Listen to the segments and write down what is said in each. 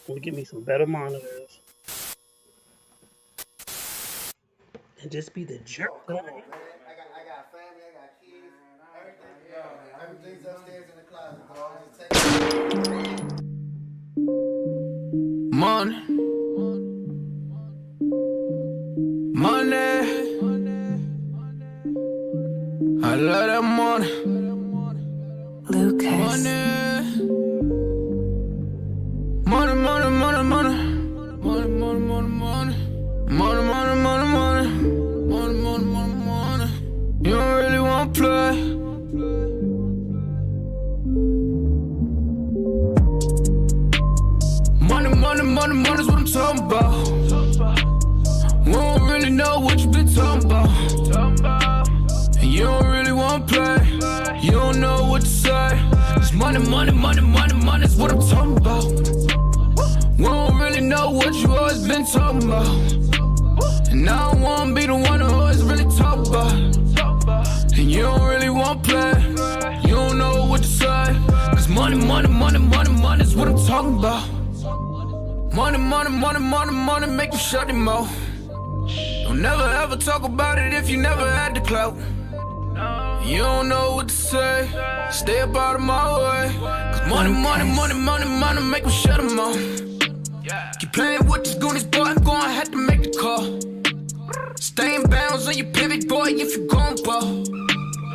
Let me get me some better monitors and just be the jerk. Oh, come on, man. I got family, I got kids, everything. Everything's upstairs in the closet, dog. Just take it. Money, money, I love that money. Lucas. Money, money, money, money, money, money, money, money, money, money, money, money, money, money, money, money. You don't really want to play. Money, money, money, money's what I'm talking about. We don't really know what you been talking about. And you don't really want to play. You don't know what to say. It's money, money, money, money, money's what I'm talking about. We don't really know what you always been talking about. And I don't wanna be the one who always really talk about. And you don't really want to play. You don't know what to say. Cause money, money, money, money, money's what I'm talking about. Money, money, money, money, money, make you shut your mouth. Don't never ever talk about it if you never had the clout. You don't know what to say, stay up out of my way. Cause money, money, money, money, money, make me shut them off. Keep playing with these goonies, boy, I'm gonna have to make the call. Stay in bounds on your pivot, boy, if you gon' ball.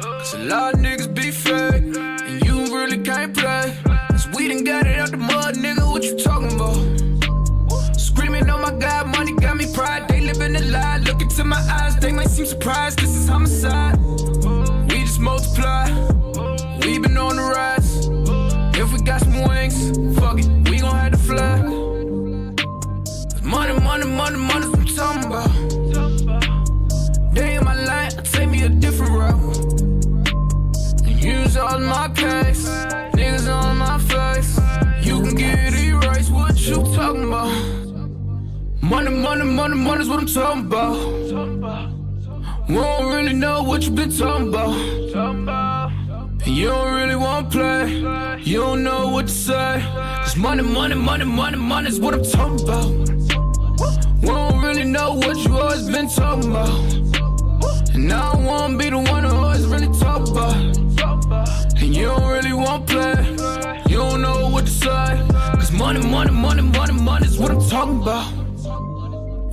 Cause a lot of niggas be fake, and you really can't play. Cause we done got it out the mud, nigga, what you talking about? Screaming, oh my God, money got me pride. They living a lie, look into my eyes, they might seem surprised, this is homicide. We just multiply, we been on the rise. If we got some wings, fuck it, we gon' have to fly. Money, money, money, money's what I'm talking about. Day in my life, I take me a different route. And use all my case, niggas on my face. You can get erased, what you talking about? Money, money, money, money's what I'm talking about. We don't really know what you been talking about. And you don't really want to play. You don't know what to say. Cause money, money, money, money, money's what I'm talking about. We don't really know what you always been talking about. And I don't wanna be the one who always really talk about. And you don't really want to play. You don't know what to say. Cause money, money, money, money, money's what I'm talking about.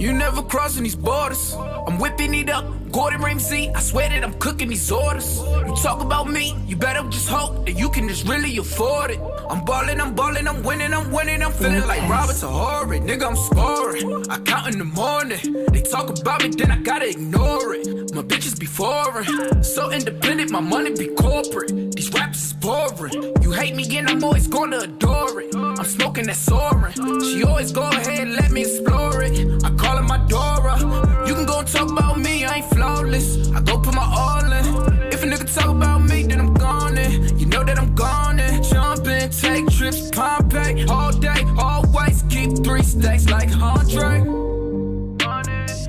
You never crossing these borders. I'm whipping it up, Gordon Ramsay. I swear that I'm cooking these orders. You talk about me, you better just hope that you can just really afford it. I'm ballin', I'm ballin', I'm winning, I'm winning. I'm feeling like Robert Tahori. Nigga, I'm scoring. I count in the morning. They talk about me, then I gotta ignore it. My bitches be foreign. So independent, my money be corporate. These rappers is boring. You hate me and I'm always gonna adore it. I'm smoking that soaring. She always go ahead and let me explore it. I call her my Dora. You can go and talk about me, I ain't flawless. I go put my all in. If a nigga talk about me, then I'm gone in. You know that I'm gone in. Jump in, take trips, Pompeii. All day, always keep 3 stacks like Andre.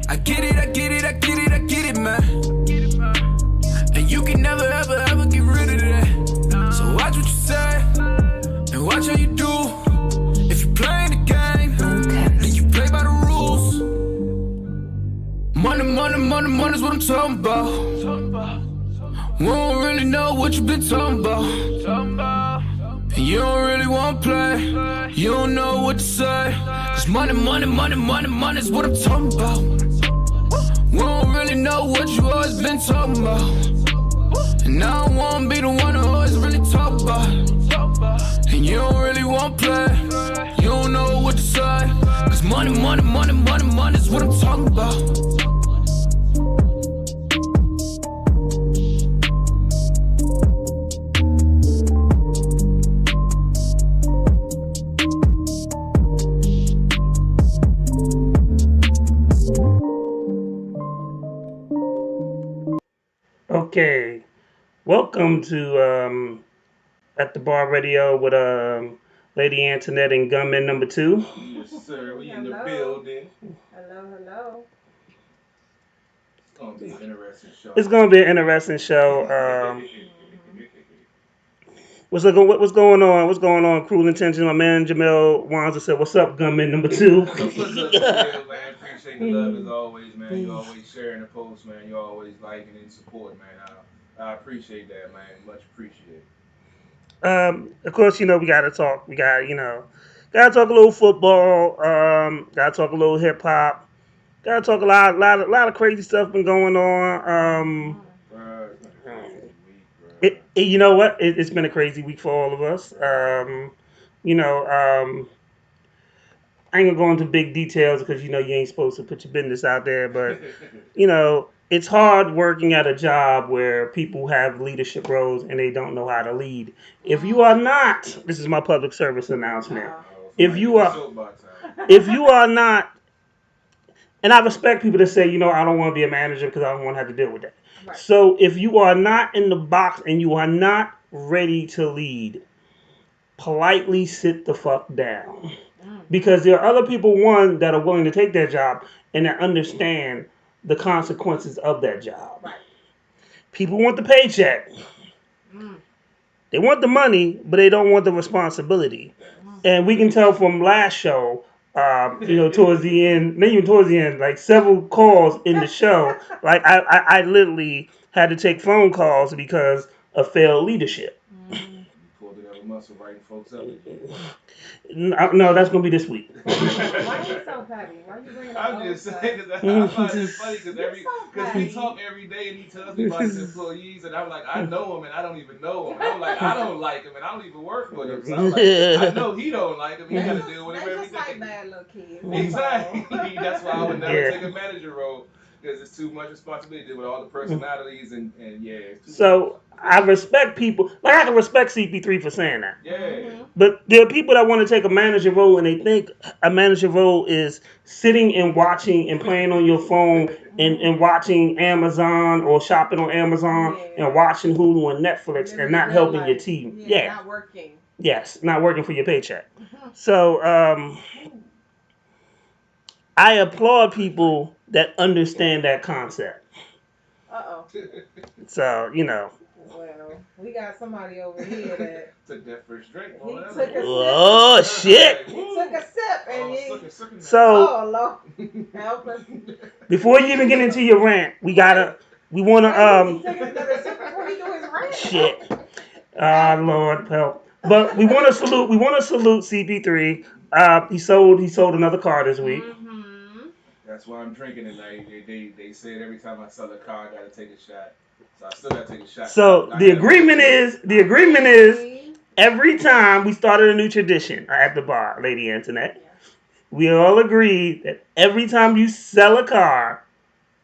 I get it, I get it, I get it, I get it, man. And you can never, ever, ever get rid of that. So watch what you say, and watch how you do. If you playing the game, then you play by the rules. Money, money, money, money's what I'm talking about. We don't really know what you been talking about. And you don't really want to play. You don't know what to say. Cause money, money, money, money, money's what I'm talking about. We don't really know what you always been talking about. And I don't wanna be the one who always really talk about. And you don't really want to play. You don't know what to say. Cause money, money, money, money, money's what I'm talking about. Okay, welcome to At the Bar Radio with Lady Antoinette and Gunman number 2. Yes, sir. We in the building. Hello. It's gonna be an interesting show. It's gonna be an interesting show. What's going on? What's going on? Cruel Intentions. My man Jamel Wanza said, "What's up, gunman number 2?" What's up, Jamil, man? Appreciate the love as always, man. You always sharing the posts, man. You always liking and support, man. I appreciate that, man. Much appreciated. Of course, we gotta talk. We got, gotta talk a little football. Gotta talk a little hip hop. Gotta talk a lot of crazy stuff been going on. Bruh, it's been a crazy week, You know what? It's been a crazy week for all of us. You know, I ain't gonna go into big details because you ain't supposed to put your business out there, but bruh. it's hard working at a job where people have leadership roles and they don't know how to lead. If you are not, this is my public service announcement. Oh, If somebody you get the are, soapbox out. if you are not, and I respect people that say, I don't want to be a manager because I don't want to have to deal with that. Right. So if you are not in the box and you are not ready to lead, politely sit the fuck down. Because there are other people, one, that are willing to take that job and that understand the consequences of that job. Right. People want the paycheck. Mm. They want the money, but they don't want the responsibility. And we can tell from last show, towards the end, not even towards the end, like several calls in the show, like I literally had to take phone calls because of failed leadership. You pulled it up a muscle writing folks up. No, that's gonna be this week. Why are you so petty? Why are you bringing up I'm just old saying stuff? because I find it funny You're so because petty. we talk every day and he tells me about his employees and I'm like, I know him and I don't even know him. And I'm like, I don't like him and I don't even work with him. So I'm like, I know he don't like him. He got to deal with him They every just like day. bad little kids. Exactly. That's why I would never Yeah. take a manager role because it's too much responsibility with all the personalities and yeah. It's too So I respect people. Like I can respect CP3 for saying that. yeah. But there are people that want to take a manager role and they think a manager role is sitting and watching and playing on your phone and watching Amazon or shopping on Amazon Yeah. and watching Hulu and Netflix and Living not real helping life. your team. Yeah, Yeah. not working. Yes. Not working for your paycheck. So I applaud people that understand that concept. Uh-oh. So, Well, we got somebody over here that Took that first drink. he boy. took a sip. oh shit. He took a sip and he. Sucking So Oh Lord, help us. before you even get into your rant, we wanna Wait, he taking another sip before he do his rant. shit. Ah, Lord help. But we want to salute CP3. He sold another car this week. Mm-hmm. That's why I'm drinking tonight. They said every time I sell a car, I gotta take a shot. So I still gotta take a shot. So I the had a agreement mixture. is every time we started a new tradition at the bar, Lady Antoinette, we all agreed that every time you sell a car,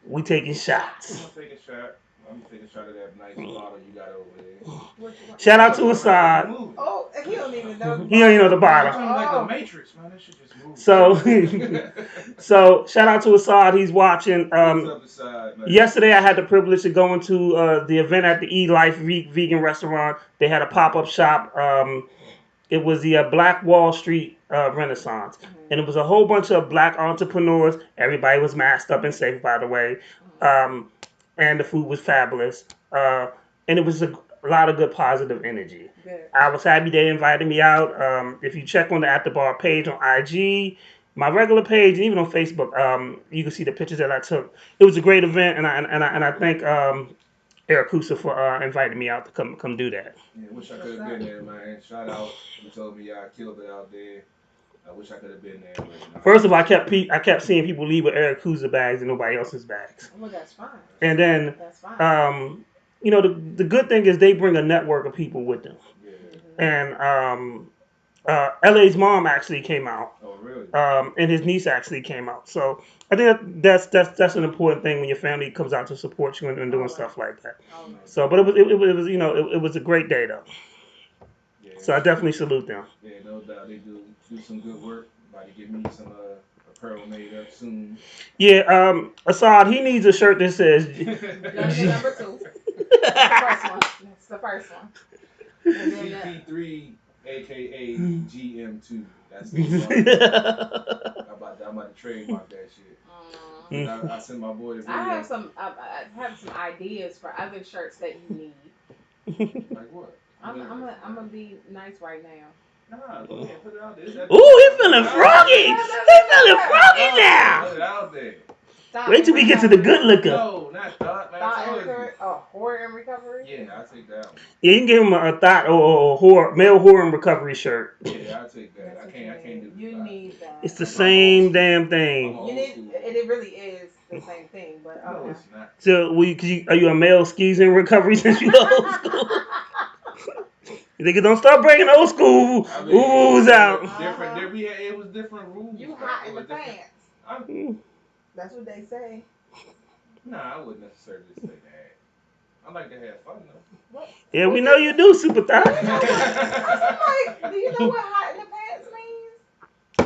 we taking I'm shots. gonna take a shot. I'm gonna take a shot of that nice bottle you got over there. Shout out to Right, Assad. move it. Oh, he don't even know. He don't even know the I'm bottle. trying like the Matrix, man. That shit just moved. So, so shout out to Assad. He's watching. What's up the side, man? Yesterday, I had the privilege of going to the event at the E Life Vegan Restaurant. They had a pop-up shop. It was the Black Wall Street Renaissance, and it was a whole bunch of black entrepreneurs. Everybody was masked up and safe, by the way, and the food was fabulous. And it was a lot of good positive energy. Good. I was happy they invited me out. If you check on the At the Bar page on IG, my regular page, and even on Facebook, you can see the pictures that I took. It was a great event, and I thank Eric Kusa for inviting me out to come do that. Yeah, wish I could have been there, man. Shout out. You told me y'all killed it out there. I wish I could have been there. But, you know, First of all, I kept seeing people leave with Eric Kusa bags and nobody else's bags. Well, that's fine. And then, That's fine. the good thing is they bring a network of people with them. yeah. And LA's mom actually came out. Oh, really? And his niece actually came out. So I think that's an important thing when your family comes out to support you and doing stuff like that. All right. So, but it was a great day though. Yeah. So I definitely salute them. Yeah, no doubt. They do some good work. About to give me some apparel made up soon. Yeah, Assad, he needs a shirt that says Number 2. That's the first one. That's the first one. And then CP3, aka GM2. That's the one. I'm about to trademark that shit. And I sent my boy the video. I have some ideas for other shirts that you need. Like what? I'm gonna be nice right now. Nah, go ahead, put it out there. Ooh, he feeling froggy. He feeling froggy now. Put it out there. Thought Wait till we get to the good liquor. No, not thought, man. I Thought and told you. recovery. Oh, horror and recovery. Yeah, I'll take that one. Yeah, you can give him a thought or horror, male horror and recovery shirt. Yeah, I'll take that. That's I what can't do you thought. need that. It's the same damn thing. You need. It really is the same thing, but No, okay. it's not. So, are you a male skis in recovery since you old school? Nigga, don't start breaking old school rules out. Different. It was different rules. You hot in the pants. That's what they say. Nah, I wouldn't necessarily say that. I like to have fun though. Yeah, we know you do, Super Thought. I'm like, do you know what hot in the pants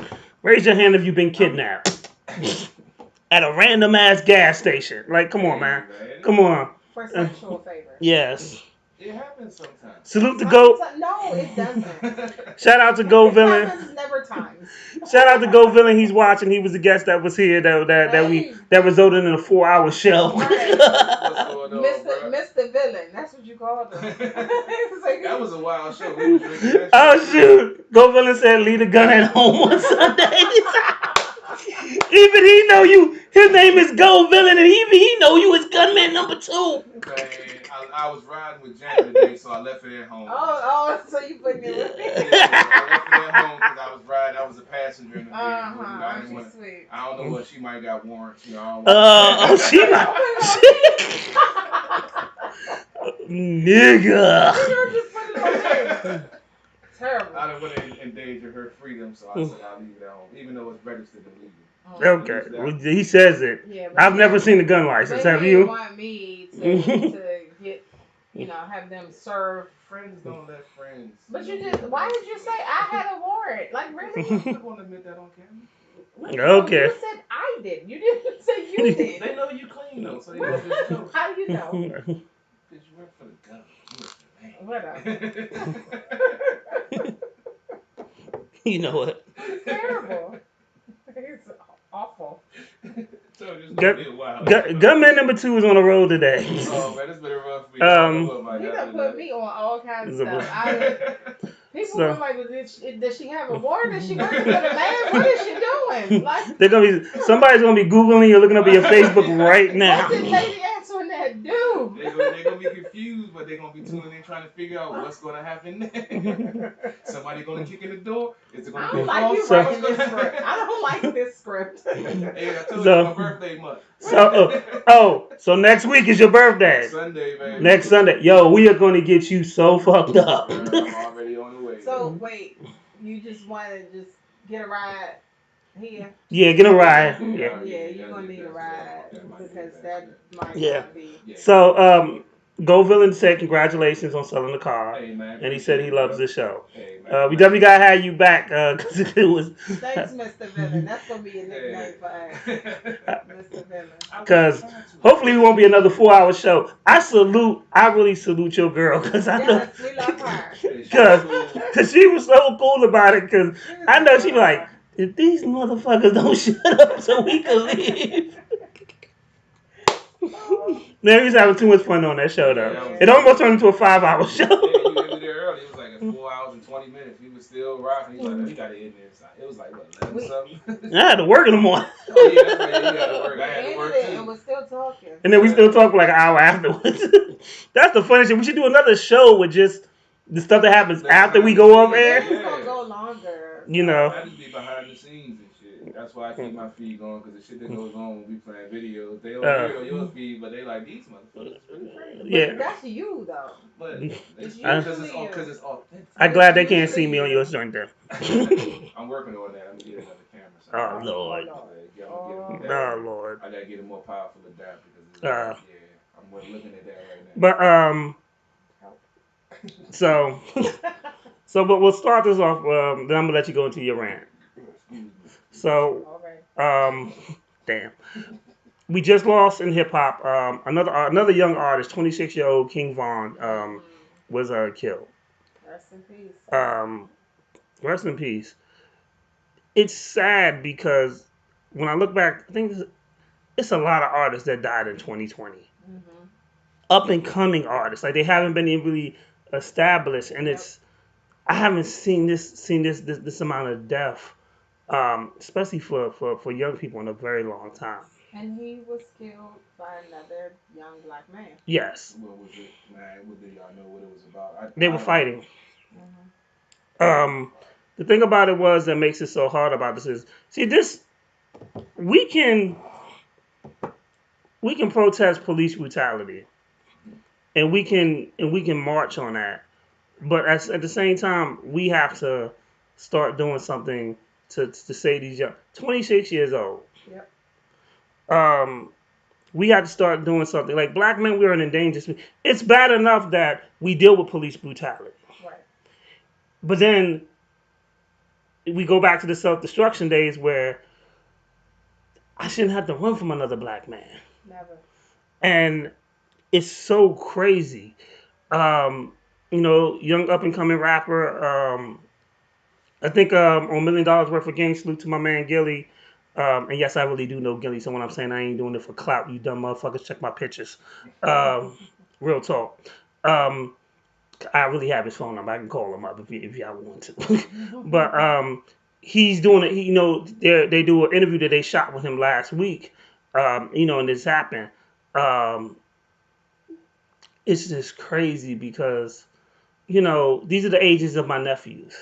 means? Raise your hand if you've been kidnapped. At a random ass gas station. Like, come on, man. Come on. For sexual favor. Yes. It happens sometimes. Salute to Go. No, it doesn't. Shout out to Go Villain. Happens never times. Shout out to Go Villain. He's watching. He was a guest that was here that resulted in a 4-hour show. What's going on, bro? Mr. Villain. That's what you called him. That was a wild show. We was drinking that Oh shit. shoot! Go Villain said, "Leave the gun at home on Sunday." Even he know you. His name is Go Villain, and even he know you is gunman number 2. Man, I was riding with Janet today, so I left it at home. Oh, so you put me with I left it at home because I was riding. I was a passenger in the vehicle. I didn't want. Sweet. I don't know what she might got warrants. You know. I don't She might. Nigga. Terrible. I didn't want to endanger her freedom, so I said I'll leave it at home, even though it's registered illegal. Okay, well, he says it. Yeah, I've never seen the gun license. Have They you? want me to get, have them serve. Friends don't let friends. But you just, why did you say I had a warrant? Like, really? I don't want to admit that on camera. Okay. You said I did. You didn't say you did. They know you clean though, so they know this know. How do you know? Because you work for the government. Whatever. You know what? It's terrible. It's awful. So just Gun- be a while. Gunman number 2 is on the road today. Oh man, it's been a rough week. Um, I don't know what You my done put me on all kinds of It's a- stuff. People So- were like, well, did she have a warrant? Is she working for the man? What is she doing? Like, They're gonna be somebody's gonna be googling you, looking up at your Facebook right now. what did Lady Answering that do? They're gonna be confused, but they're gonna be tuning in trying to figure out what's gonna happen next. Somebody gonna kick in the door? Is it I gonna be don't like you So- writing this script. I don't like this script. Hey, I told So- you my birthday month. So next week is your birthday. Sunday, man. Next Sunday, yo, we are gonna get you so fucked up. I'm already on the way. So wait, you just want to just get a ride here? Yeah, get a ride. Yeah. Yeah. Yeah, you're gonna need a ride because that might Yeah. not be. Yeah. So, Go Villain said congratulations on selling the car, Hey, man. and he said he loves the show. Hey, man. We definitely gotta have you back because it was. Thanks, Mr. Villain. That's gonna be a nickname for us, Mr. Villain. Because hopefully it won't be another 4-hour show. I really salute your girl because I know, Yes, we love her. because she was so cool about it. Because I know she like, if these motherfuckers don't shut up so we can leave. Man, we was having too much fun on that show though. It almost turned into a 5-hour show. Yeah, you ended there early. It was like 4 hours and 20 minutes. We was still rocking. He was like, "Man, you gotta end this." It was like what, 11 something? I had to work in the morning. Oh yeah, that's right. You gotta work. I had to work And too. we're still talking. And then we still talk for like an hour afterwards. That's the funny shit. We should do another show with just the stuff that happens after we go off air. It's gonna go longer. You know. I just be behind the scenes and shit. That's why I keep my feed going because the shit that goes on when we playing videos, they don't hear it on your feed, but they like these motherfuckers really crazy. But Yeah. that's you though. But It's because usually you. it's authentic. I'm glad they can't see me on yours joint then. I'm working on that. I'm gonna get another camera. So Oh, Lord. Yeah, I'm gonna get it Oh, better. Lord. I gotta get a more powerful adapter because yeah, I'm looking at that right now. But but we'll start this off. Then I'm gonna let you go into your rant. Excuse me. So, Okay. damn, we just lost in hip hop. Another young artist, 26-year-old King Von, was killed. Rest in peace. Rest in peace. It's sad because when I look back, I think it's a lot of artists that died in 2020. Mm-hmm. Up and coming artists, like they haven't been really established, and it's I haven't seen this amount of death, especially for young people in a very long time. And he was killed by another young black man. Yes, What was it, man? What did y'all know what it was about? they I were don't. fighting. Hmm. Um, the thing about it was that makes it so hard about this is see this we can we can protest police brutality and we can march on that, but at the same time we have to start doing something to say these young 26 years old. Yep. Um, we have to start doing something like black men. We're an endangered species. It's bad enough that we deal with police brutality, Right. but then we go back to the self destruction days where I shouldn't have to run from another black man. Never. And it's so crazy. Um, young up and coming rapper. I think on $1 million worth of game. Salute to my man Gilly. And yes, I really do know Gilly. So when I'm saying I ain't doing it for clout, you dumb motherfuckers, check my pictures. Um, real talk. Um, I really have his phone number. I can call him up if y'all want to. But he's doing it. They do an interview that they shot with him last week. And this happened. Um, it's just crazy because these are the ages of my nephews,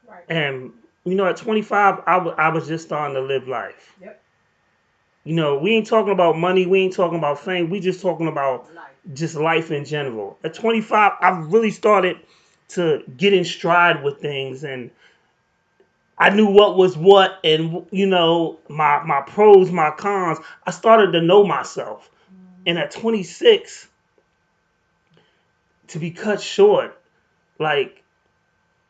Right. and at 25, I was just starting to live life. Yep. We ain't talking about money, we ain't talking about fame, we just talking about Life. just life in general. At 25, I really started to get in stride with things, and I knew what was what, and my pros, my cons. I started to know myself, and at 26, to be cut short, like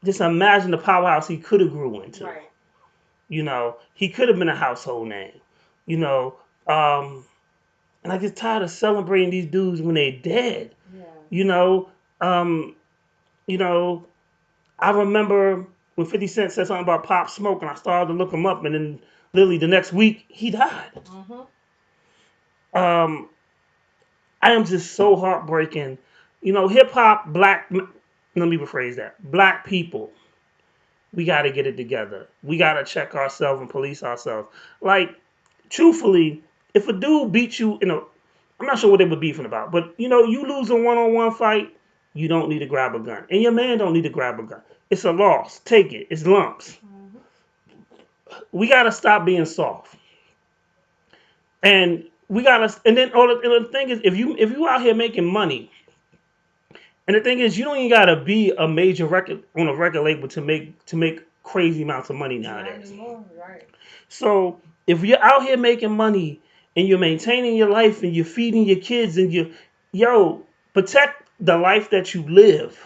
just imagine the powerhouse he could have grew into. Right. He could have been a household name. You know, um, and I get tired of celebrating these dudes when they're dead. Yeah. You know, um, you know, I remember when 50 Cent said something about Pop Smoke, and I started to look him up, and then literally the next week he died. Mm-hmm. Um, I am just so heartbreaking. Hip hop, let me rephrase that. Black people, we got to get it together. We got to check ourselves and police ourselves. Like, truthfully, if a dude beats you I'm not sure what they were beefing about, but you lose a one-on-one fight, you don't need to grab a gun. And your man don't need to grab a gun. It's a loss. Take it. It's lumps. Mm-hmm. We got to stop being soft. And we got to, and then and the thing is, if you out here making money, and the thing is, you don't even gotta be a major record on a record label to make crazy amounts of money Not nowadays. anymore. Right. So if you're out here making money and you're maintaining your life and you're feeding your kids and protect the life that you live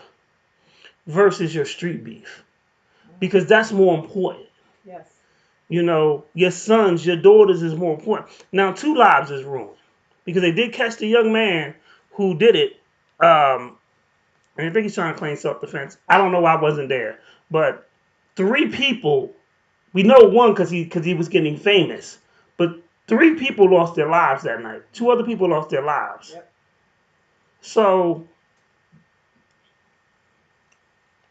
versus your street beef, because that's more important. Yes. Your sons, your daughters is more important. Now 2 lives is ruined because they did catch the young man who did it. And I think he's trying to claim self-defense. I don't know why I wasn't there. But 3 people, we know one because he was getting famous. But 3 people lost their lives that night. 2 other people lost their lives. Yep. So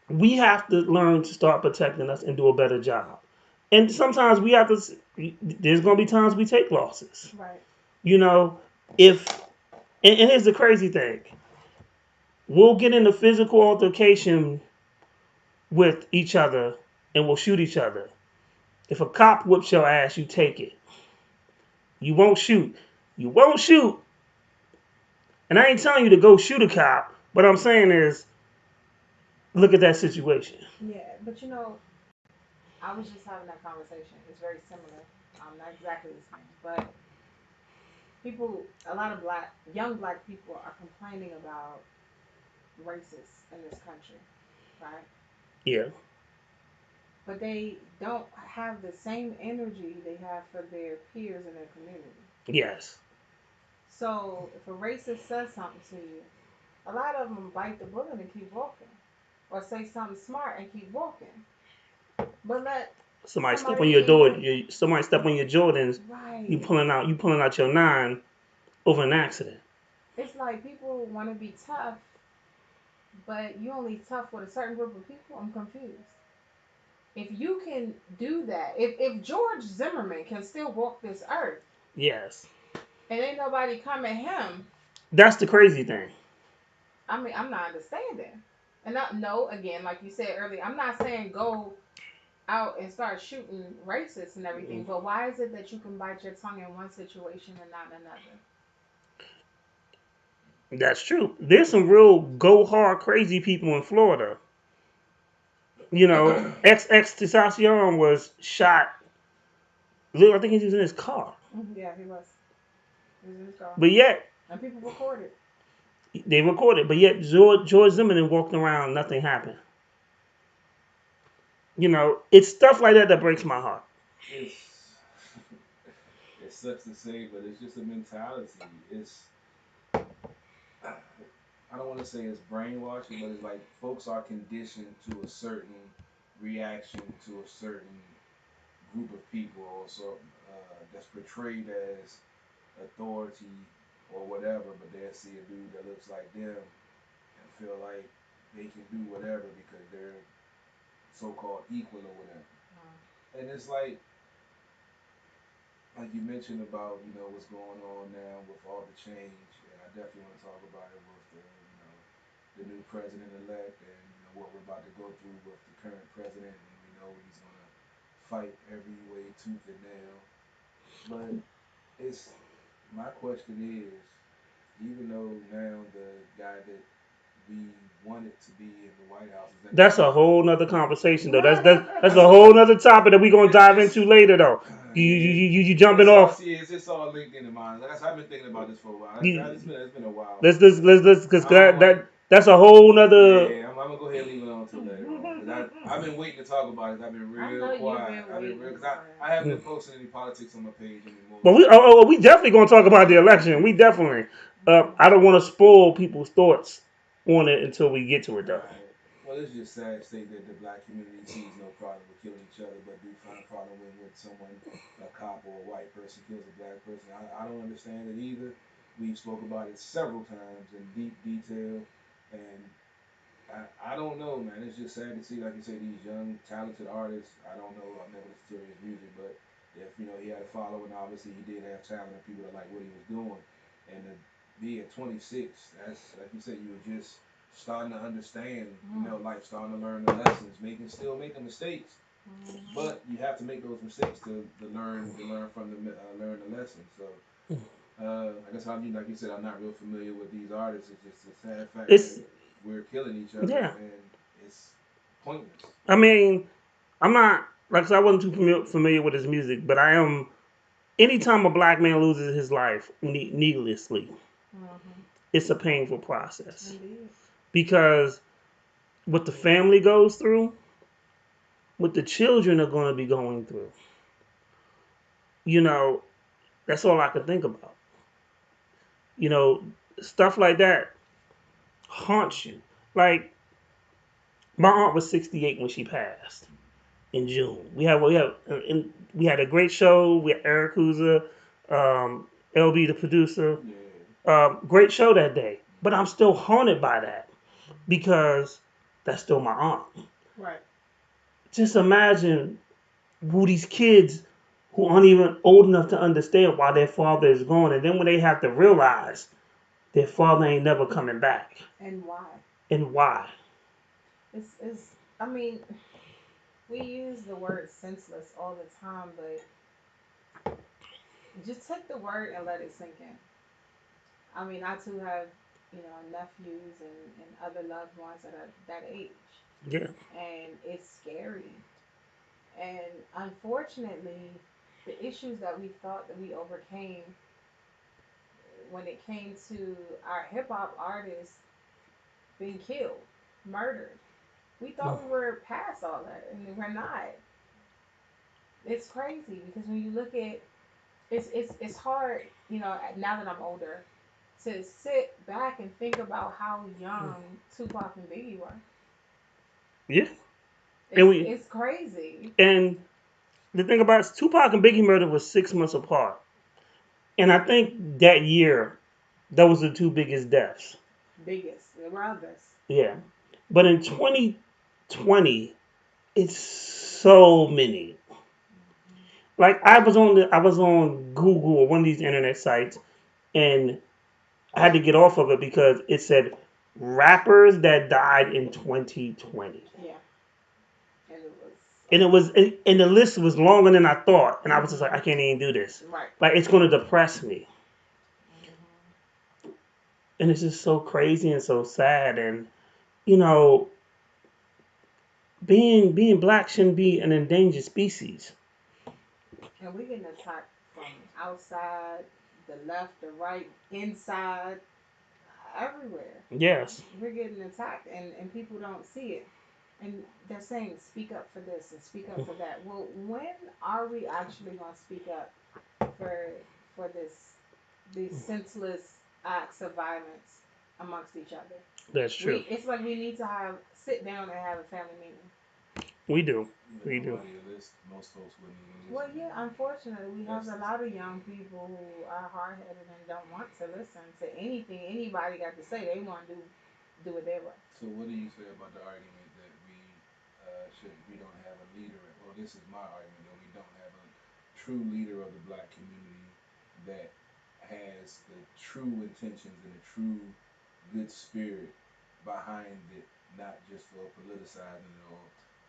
we have to learn to start protecting us and do a better job. And sometimes we have to, there's going to be times we take losses. Right. If, and here's the crazy thing. We'll get in a physical altercation with each other and we'll shoot each other. If a cop whips your ass, you take it. You won't shoot. You won't shoot. And I ain't telling you to go shoot a cop. What I'm saying is, look at that situation. Yeah, but I was just having that conversation. It's very similar. Not exactly the same, but a lot of young black people are complaining about racists in this country, right? Yeah. But they don't have the same energy they have for their peers in their community. Yes. So if a racist says something to you, a lot of them bite the bullet and keep walking, or say something smart and keep walking. But let Somebody step on somebody your get door. hit. Somebody step on your Jordans. Right. You pulling out your 9 over an accident. It's like people want to be tough but you only tough with a certain group of people. I'm confused. If you can do that, if George Zimmerman can still walk this earth Yes. and ain't nobody come at him, That's the crazy thing. I mean, I'm not understanding. And not no, again, like you said earlier, I'm not saying go out and start shooting racists and everything, but why is it that you can bite your tongue in one situation and not another? That's true. There's some real go hard crazy people in Florida. You know, XX Tentacion was shot. I think he was in his car. Yeah, he was. He was in his car. But yet, And people recorded. they recorded. But yet, George Zimmerman walked around, nothing happened. You know, it's stuff like that that breaks my heart. It's it sucks to say, but it's just a mentality. It's I don't want to say it's brainwashing, but it's like folks are conditioned to a certain reaction to a certain group of people, or so that's portrayed as authority or whatever, but they see a dude that looks like them and feel like they can do whatever because they're so-called equal or whatever. And it's like you mentioned about what's going on now with all the change, and I definitely want to talk about it with the new president elect and what we're about to go through with the current president, and we know he's gonna fight every way tooth and nail. But it's my question is, even though now the guy that we wanted to be in the White House is in the That's White a House. whole nother conversation, though. That's a whole nother topic that we're gonna dive into later, though. You jumping off. It's just all linked into mine. Like I said, I've been thinking about this for a while. It's been a while. Let's because that's a whole nother. Yeah, I'm gonna go ahead and leave it on until later on. I've been waiting to talk about it. I've been real quiet. I haven't been posting any politics on my page anymore. But we definitely gonna talk about the election. We definitely. I don't want to spoil people's thoughts on it until we get to it, though. Well, it's just sad to say that the black community sees no problem with killing each other, but do find a problem when someone, a cop or a white person, kills a black person. I don't understand it either. We've spoke about it several times in deep detail, and I don't know, man. It's just sad to see, like you say, these young, talented artists. I don't know. I've never listened to his music, but if he had a following, obviously he did have talent, and people that like what he was doing. And to be at 26, that's like you said, you were just starting to understand, life, starting to learn the lessons, still making mistakes, but you have to make those mistakes to learn from learn the lessons. So. I guess like you said, I'm not real familiar with these artists. It's just a sad fact that we're killing each other, and it's pointless. I mean, I'm not like I said, I wasn't too familiar with his music, but I am. Anytime a black man loses his life needlessly, it's a painful process. Indeed. Because what the family goes through, what the children are going to be going through, that's all I could think about. Stuff like that haunts you. Like, my aunt was 68 when she passed in June. We had a great show. We had Eric Huza, LB the producer. Great show that day. But I'm still haunted by that because that's still my aunt. Right. Just imagine who these kids who aren't even old enough to understand why their father is gone, and then when they have to realize their father ain't never coming back. And why? And why? It's I mean, we use the word senseless all the time, but just take the word and let it sink in. I mean, I too have, nephews and other loved ones that are that age. Yeah. And it's scary. And unfortunately, the issues that we thought that we overcame when it came to our hip hop artists being killed, murdered, we thought we were past all that, and we're not. It's crazy because when you look at it's hard, now that I'm older, to sit back and think about how young Tupac and Biggie were. Yeah. It's crazy. And the thing about it, Tupac and Biggie murder was 6 months apart. And I think that year, that was the two biggest deaths. Biggest. There were others. Yeah. But in 2020, it's so many. Like I was on Google or one of these internet sites, and I had to get off of it because it said rappers that died in 2020. Yeah, and it was And it was and the list was longer than I thought, and I was just like, I can't even do this. right. Like it's gonna depress me, Hmm. and it's just so crazy and so sad. And you know, being black shouldn't be an endangered species. And we getting attacked from outside, the left, the right, inside, everywhere. Yes, We're getting attacked, and people don't see it. And they're saying, speak up for this and speak up for that. Well, when are we actually going to speak up for these senseless acts of violence amongst each other? that's true. It's like we need to have sit down and have a family meeting. We do, Even we do. nobody will listen. Most folks wouldn't even Well, listen. yeah, unfortunately, we have That's a lot of young people who are hard headed and don't want to listen to anything anybody got to say. They want to do it their way. so. What do you say about the argument that we don't have a leader? Well, this is my argument that we don't have a true leader of the black community that has the true intentions and the true good spirit behind it, not just for politicizing it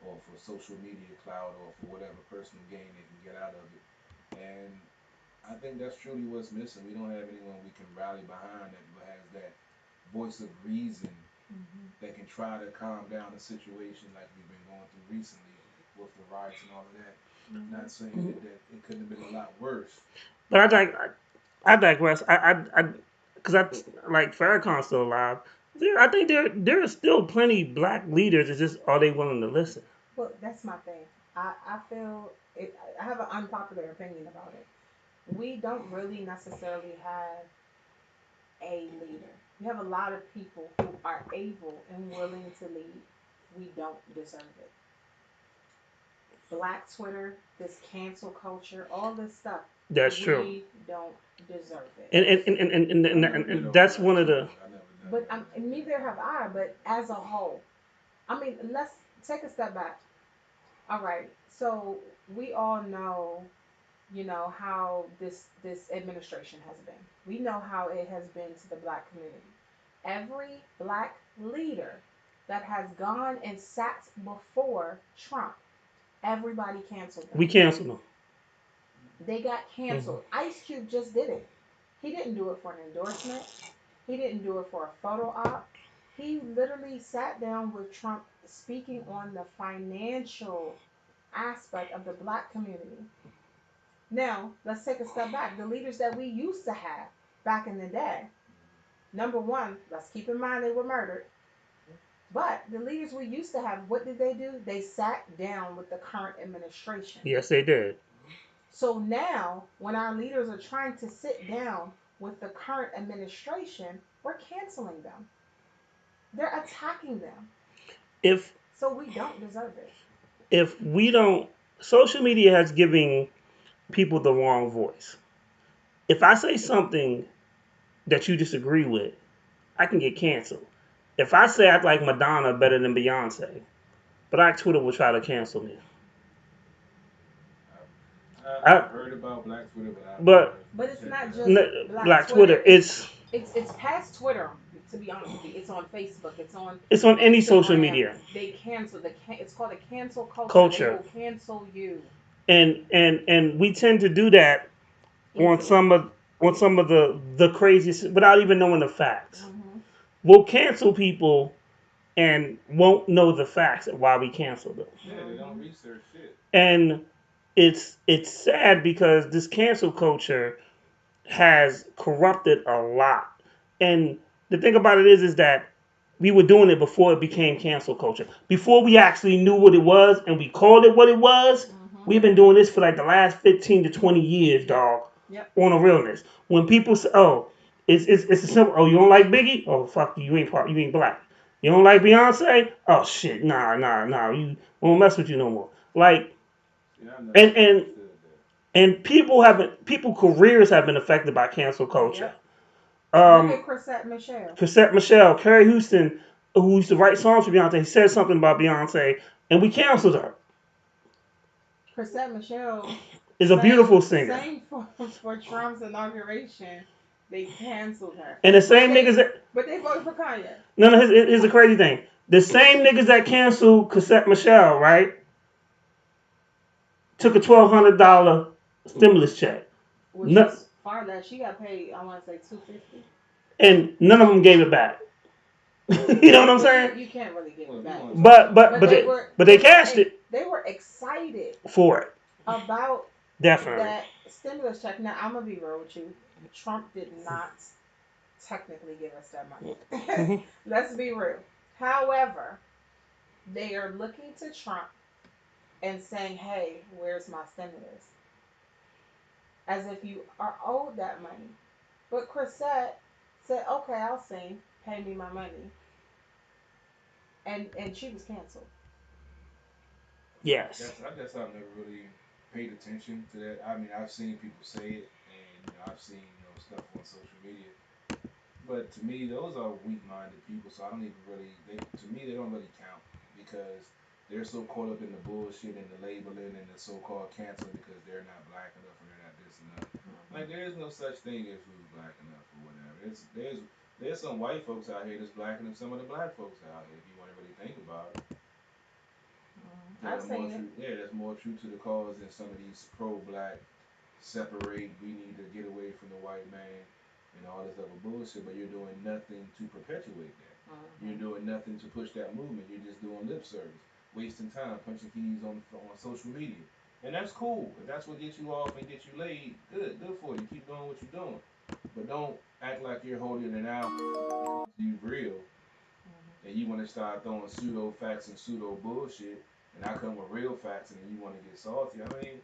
or for social media clout or for whatever personal gain they can get out of it. And I think that's truly what's missing. We don't have anyone we can rally behind that has that voice of reason that can try to calm down a situation like we've been going through recently with the riots and all of that. Not saying that it couldn't have been a lot worse. But I digress. Because I like Farrakhan's still alive. I think there are still plenty black leaders. It's just are they willing to listen? Well, that's my thing. I feel it. I have an unpopular opinion about it. We don't really necessarily have a leader. We have a lot of people who are able and willing to lead. We don't deserve it. Black Twitter, this cancel culture, all this stuff, That's true. we don't deserve it. And that's one of the I never done But that. neither have I. But as a whole, I mean, let's take a step back. All right, so we all know, how this administration has been. We know how it has been to the black community. Every black leader that has gone and sat before Trump, everybody canceled them. we canceled them. They got Mhm. canceled. Ice Cube just did it. He didn't do it for an endorsement. He didn't do it for a photo op. He literally sat down with Trump speaking on the financial aspect of the black community. Now, let's take a step back. The leaders that we used to have back in the day, number one, let's keep in mind they were murdered. But the leaders we used to have, what did they do? They sat down with the current administration. Yes, they did. So now, when our leaders are trying to sit down with the current administration, we're canceling them. They're attacking them. If So we don't deserve it. if we don't, social media has given people the wrong voice. If I say something that you disagree with, I can get canceled. If I say I like Madonna better than Beyonce, Black Twitter will try to cancel me. I've I, heard about Black Twitter, but I've never but But it's checked not it out. just Black Black Twitter. Twitter, It's past Twitter. To be honest with you, it's on Facebook. It's on it's on any social Instagram. media They cancel it's called a cancel culture. They culture, will cancel you and we tend to do that on easily. some of the craziest without even knowing the facts. Hmm. We'll cancel people and won't know the facts of why we canceled them. Yeah, they don't Hmm. research shit. And it's sad because this cancel culture has corrupted a lot. And the thing about it is that we were doing it before it became cancel culture. Before we actually knew what it was and we called it what it was, Hmm. we've been doing this for like the last 15 to 20 years, Yep. dog. Yep. On a realness. When people say, oh, it's a simple, oh, you don't like Biggie? Oh, fuck you, you ain't black. You don't like Beyonce? Oh, shit, nah, you won't mess with you no more. Like, See, I never and, and understood that. and people careers have been affected by cancel culture. Yep. Look Um, at Chrisette Michelle. Cassette Michelle, Carrie Houston, who used to write songs for Beyonce, said something about Beyonce, and we canceled her. Chrisette Michelle Is a beautiful singer. sang for Trump's inauguration. They canceled her. And the same niggas that... But they voted for Kanye. No, here's the crazy thing. The same niggas that canceled Chrisette Michelle, right, took a $1,200 stimulus check. Which is far less. She got paid, I want to say, $250. And none of them gave it back. You know what I'm saying? You can't really give it back. But they cashed it. They were excited for it. About definitely that stimulus check. Now I'm gonna be real with you. Trump did not technically give us that money. Let's be real. However, they are looking to Trump and saying, "Hey, where's my stimulus?" As if you are owed that money. But Chrisette said, "Okay, I'll sing. Pay me my money." And she was canceled. Yes. I guess I've never really paid attention to that. I mean, I've seen people say it, and I've seen stuff on social media. But to me, those are weak-minded people, so I don't even really. To me, they don't really count because they're so caught up in the bullshit and the labeling and the so-called canceling because they're not black enough or they're not this enough. Like there is no such thing as who's black enough or whatever. There's some white folks out here that's blacker than some of the black folks out here. If you want to really think about it. I've seen it. Yeah, that's more true to the cause than some of these pro-black separate. We need to get away from the white man and all this other bullshit. But you're doing nothing to perpetuate that. You're doing nothing to push that movement. You're just doing lip service, wasting time, punching keys on social media, and that's cool. If that's what gets you off and get you laid, good for you. Keep doing what you're doing, but don't act like you're holding it out. You real, and you want to start throwing pseudo facts and pseudo bullshit. And I come with real facts and then you want to get salty. I mean,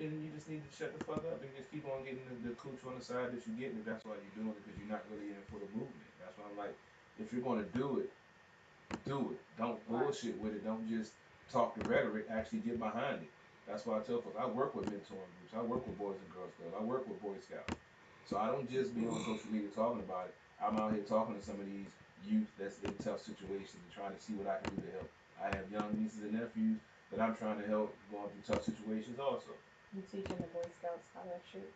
then you just need to shut the fuck up and just keep on getting the cooch on the side that you're getting if that's why you're doing it because you're not really in it for the movement. That's why I'm like, if you're going to do it, do it. Don't bullshit with it. Don't just talk the rhetoric. Actually get behind it. That's why I tell folks, I work with mentoring groups. I work with Boys and Girls Club. I work with Boy Scouts. So I don't just be on social media talking about it. I'm out here talking to some of these youth that's in tough situations and trying to see what I can do to help. I have young nieces and nephews that I'm trying to help going through tough situations also. You teaching the Boy Scouts how to shoot?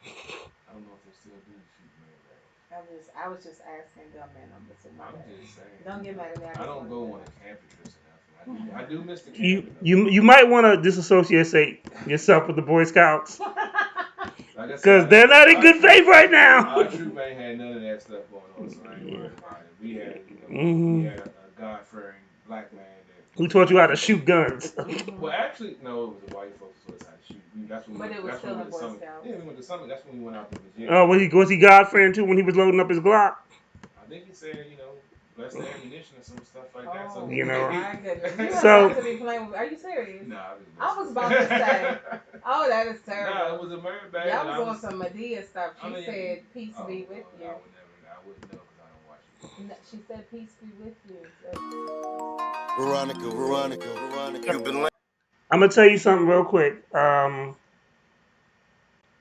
I don't know if they still do shoot, man. I was just asking dumb man numbers. I'm just saying. Don't get mad at me. I don't go on a camping trip or nothing. I do miss the camping. You might want to disassociate yourself with the Boy Scouts. Because they're not in good faith right now. Our troop ain't had none of that stuff going on, so I ain't worried about it. We had a God-fearing black man who taught you how to shoot guns. Well, actually, no, it was the white folks who taught us how to shoot. It was still in Boy Scouts. Yeah, we went to summer. That's when we went out to Virginia. Oh, was he God-fearing too when he was loading up his Glock? I think he said, bless the ammunition or some stuff like that. So, my goodness. To be playing with, are you serious? Nah, I was about to say, oh, that is terrible. Nah, it was a murder bag. Y'all was on some Medea stuff. She said, peace be with you. I wouldn't know because I don't watch it. She said, peace be with you. Veronica. You've been I'm going to tell you something real quick.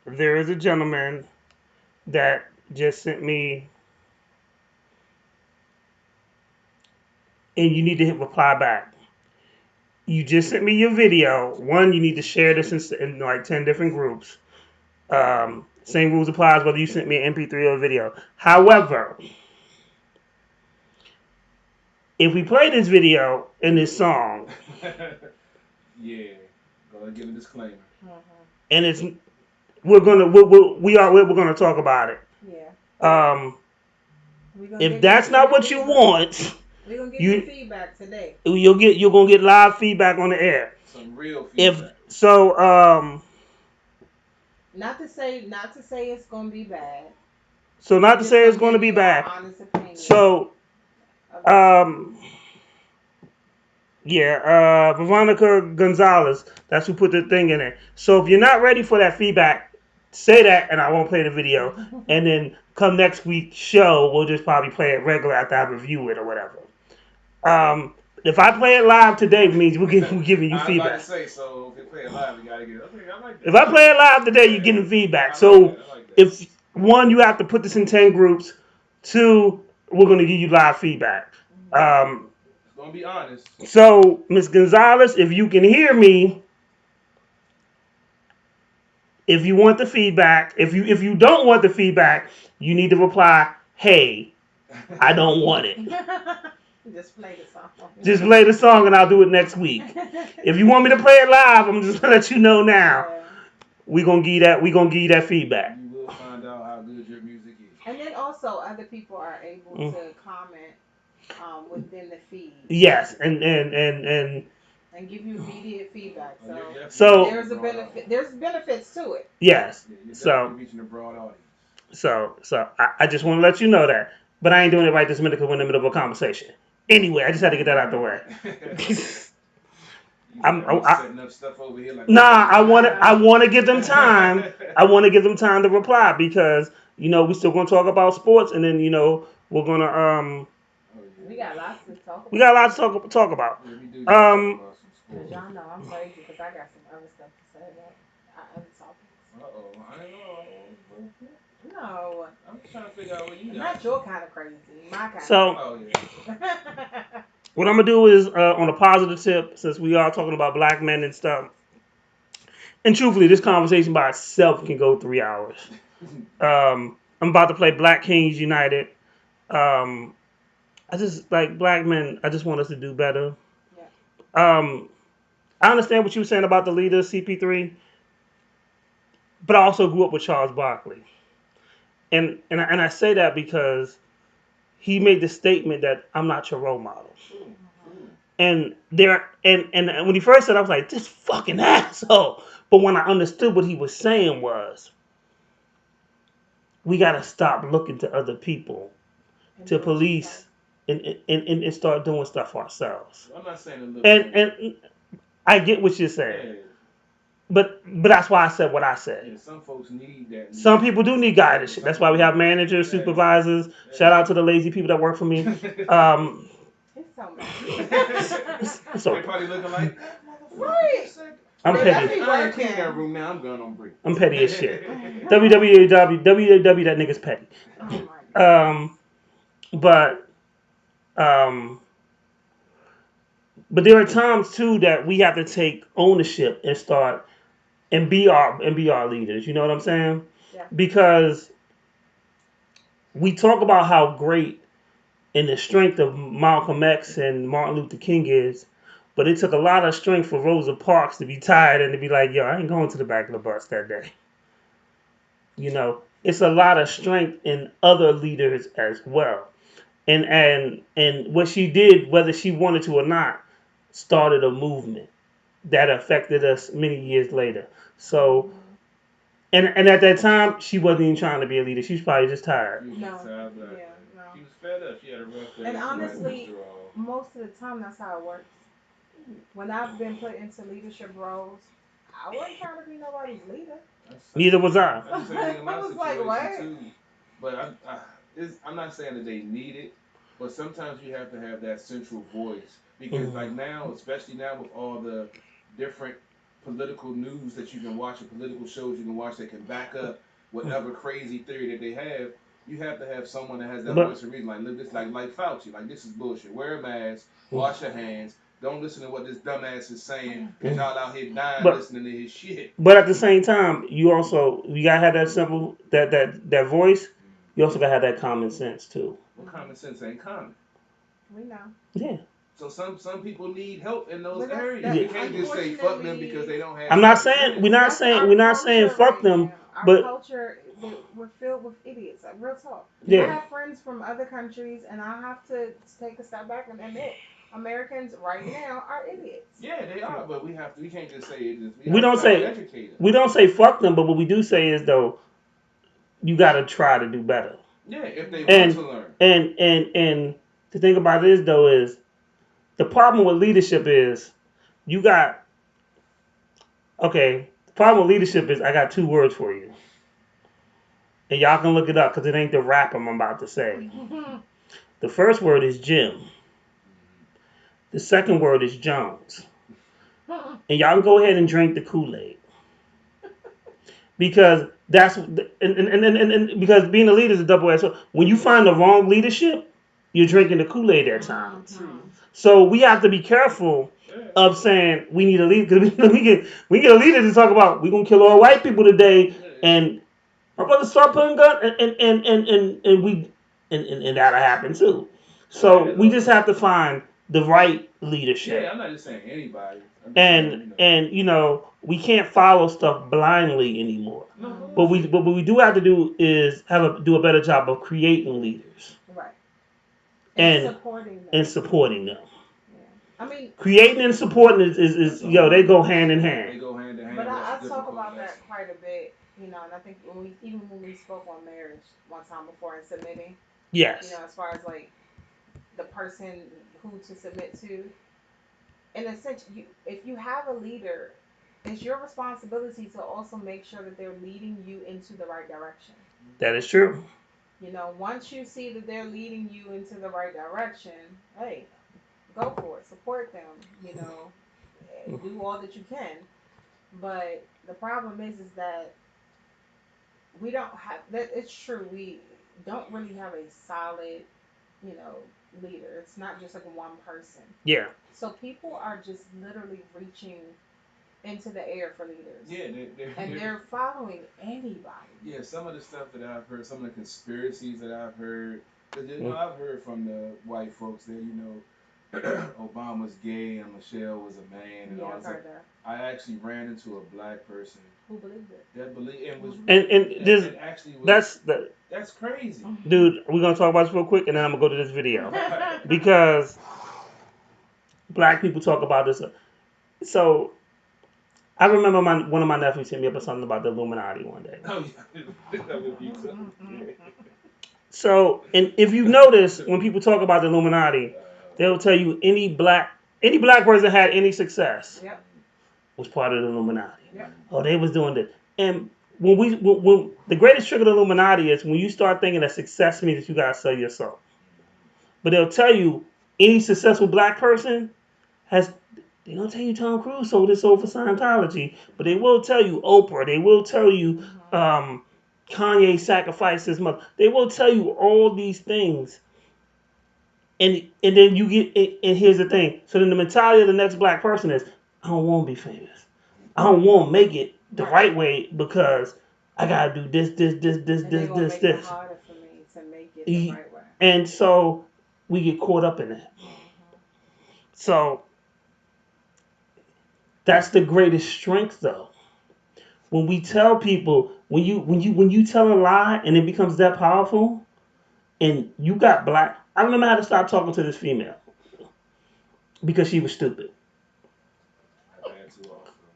There is a gentleman that just sent me, and you need to hit reply back. You just sent me your video. One, you need to share this in like 10 different groups. Same rules applies whether you sent me an MP3 or a video. However, if we play this video in this song, yeah, go ahead, give a disclaimer. And we're gonna talk about it. Yeah. If that's not what you want, we're gonna give you feedback today. You're gonna get live feedback on the air. Some real feedback. Not to say it's gonna be bad. So not to say it's gonna be bad. Honest opinion. So Veronica Gonzalez, that's who put the thing in it. So if you're not ready for that feedback, say that and I won't play the video. And then come next week's show, we'll just probably play it regular after I review it or whatever. If I play it live today, it means we're giving you feedback. I was about to say, so if you play it live, you gotta get it. Okay, I like that. If I play it live today, you're getting feedback. So if one, you have to put this in 10 groups. Two, we're gonna give you live feedback. It's gonna be honest. So Ms. Gonzalez, if you can hear me, if you want the feedback, if you don't want the feedback, you need to reply, "Hey, I don't want it." Just play the song. Just play the song and I'll do it next week. If you want me to play it live, I'm just gonna let you know now. Yeah. We gonna give you that feedback. You will find out how good your music is. And then also other people are able Mm. to comment within the feed. Yes, and And give you immediate feedback. Oh, you're So definitely So- reaching there's a a broad benefit. audience. There's benefits to it. yes. Yeah, you're So- definitely reaching a broad audience. So I just want to let you know that, but I ain't doing it right this minute because we're in the middle of a conversation. Anyway, I just had to get that out the way. I'm setting up stuff over here like Nah, I want to give them time. I want to give them time to reply because we still gonna talk about sports, and then we're gonna Oh, yeah. We got lots to talk about. we got a lot to talk about. Yeah, we do Um, talk about some Cause sports. y'all know I'm crazy because I got some other stuff to say about other topics. Uh-oh, I ain't know. No, I'm just trying to figure out what you got. not your kind of crazy. My kind. So Oh, yeah. what I'm gonna do is on a positive tip, since we are talking about black men and stuff. And truthfully, this conversation by itself can go 3 hours. I'm about to play Black Kings United. I just like black men. I just want us to do better. Yeah. I understand what you were saying about the leader CP3, but I also grew up with Charles Barkley, and I say that because he made the statement that I'm not your role model. And when he first said, I was like, this fucking asshole. But when I understood what he was saying was, we gotta stop looking to other people to police and start doing stuff ourselves. I'm not saying to look. And I get what you're saying, yeah, but that's why I said what I said. yeah, some folks need that. Some people do need guidance. That's why we have managers, supervisors. Shout out to the lazy people that work for me. It's so much. So They probably looking like, Right. I'm Bro, petty. that's- I ain't clean that room now. I'm going on break. I'm petty as shit. www, that nigga's petty. Oh my God. But there are times too that we have to take ownership and start and be our leaders. You know what I'm saying? Yeah. Because we talk about how great and the strength of Malcolm X and Martin Luther King is, but it took a lot of strength for Rosa Parks to be tired and to be like, yo, I ain't going to the back of the bus that day. It's a lot of strength in other leaders as well. And what she did, whether she wanted to or not, started a movement that affected us many years later. So, and at that time, she wasn't even trying to be a leader. She was probably just tired. You was No. tired, but Yeah, no. She was fed up. She had a rough day. And She honestly, might have withdrawal. Most of the time, that's how it works. When I've been put into leadership roles, I wasn't trying to be nobody's leader. Neither was I. I just say in my I was like, situation what? too. But I'm not saying that they need it, but sometimes you have to have that central voice because, like now, especially now with all the different political news that you can watch and political shows you can watch that can back up whatever crazy theory that they have, you have to have someone that has that voice of reason. Like look, this like Fauci, like this is bullshit. Wear a mask, wash your hands. Don't listen to what this dumbass is saying because y'all out here dying listening to his shit. But at the same time, you gotta have that simple that voice. You also gotta have that common sense too. Well, common sense ain't common. We know. Yeah. So some people need help in those But that's- areas. that- You can't just say fuck them unfortunately- because they don't have. I'm not saying we're not saying fuck them, Our but culture, we're filled with idiots. Like, real talk. Yeah. I have friends from other countries, and I have to take a step back and admit, Americans right now are idiots. Yeah, they are, but we can't just say it. We don't say- educate them. we don't say fuck them. But what we do say is though, you gotta try to do better. Yeah, if they And- want to learn. And the thing about it is though is the problem with leadership is you got the problem with leadership is I got 2 words for you. And y'all can look it up because it ain't the rap I'm about to say. The first word is Jim. The second word is Jones. And y'all can go ahead and drink the Kool-Aid. Because that's and because being a leader is a double-edged sword. When you find the wrong leadership, you're drinking the Kool-Aid at times. Mhm. So we have to be careful of saying we need a leader, because we get a leader to talk about we're gonna kill all white people today, and our brothers start putting guns, and that'll happen too. So we just have to find the right leadership. Yeah, I'm not just saying anybody. I'm just saying, And we can't follow stuff blindly anymore. No, But what we do have to do is do a better job of creating leaders Right. and Supporting them. and supporting them. Yeah. I mean, Creating and supporting is they go hand in They hand. go hand in hand. but That's I a good talk about correlation. that quite a bit, and I think when we spoke on marriage one time before and submitting, Yes. as far as like the person who to submit to, in a sense, if you have a leader, it's your responsibility to also make sure that they're leading you into the right direction. That is true. Once you see that they're leading you into the right direction, hey, go for it, support them, do all that you can. But the problem is that we don't have that. It's true, we don't really have a solid, you know, leader. It's not just like one person. Yeah. So people are just literally reaching into the air for leaders. Yeah, And they're following anybody. Yeah, some of the stuff that I've heard, some of the conspiracies that I've heard, because I've heard from the white folks that Obama's gay and Michelle was a man and Yeah, all I've that. heard that. I actually ran into a black person Who believed it? that believed and was And this and actually was that's crazy. dude. We're gonna talk about this real quick, and then I'm gonna go to this video because black people talk about this. So I remember one of my nephews hit me up with something about the Illuminati one day. Oh yeah, that would be so. So, and if you notice, when people talk about the Illuminati, they'll tell you any black person had any success Yep. was part of the Illuminati. Yep. Oh, they was doing this. And when the greatest trick of the Illuminati is when you start thinking that success means that you gotta sell your soul. But they'll tell you any successful black person has. They don't tell you Tom Cruise sold his soul for Scientology, but they will tell you Oprah. They will tell you Kanye sacrificed his mother. They will tell you all these things, and then you get. And here's the thing. So then the mentality of the next black person is, I don't want to be famous. I don't want to make it the right way because I gotta do this. Make it harder for me to make it the right way. And so we get caught up in that. So that's the greatest strength, though. When we tell people, when you tell a lie and it becomes that powerful, and you got black. I remember I had to stop talking to this female because she was stupid.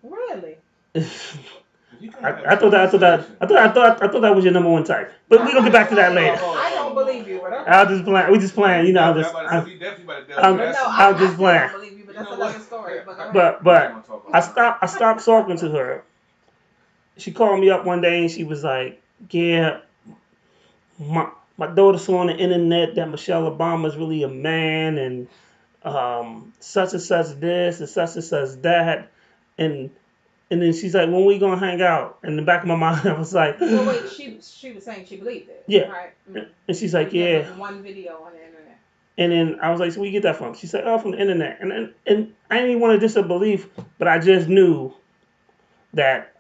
Really? I thought that was your number one type. But we're gonna get back to that later. I don't believe you, but I'll just playing. We just playing. I'm just playing. I don't believe you, but that's another story. But I stopped talking to her. She called me up one day and she was like, "Yeah, my daughter saw on the internet that Michelle Obama is really a man, and such and such this and such that," and then she's like, "When we gonna hang out?" In the back of my mind, I was like, "So wait, she was saying she believed it, yeah, right?" Mm-hmm. And she's like, "Yeah." One video on the internet. And then I was like, "So where you get that from?" She said, "Oh, from the internet." And I didn't even want to disbelief, but I just knew that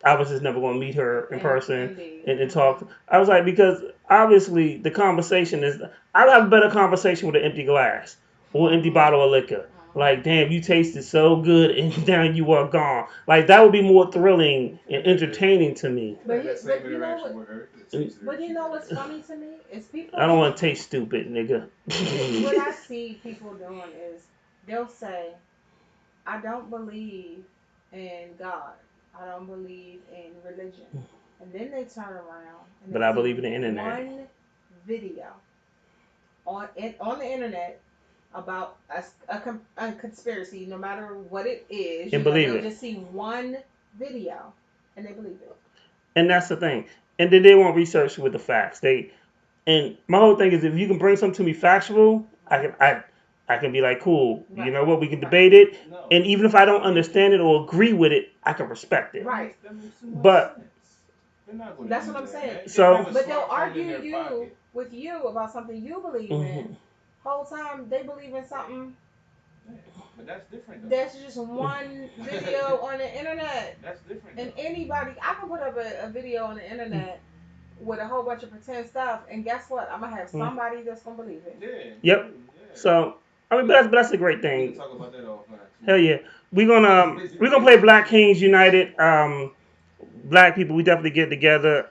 I was just never going to meet her in person and talk. I was like, because obviously the conversation is, I'd have a better conversation with an empty glass or an empty bottle of liquor. Like, damn, you tasted so good and now you are gone. Like, that would be more thrilling and entertaining to me. But you know what's funny to me? Is people. I don't want to taste stupid, nigga. What I see people doing is they'll say, I don't believe in God. I don't believe in religion. And then they turn around and but I believe in the internet. One video on the internet about a conspiracy, no matter what it is, and believe they'll it. just see one video and they believe it. And that's the thing. And then they won't research with the facts. And my whole thing is, if you can bring something to me factual, I can be like, cool. Right. You know what? We can debate it. No. And even if I don't understand it or agree with it, I can respect it. Right. But that's what I'm saying. So, but they'll argue you. with you about something you believe in. Whole time they believe in something. Yeah, but that's different though. That's just one video on the internet. That's different. And anybody, I can put up a video on the internet with a whole bunch of pretend stuff, and guess what? I'm gonna have somebody that's gonna believe it. Yeah. Yep. So I mean, but that's a great We thing. can talk about that offline. Hell yeah. We're gonna play Black Kings United. Black people, we definitely get together.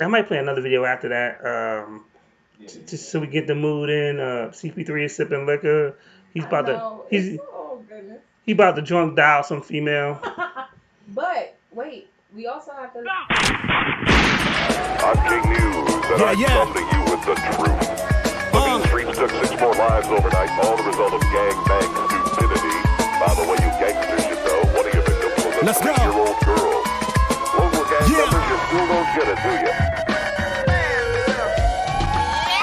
I might play another video after that. Just so we get the mood in. CP3 is sipping liquor. He's about oh goodness. he about to drunk dial some female. But wait, we also have to. On King News, and I'm coming to you with the truth. The streets took 6 more lives overnight, all the result of gang-bang stupidity. By the way, you gangsters should know, one of your victims was a 3-year-old girl. Local gang members, you still don't get it, do you?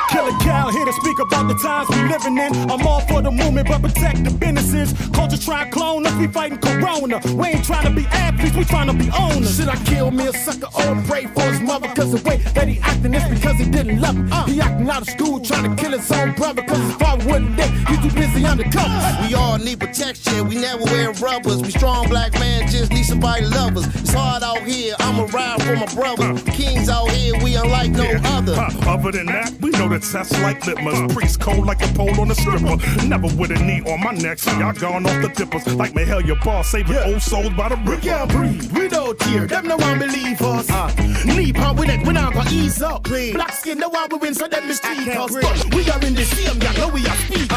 Killer Cal here to speak about the times we living in. I'm all for the movement, but protect the businesses. Culture try to clone us, we fighting corona. We ain't trying to be athletes, we trying to be owners. Should I kill me a sucker or pray for his mother? Cause the way that he acting is because he didn't love him. He acting out of school trying to kill his own brother. Cause his father wasn't there, he too busy undercover. We all need protection, we never wear rubbers. We strong black man, just need somebody to love us. It's hard out here, I'm around for my brothers. Kings out here, we unlike no other. Other than that, we know that that's like litmus. Priest cold like a pole on a stripper. Never with a knee on my neck, so y'all gone off the dippers. Like Mahalia Bar, saving old souls by the river. We can't breathe, we don't tear, them no one believe us. Knee pump with it, we not gonna ease up. Black skin, no one will win, so that mistreat us. But we are in the same, y'all know we are speak.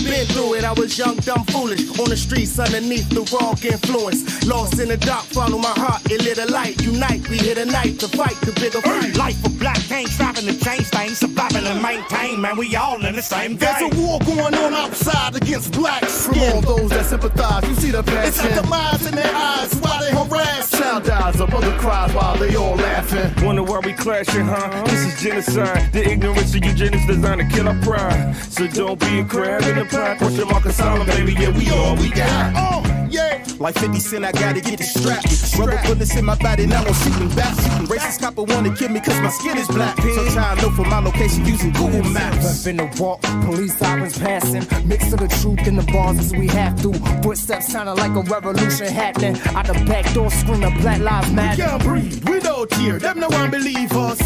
Been through it, I was young, dumb, foolish. On the streets underneath the wrong influence. Lost in the dark, follow my heart, it lit a light. Unite, we hit a night to fight the bigger fight. Life for black ain't trying to change things, surviving and maintain, man, we all in the same game. There's a war going on outside against black skin. From all those that sympathize, you see the passion. It's like the minds in their eyes while they harass. Child dies, a mother cries while they all laughing. Wonder why we clashing, huh? This is genocide. The ignorance of eugenics designed to kill our pride. So don't be a crab in the pie. Question mark asylum, baby, yeah, we all we got. Yeah, like 50 Cent, I gotta get the strap. Rubber bullets in my body, now I'm shooting back. Racist copper wanna kill me cause my skin is black. Sometimes I know for my location using Google Maps. In the walk, police sirens passing. Mix of the truth in the bars as we have to. Footsteps sounding like a revolution happening. Out the back door screaming Black Lives Matter. We can't breathe, we don't tear, them no one believe us.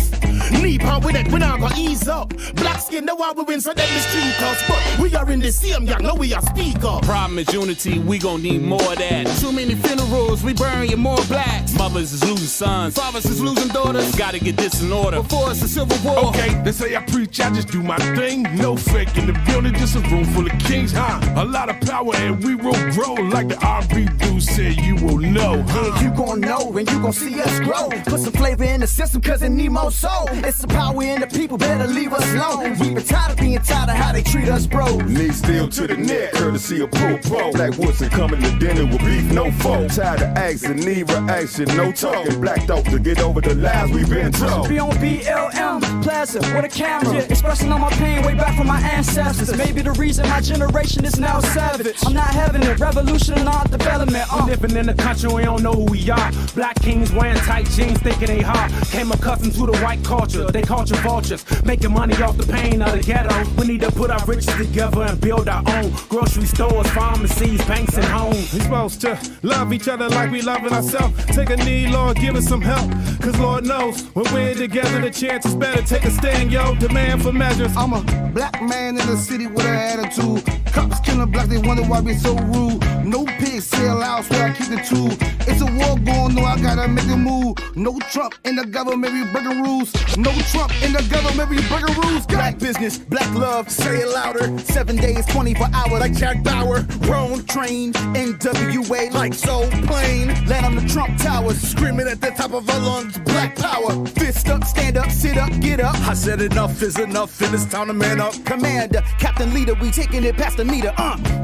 Knee pump with it, we not gonna ease up. Black skin, no one will win, so them mistreat us. But we are in the same, y'all know we are speak up. Problem is unity, we gon' need more of that. Too many funerals, we bury more blacks. Mothers is losing sons, Fathers is losing daughters. gotta get this in order. Before it's a civil war. Okay, they say I preach, I just do my thing. No fake in the building, just a room full of kings, huh? A lot of power and we will grow like the R&B dude said you will know. You gon' know and you gon' see us grow. Put some flavor in the system cause it need more soul. It's the power in the people, better leave us alone. We been tired of being tired of how they treat us bros. Knee still to the neck, courtesy of Pro. Black Woodson coming to dinner with beef, no foe. Tired of action, need reaction, no talking. Black dope to get over the lies we've been told. Be on BLM Plaza with a camera, expressing all my pain way back from my ancestors. Maybe the reason my generation is now savage. I'm not having it, revolution and art development. Living in the country, we don't know who we are. Black kings wearing tight jeans, thinking they hot. Came accustomed to the white culture, they culture vultures. Making money off the pain of the ghetto. We need to put our riches together and build our own. Grocery stores, pharmacies, banks and homes. We supposed to love each other like we loving ourselves. Take a knee, Lord, give us some help. Cause Lord knows, when we're together, the chance is better. Take a stand, yo, demand for measures. I'm a black man in the city with an attitude. Cops killing black, they wonder why we so rude. No pigs sell out, where I keep the tool. It's a war going on, I gotta make a move. No Trump in the government, we breaking rules. No Trump in the government, we breaking rules. Black business, black love, say it louder. 7 days, 24 hours, like Jack Bauer. Roan train, NWA, like so plain. Land on the Trump Towers, screaming at the top of our lungs, black power. Fist up, stand up, sit up, get up. I said enough is enough, and it's time to man up. Commander, Captain Leader, we taking it past the meter,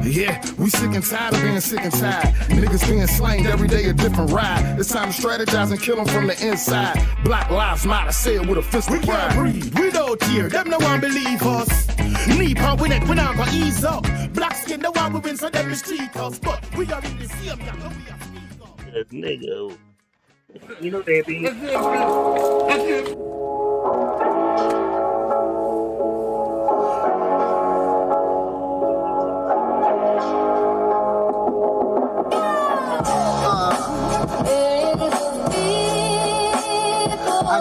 Yeah, we sick and tired of being sick and tired. Niggas being slain every day a different ride. It's time to strategize and kill them from the inside. Black lives matter, say it with a fist of pride. Breathe, we don't tear, them no one believe us. Knee pump with it, we not gonna ease up. Black skin, no one will win, so them mistreat us. But we are in the same, y'all know we are speak up. Nigga. You know that thing.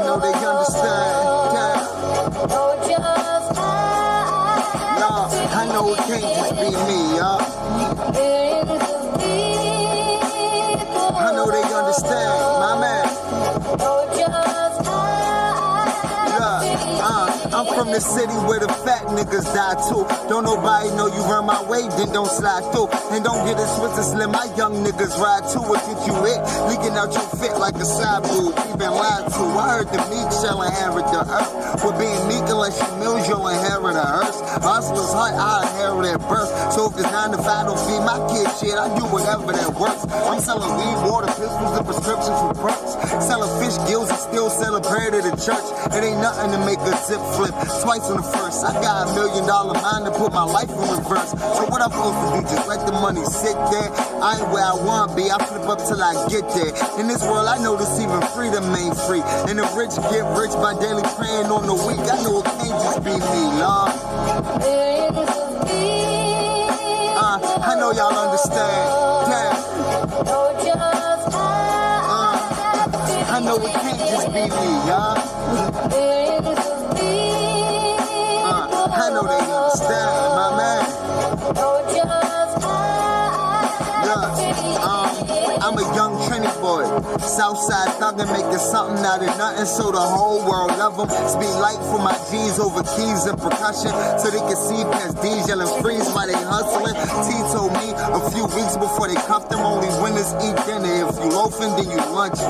know they understand. I know it can't just be me, y'all. I know they understand, my man. I'm from the city where the fat niggas die too. Don't nobody know you run my way, then don't slide through. And don't get it twisted, slim, my young niggas ride too. What did you hit? Leaking out your fit like a side boob, even lied to. I heard the meek shall inherit the earth. For being meek unless you mills, you'll inherit a hearse. Hustler's heart, I inherit at birth. So if it's 9 to 5, don't feed my kid shit, I do whatever that works. I'm selling weed, water, pistols, and prescriptions for perks. Selling fish gills and still selling prayer to the church. It ain't nothing to make a zip flip twice on the first. I got $1 million mind to put my life in reverse. So what I'm supposed to do? Just let the money sit there? I ain't where I want to be. I flip up till I get there. In this world, I know this even freedom ain't free. And the rich get rich by daily praying on the weak. I know it can't just be me, Lord. I know y'all understand. Damn. I know it can't just be me, y'all. I know they understand, my man. I'm a young Trinity boy. Southside thuggin', making something out of nothing so the whole world love them. Speed light for my G's over keys and percussion so they can see past D's yelling freeze while they hustling. T told me a few weeks before they cuffed him, only winners eat dinner. If you loafing, then you lunching.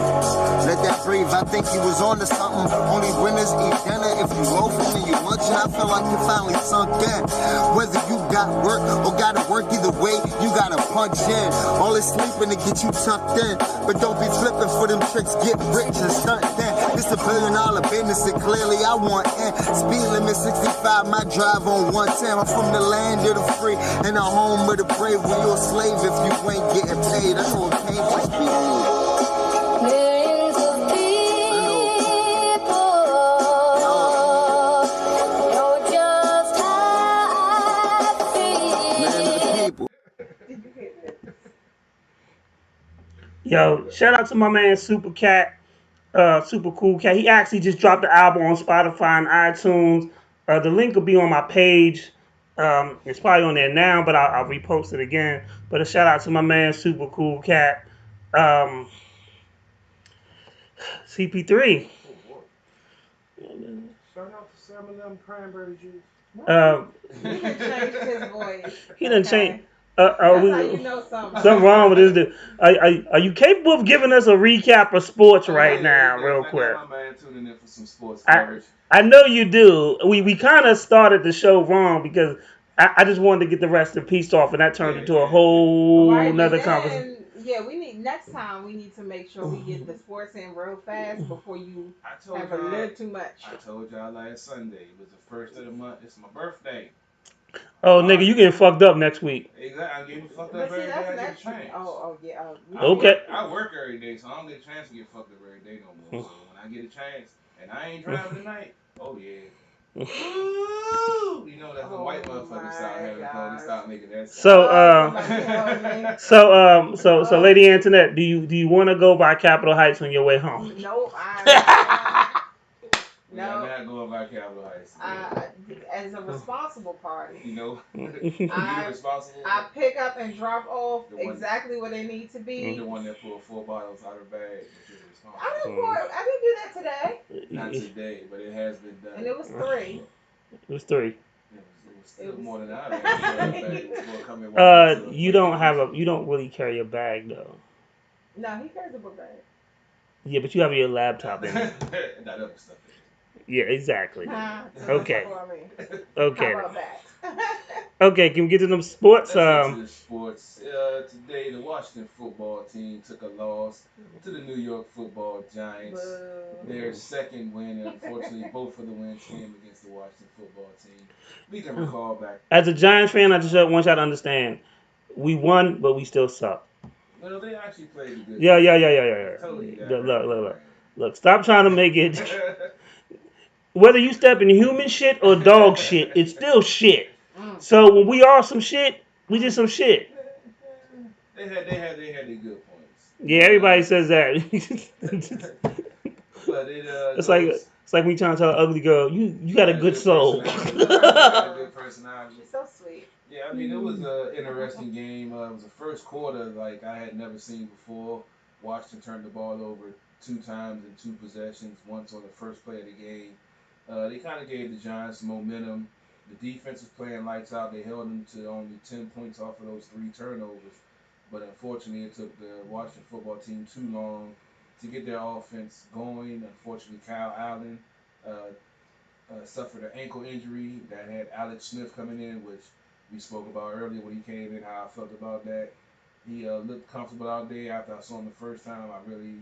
Let that breathe. I think he was on to something. Only winners eat dinner. If you loafing, then you lunching. I feel like you finally sunk in. Whether you got work or gotta work, either way, you gotta punch in. All this sleeping to get you tucked in. But don't be flipping for them tricks, get rich and stunt then. This $1 billion business and clearly I want in. Speed limit 65, my drive on 110. I'm from the land of the free and the home of the brave. When you're a slave if you ain't getting paid. I know it can't just be me. Yo, shout out to my man Super Cat, Super Cool Cat. He actually just dropped the album on Spotify and iTunes. The link will be on my page. It's probably on there now, but I'll repost it again. But a shout out to my man Super Cool Cat. CP3. Shout out to some of them cranberry juice. He done changed his voice. He done changed. That's how you know something. Something wrong with this dude. Are you capable of giving us a recap of sports right now, real quick? My man tuning in for some sports coverage. I know you do. We kind of started the show wrong because I just wanted to get the rest of the piece off, and that turned into a whole nother conversation. Yeah, next time we need to make sure we get the sports in real fast before you have a little too much. I told y'all last Sunday, it was the first of the month. It's my birthday. Oh, nigga, you getting fucked up next week. Exactly. I'm getting fucked up every day I get a chance. Yeah. Okay. I work every day, so I don't get a chance to get fucked up every day no more. So when I get a chance, and I ain't driving tonight, oh yeah. Ooh, you know that's the white motherfuckers start having fun. They start making that sound. So, Lady Antoinette, do you want to go by Capitol Heights on your way home? No, No. I'm not going by Capitol Heights. As a responsible party, you know, responsible. I pick up and drop off exactly where they need to be. You're the one that pulled 4 bottles out of her bag. I didn't do that today. Not today, but it has been done. And it was 3. It was 3. It was more than I. You don't really carry a bag though. No, he carries a book bag. Yeah, but you have your laptop in it. That other stuff. Yeah, exactly. Okay. Okay. How about that? Okay, can we get to them sports? Sports. Today, the Washington football team took a loss to the New York Football Giants. Their second win, and unfortunately, both of the wins came against the Washington football team. We can recall back. As a Giants fan, I just want y'all to understand, we won, but we still suck. Well, they actually played good. Yeah. Totally. Look. Stop trying to make it. Whether you step in human shit or dog shit, it's still shit. So when we are some shit, we just some shit. They had their good points. Yeah, everybody says that. But but It's like when you trying to tell an ugly girl, you got a good soul. Got a good personality. She's so sweet. Yeah, I mean, it was an interesting game. It was the first quarter like I had never seen before. Washington turned the ball over 2 times in 2 possessions, once on the first play of the game. They kind of gave the Giants momentum. The defense was playing lights out. They held them to only 10 points off of those 3 turnovers. But unfortunately, it took the Washington football team too long to get their offense going. Unfortunately, Kyle Allen suffered an ankle injury that had Alex Smith coming in, which we spoke about earlier when he came in, how I felt about that. He looked comfortable out there. After I saw him the first time, I really,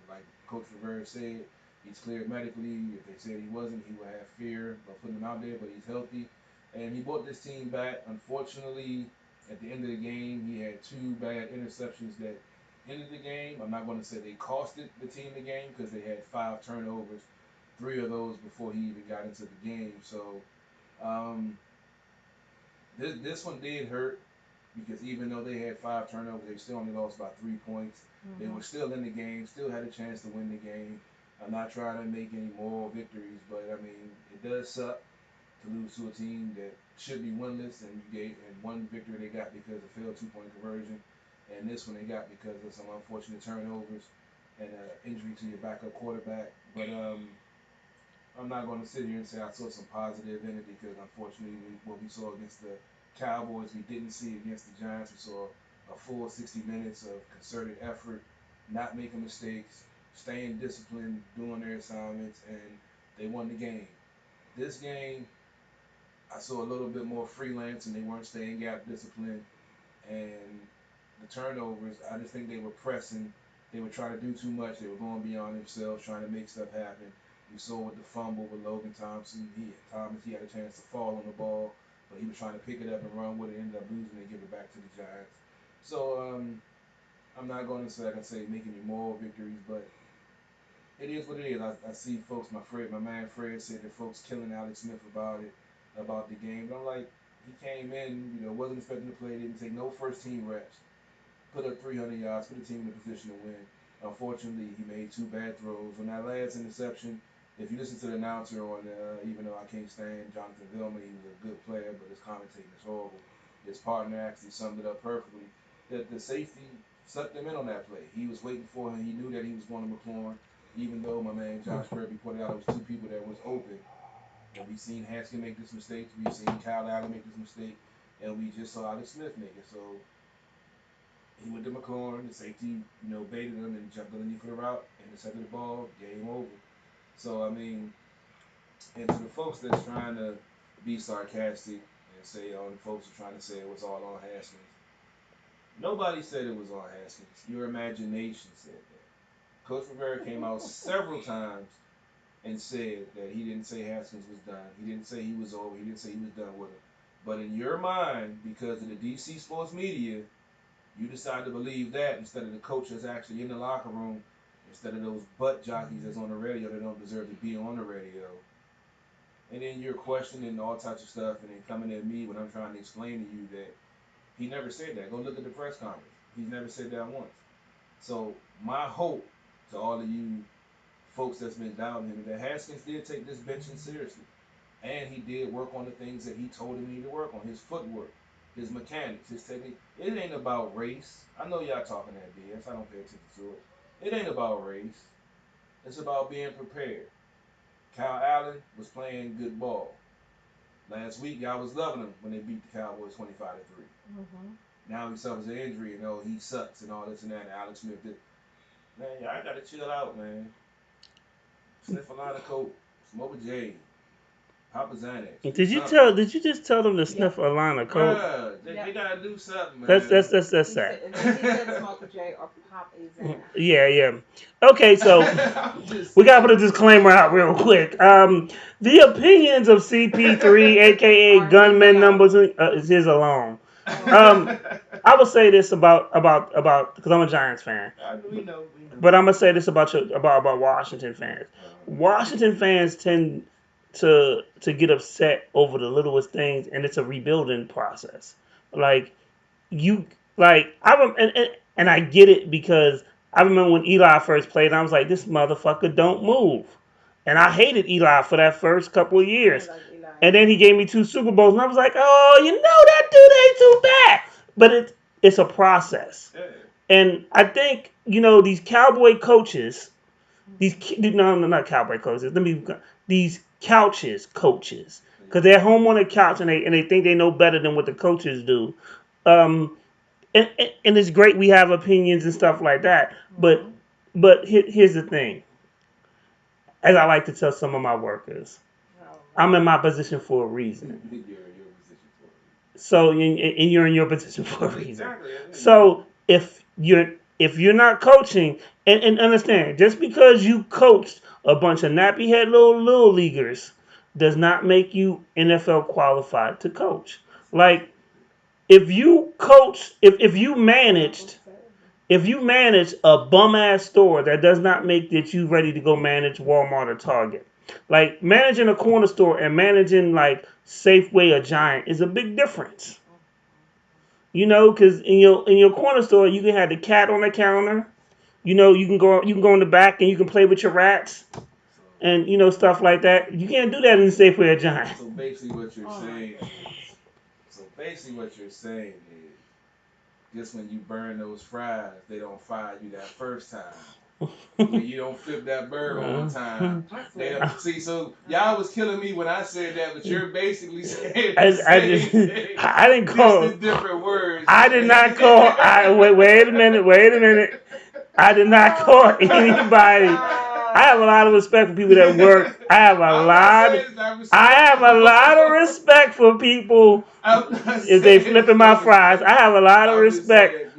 like Coach Rivera said, he's cleared medically. If they said he wasn't, he would have fear of putting him out there, but he's healthy. And he brought this team back. Unfortunately, at the end of the game, he had 2 bad interceptions that ended the game. I'm not going to say they costed the team the game because they had 5 turnovers, 3 of those before he even got into the game. So this one did hurt because even though they had 5 turnovers, they still only lost by 3 points. They were still in the game, still had a chance to win the game. I'm not trying to make any moral victories, but I mean, it does suck to lose to a team that should be winless, and one victory they got because of failed 2-point conversion, and this one they got because of some unfortunate turnovers and injury to your backup quarterback. But I'm not going to sit here and say I saw some positive in it because unfortunately what we saw against the Cowboys we didn't see against the Giants. We saw a full 60 minutes of concerted effort, not making mistakes, staying disciplined, doing their assignments, and they won the game. This game, I saw a little bit more freelance, and they weren't staying gap disciplined. And the turnovers, I just think they were pressing. They were trying to do too much. They were going beyond themselves, trying to make stuff happen. We saw with the fumble with Logan Thompson. He had a chance to fall on the ball, but he was trying to pick it up and run with it. Ended up losing and give it back to the Giants. So I'm not going to say, like I say, making any moral victories, but it is what it is. I see folks, my man Fred said that folks killing Alex Smith about the game. But I'm like, he came in, wasn't expecting to play, didn't take no first team reps, put up 300 yards, put the team in a position to win. Unfortunately, he made 2 bad throws. On that last interception, if you listen to the announcer on, even though I can't stand Jonathan Vilma, he was a good player, but his commentating is horrible. His partner actually summed it up perfectly. That the safety sucked him in on that play. He was waiting for him. He knew that he was going to McLaurin, even though my man Josh Kirby pointed out it was 2 people that was open. And we've seen Haskins make this mistake. We've seen Kyle Allen make this mistake. And we just saw Alex Smith make it. So he went to McLaurin. The safety, baited him and jumped underneath for the route, intercepted the ball, game over. So, I mean, and to the folks that's trying to be sarcastic and say, the folks are trying to say it was all on Haskins. Nobody said it was on Haskins. Your imagination said that. Coach Rivera came out several times and said that he didn't say Haskins was done. He didn't say he was over. He didn't say he was done with him. But in your mind, because of the DC sports media, you decide to believe that instead of the coach that's actually in the locker room, instead of those butt jockeys that's on the radio that don't deserve to be on the radio. And then you're questioning all types of stuff and then coming at me when I'm trying to explain to you that he never said that. Go look at the press conference. He's never said that once. So my hope to all of you folks that's been doubting him is that Haskins did take this benching seriously. And he did work on the things that he told him he needed to work on. His footwork, his mechanics, his technique. It ain't about race. I know y'all talking that BS. I don't pay attention to it. It ain't about race. It's about being prepared. Kyle Allen was playing good ball. Last week, y'all was loving him when they beat the Cowboys 25-3. Now he suffers an injury and he sucks and all this and that. And Alex Smith did. Man, y'all gotta chill out, man. Sniff a line of coke, smoke a J, pop a Xanax. Did you just tell them to sniff a line of coke? Yeah, they gotta do something, man. That's sad. He said smoke a J or pop a Xanax. Yeah. Okay, so we gotta put a disclaimer out real quick. The opinions of CP3, aka Gunman Numbers, is his alone. I would say this about because I'm a Giants fan. We know. But I'm gonna say this about Washington fans. Washington fans tend to get upset over the littlest things, and it's a rebuilding process. I get it because I remember when Eli first played, I was like, this motherfucker don't move. And I hated Eli for that first couple of years. Like Eli. And then he gave me 2 Super Bowls, and I was like, oh, you know that dude ain't too bad. But it's a process. And I think, these cowboy coaches, not cowboy coaches, these couches coaches, because they're home on the couch and they think they know better than what the coaches do. And it's great we have opinions and stuff like that. But here's the thing. As I like to tell some of my workers, I'm in my position for a reason. So and you're in your position for a reason. So if you're not coaching, and understand, just because you coached a bunch of nappy head little leaguers does not make you NFL qualified to coach. Like, if you coach, if you managed a bum ass store, that does not make that you ready to go manage Walmart or Target. Like, managing a corner store and managing like Safeway or Giant is a big difference. Because in your corner store you can have the cat on the counter. You can go in the back and you can play with your rats and stuff like that. You can't do that in Safeway or Giant. So basically what you're saying is, just when you burn those fries, they don't fire you that first time. When you don't flip that burger on time, they don't see. So y'all was killing me when I said that, but you're basically saying I didn't call just in different words. I did not call. Wait a minute. I did not call anybody. I have a lot of respect for people that work. I have a lot of respect for people if they flipping my fries. I have a lot of respect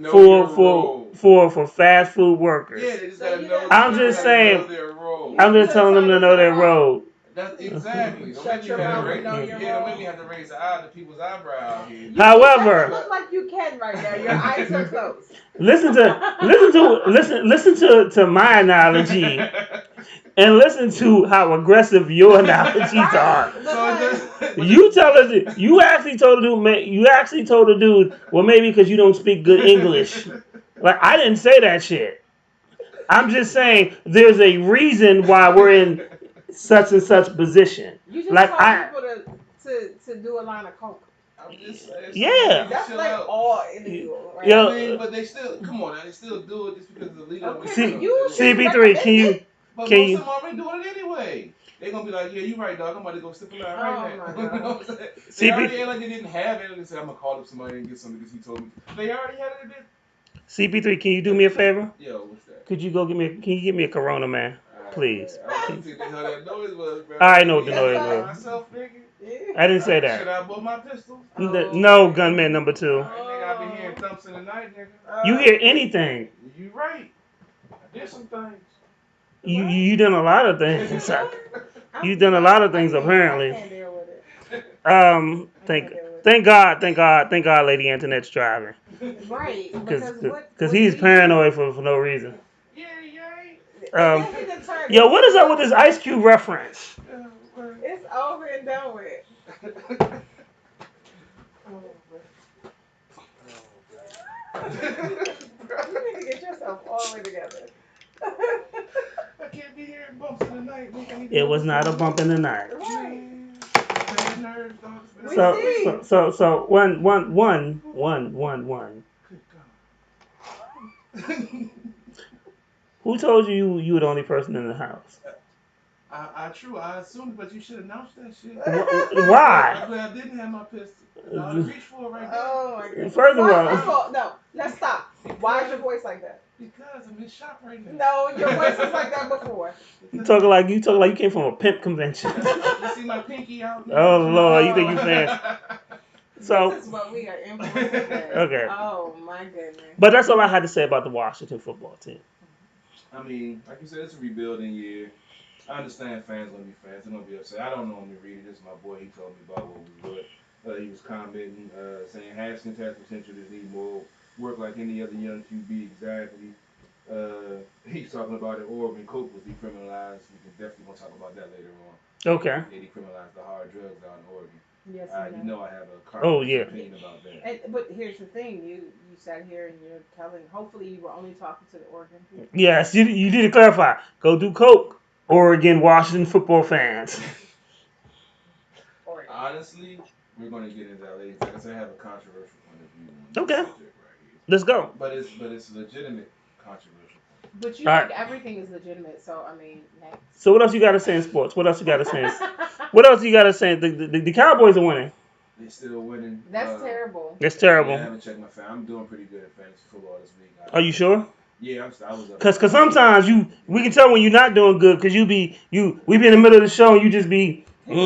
for fast food workers. Yeah, they just gotta know. I'm just saying. Their role. I'm just telling them to know their role. That's exactly. Don't make me have to raise the eye to people's eyebrow here. However, you look like you can right now. Your eyes are closed. Listen to my analogy, and listen to how aggressive your analogies are. You actually told the dude, well, maybe because you don't speak good English. Like, I didn't say that shit. I'm just saying there's a reason why we're in such and such position. You just like told people to do a line of coke. I'm just saying. Yeah. That's like all illegal, right? Yo, I mean, but they still, come on now, they still do it just because it's illegal. Okay, CP3, can you? But most of them already doing it anyway. They're going to be like, yeah, you right, dog. I'm about to go slip a line right now. You know what I'm saying? They already act like they didn't have it. And they said, I'm going to call up somebody and get something because he told me. They already had it. CP3, can you do me a favor? Yo, what's that? Could you can you give me a Corona, man? Please. I didn't see how that noise was, bro. I know what the noise was. Myself, nigga. I didn't say that. Should I bought my pistol? No, gunman number 2. Nigga, I been hearing thumps in the night, nigga. You hear anything? You right. I did some things. You done a lot of things. You done a lot of things apparently. Thank God, Lady Internet's driving. Right. Because he's paranoid for no reason. Yeah. Yo, what is up with this Ice Cube reference? It's over and done with. You need to get yourself all the way together. I can't be hearing bumps in the night. It was not a bump in the night. Right. So one. Who told you were the only person in the house? I assumed, but you should announce that shit. Why? I'm glad I didn't have my pistol. I reach for it right now. Oh my God. First of all, no, let's stop. Why is your voice like that? Because I'm in shop right now. No, your voice was like that before. You talking like you came from a pimp convention. You see my pinky out? Oh Lord, you think you fancy? So this is what we are influencing. Okay. Oh my goodness. But that's all I had to say about the Washington football team. I mean, like you said, it's a rebuilding year. I understand fans gonna be fans. They're gonna be upset. I don't normally read it. This is my boy. He told me about what we would. He was commenting, saying Haskins has potential to need more work like any other young QB. Exactly. He's talking about it. Oregon coke was decriminalized. We can definitely gonna talk about that later on. Okay. They decriminalized the hard drugs out in Oregon. Yes, You know I have a Oh, controversial yeah. opinion about that. But here's the thing: you sat here and you're telling. Hopefully, you were only talking to the Oregon people. Yes, you need to clarify. Go do coke, Oregon, Washington football fans. Oregon. Honestly, we're going to get into that later. Like I said, I have a controversial point of view on Okay. this subject right here. Let's go. But it's legitimate controversial point. But you All think right. everything is legitimate, so I mean, next. So what else you got to say in sports? What else you got to say? What else you got to say? The Cowboys are winning. They still winning. That's terrible. That's Yeah, I terrible. haven't checked my fan. I'm doing pretty good at fantasy football this week. Are you sure? Yeah, I was up. Cause sometimes we can tell when you're not doing good because we be in the middle of the show and you just be you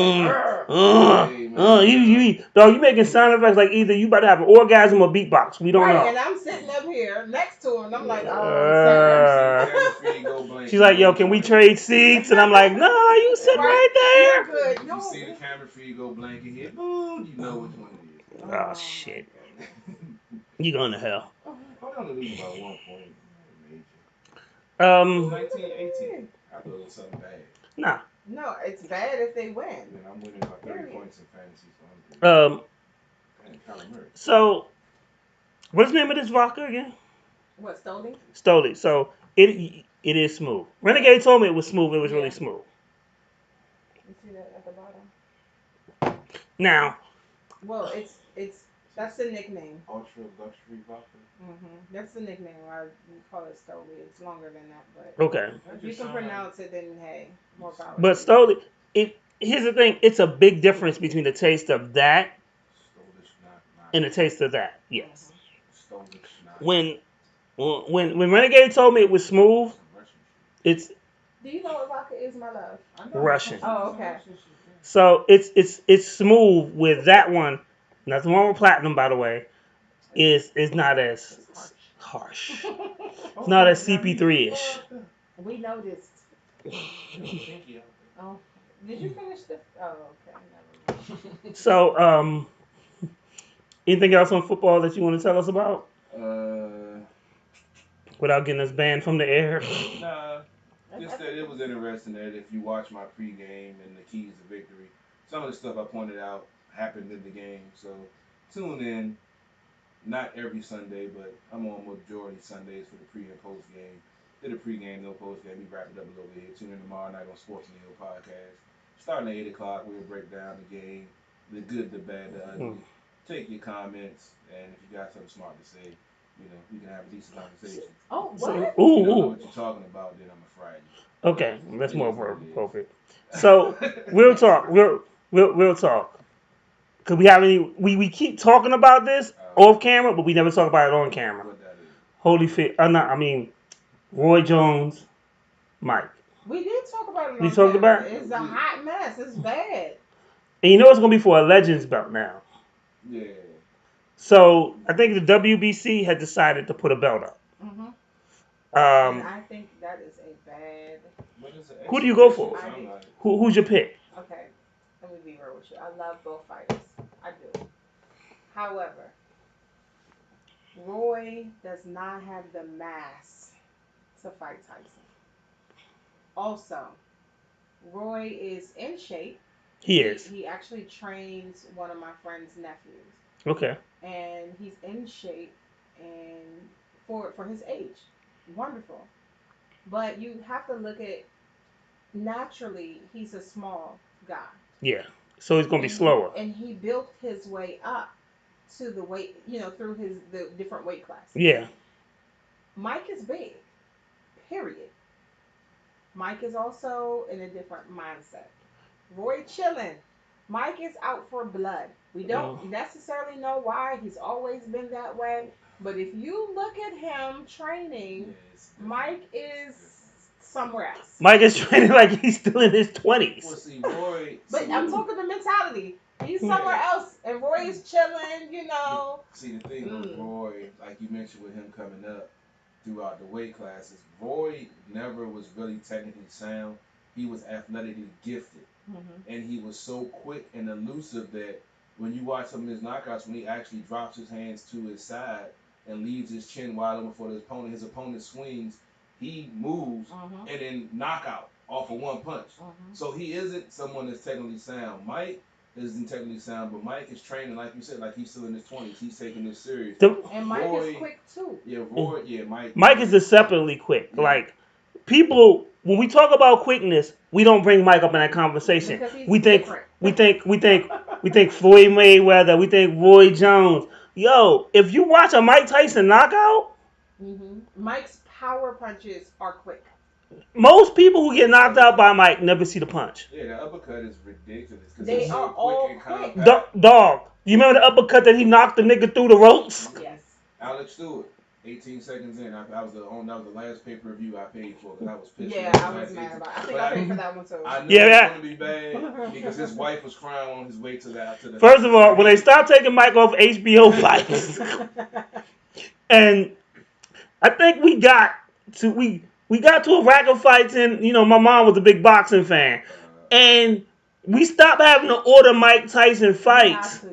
making sound effects like either you about to have an orgasm or beatbox. We don't Right, know. and I'm sitting up here next to him, and I'm like, She's like, yo, can we trade seats? And I'm like, no, you sit right there. You're good. You see the camera feed go blank and hit boom, you know which one it is. Oh shit. You going to hell. Hold on to lose by 1 point. It 19-18. 19-18. I thought it was something bad. Nah. No, it's bad if they win. And I'm winning by 30 points in fantasy, so I'm good. So, what's the name of this vodka again? What, Stoli? Stoli. So it is smooth. Renegade told me it was smooth. It was really smooth. You see that at the bottom? Now. Well, that's the nickname. Ultra luxury vodka. That's the nickname. Why we call it Stoli. It's longer than that, but okay. If you can pronounce it, then hey, more power. But Stoli, here's the thing. It's a big difference between the taste of that and the taste of that. Yes. When Renegade told me it was smooth, it's. Do you know what vodka is, my love? Russian. Oh, okay. So it's smooth with that one. Nothing wrong with platinum, by the way. Is not as harsh. It's not as CP3-ish. We noticed. Oh, did you finish the? Oh, okay. Never mind. So anything else on football that you want to tell us about? Without getting us banned from the air. Nah. Just that it was interesting that if you watch my pregame and the keys to victory, some of the stuff I pointed out happened in the game. So tune in. Not every Sunday, but I'm on majority Sundays for the pre and post game. Did a pregame, no post game. We wrap it up a little bit. Tune in tomorrow night on Sports Neo Podcast. Starting at 8 o'clock, we'll break down the game, the good, the bad, the ugly. Take your comments, and if you got something smart to say, we can have a decent conversation. Oh, what? So, If you don't know what you're talking about, then I'm going to fry you. Okay, that's more appropriate. So we'll talk. We'll talk. Cause we keep talking about this off camera, but we never talk about it on camera. What that is. Holyfield. Roy Jones, Mike. We did talk about it. We talked about it? It's a hot mess. It's bad. And you know it's gonna be for a Legends belt now. Yeah. So I think the WBC had decided to put a belt up. And I think that is a bad. Who do you go for? Who's your pick? Okay, let me be real with you. I love both fighters. I do. However, Roy does not have the mass to fight Tyson. Also, Roy is in shape. He is. He actually trains one of my friend's nephews. Okay. And he's in shape and for his age. Wonderful. But you have to look at naturally he's a small guy. Yeah. So he's gonna be slower. And he built his way up to the weight, through the different weight classes. Yeah. Mike is big. Period. Mike is also in a different mindset. Roy chilling. Mike is out for blood. We don't necessarily know why. He's always been that way. But if you look at him training, Mike is somewhere else. Mike is training like he's still in his 20s. Well, see, Roy. But I'm talking the mentality. He's somewhere else, and Roy is chilling, See, the thing with Roy, like you mentioned with him coming up throughout the weight classes, Roy never was really technically sound. He was athletically gifted. And he was so quick and elusive that when you watch some of his knockouts, when he actually drops his hands to his side and leaves his chin wide open for his opponent swings, he moves and then knockout off of one punch. So he isn't someone that's technically sound. Mike isn't technically sound, but Mike is training, like you said, like he's still in his 20s. He's taking this serious. And Mike Roy, is quick too. Yeah, Roy. Yeah, Mike. Mike is deceptively quick. Yeah. Like people, when we talk about quickness, we don't bring Mike up in that conversation. We think Floyd Mayweather. We think Roy Jones. Yo, if you watch a Mike Tyson knockout, Mike's power punches are quick. Most people who get knocked out by Mike never see the punch. Yeah, the uppercut is ridiculous. They are all quick. Dog, you remember the uppercut that he knocked the nigga through the ropes? Yes. Alex Stewart, 18 seconds in. That was the last pay-per-view I paid for because I was pissed. Yeah, I was mad about it. I think I paid for that one too. I knew it was going to be bad because his wife was crying on his way to the First of all, when they stopped taking Mike off HBO fights, and I think we got to a rack of fights, and my mom was a big boxing fan, and we stopped having to order Mike Tyson fights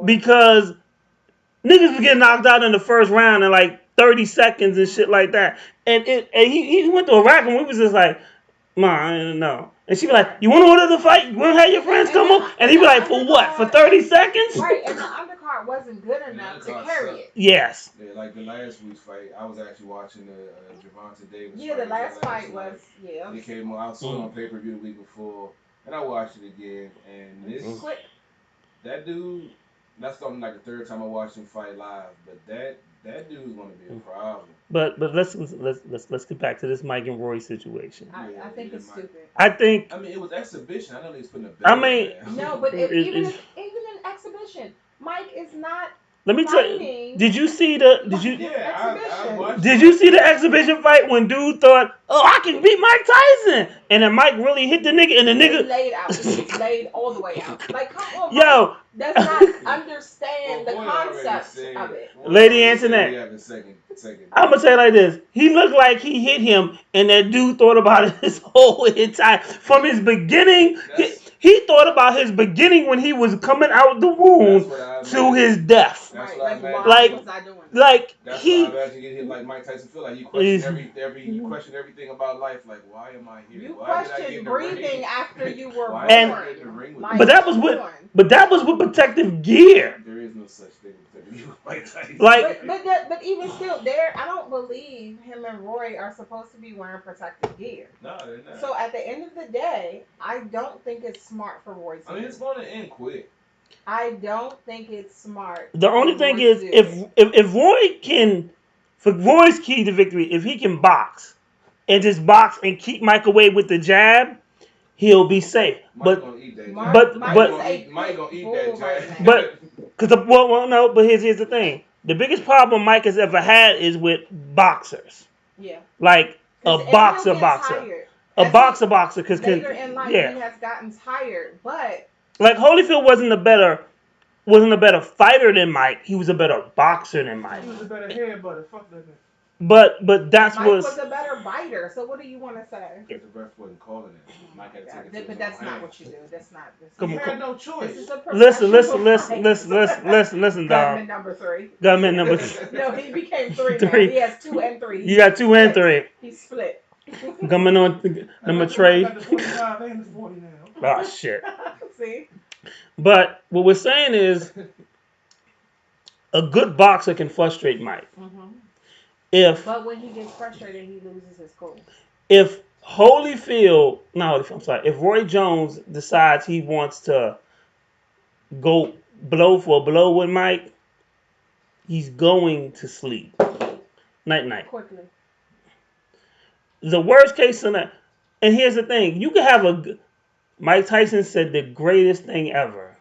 because niggas was getting knocked out in the first round in like 30 seconds and shit like that. And he went to a rack and we was just like, "Ma, I don't know." And she be like, "You want to order the fight? You want to have your friends come up?" And he be like, "For what? For 30 seconds?" Right, and the undercard wasn't good enough to carry it. Yes. Yeah, like the last week's fight, I was actually watching the Gervonta Davis. Yeah, the last fight was It came out. I saw it on pay-per-view the week before, and I watched it again. And that dude, that's only like the third time I watched him fight live. But that dude's gonna be a problem. But let's get back to this Mike and Roy situation. I think it's stupid. I mean, it was exhibition. I know they was putting a belt no, but even in exhibition, Mike is not. Let me tell you. Did you see the exhibition fight when dude thought, "Oh, I can beat Mike Tyson," and then Mike really hit the nigga, and the nigga laid out. He laid all the way out. Like, come on, yo, does not understand the concept of it. Lady Antoinette. I'm gonna say it like this: he looked like he hit him, and that dude thought about it his whole entire from his beginning. He thought about his beginning when he was coming out the womb to his death. Like he. That's why I imagine getting hit like Mike Tyson feel like you question everything about life. Like, why am I here? You question breathing after you were born. But that was with protective gear. There is no such thing as protective gear with Mike Tyson. But even still, I don't believe him and Roy are supposed to be wearing protective gear. No, they're not. So at the end of the day, I don't think it's smart for Roy to. It's going to end quick. I don't think it's smart. The only thing is, if Roy can, for Roy's key to victory, if he can box and just box and keep Mike away with the jab, he'll be safe. Mike gonna eat that jab. Mike gonna eat that jab. But here's the thing: the biggest problem Mike has ever had is with boxers. Yeah. Like a boxer. Because later in life he has gotten tired, but. Like Holyfield wasn't a better fighter than Mike. He was a better boxer than Mike. He was a better headbutter. Fuck that. But Mike was a better biter. So what do you want to say? Because the ref wasn't calling it. Mike had to take it. But that's not what you do. That's not. You had no choice. This is a listen, dog. Gunman number 3. Gunman number 3. No, he became 3. Now. He has 2 and 3. You got 2 and 3. He's split. Coming on number trade. Oh shit. See? But what we're saying is a good boxer can frustrate Mike. Mm-hmm. But when he gets frustrated, he loses his cool. If Roy Jones decides he wants to go blow for blow with Mike, he's going to sleep. Night. Quickly. The worst case scenario, and here's the thing: you can have Mike Tyson said the greatest thing ever.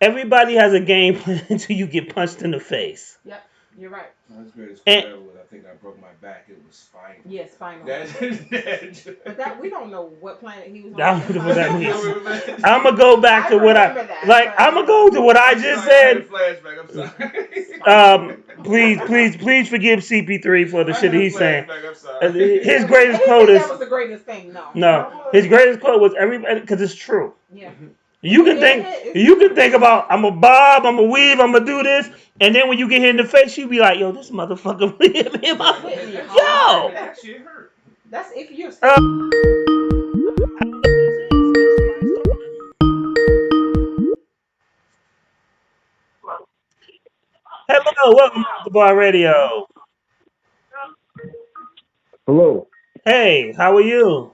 Everybody has a game plan until you get punched in the face. Yep, you're right. His greatest quote ever was, I think I broke my back. It was spinal. Yes, spinal. But that we don't know what planet he was on. I don't know what that means. I'm gonna go back to what I'm gonna go to what I just said. I'm sorry. Please forgive CP3 for the shit he's saying. His greatest quote is. That was the greatest thing. No, his greatest quote was everybody because it's true. Yeah. You can think about I'm a bob, I'm a weave, I'm gonna do this, and then when you get hit in the face, you be like, yo, this motherfucker hit me in my face. Yo. That shit hurt. That's if you're. welcome to the Bar Radio. Hello, Hey, how are you?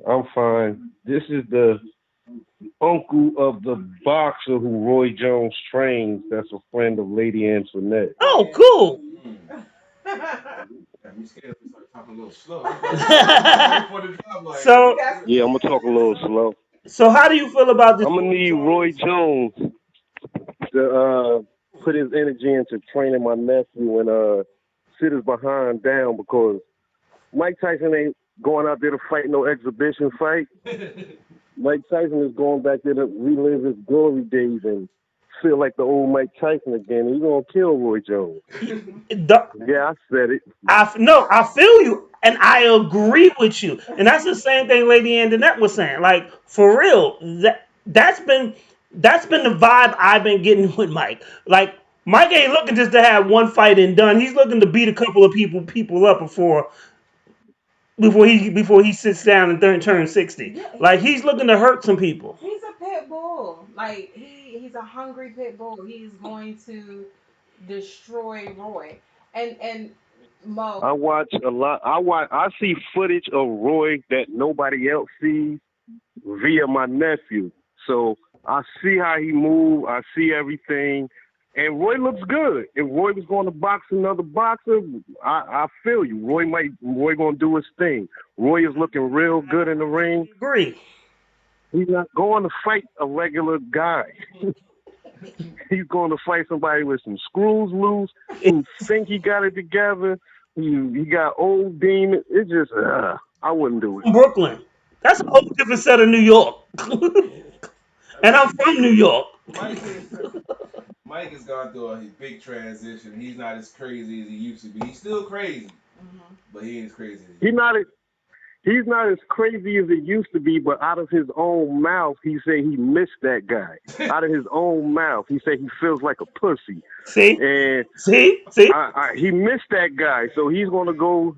I'm fine. This is the uncle of the boxer who Roy Jones trains. That's a friend of Lady Antoinette. Oh, cool. I'm scared if we start talking a little slow. So, Yeah, I'm gonna talk a little slow. so how do you feel about this? I'm gonna need Roy Jones to put his energy into training my nephew and sit his behind down because Mike Tyson ain't going out there to fight no exhibition fight. Mike Tyson is going back there to relive his glory days and feel like the old Mike Tyson again. He's gonna kill Roy Jones. Yeah, I said it. I feel you, and I agree with you. And that's the same thing Lady Antoinette was saying. Like for real, that's been the vibe I've been getting with Mike. Like Mike ain't looking just to have one fight and done. He's looking to beat a couple of people up before he sits down and turns 60. Yeah, Like he's looking to hurt some people. he's a pit bull. Like he's a hungry pit bull. He's going to destroy Roy. And Mo. I watch a lot. I see footage of Roy that nobody else sees via my nephew. So I see how he move. I see everything. And Roy looks good. If Roy was going to box another boxer, I feel you. Roy going to do his thing. Roy is looking real good in the ring. Agree. He's not going to fight a regular guy. He's going to fight somebody with some screws loose, who think he got it together. He got old demons. It just, I wouldn't do it. Brooklyn. That's a whole different set of New York. And I'm from New York. Mike has gone through a big transition. He's not as crazy as he used to be. He's still crazy, but he ain't as crazy as He's not as crazy as he used to be, but out of his own mouth, he said he missed that guy. Out of his own mouth, he said he feels like a pussy. See? And See? he missed that guy, so he's going to go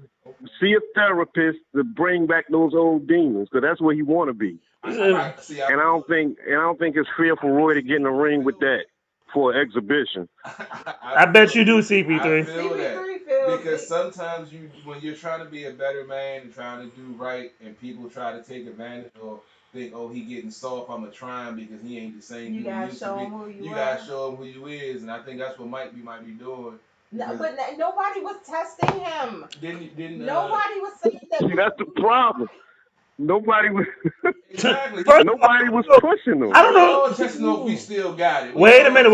see a therapist to bring back those old demons, because that's where he want to be. And I don't think it's fair for Roy to get in the ring with that for an exhibition. I bet you do, CP3. I feel that. Because sometimes when you're trying to be a better man and trying to do right, and people try to take advantage or think, oh, he getting soft, I'ma try him because he ain't the same. You gotta show him who you are. You gotta show him who you is, and I think that's what might be doing. No, but nobody was testing him. Nobody was saying that. See, that's the problem. Nobody was. Exactly. Nobody was pushing him. I don't know. No testing if we still got it. Wait a minute.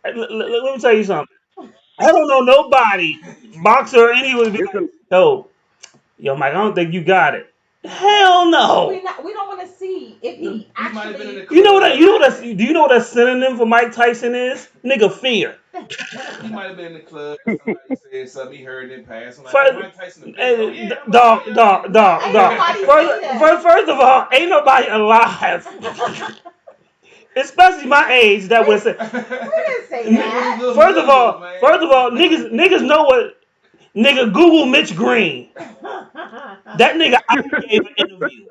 Let me tell you something. I don't know nobody, boxer or anyone, be like, yo, Mike, I don't think you got it. Hell no. We don't want to see if he actually. Do you know what a synonym for Mike Tyson is? Nigga, fear. He might have been in the club. Somebody said something. He heard it pass. I'm like, Mike Tyson. Dog. First of all, ain't nobody alive, especially my age, that would say. We didn't say that. First of all, niggas know what. Nigga, Google Mitch Green. That nigga gave an interview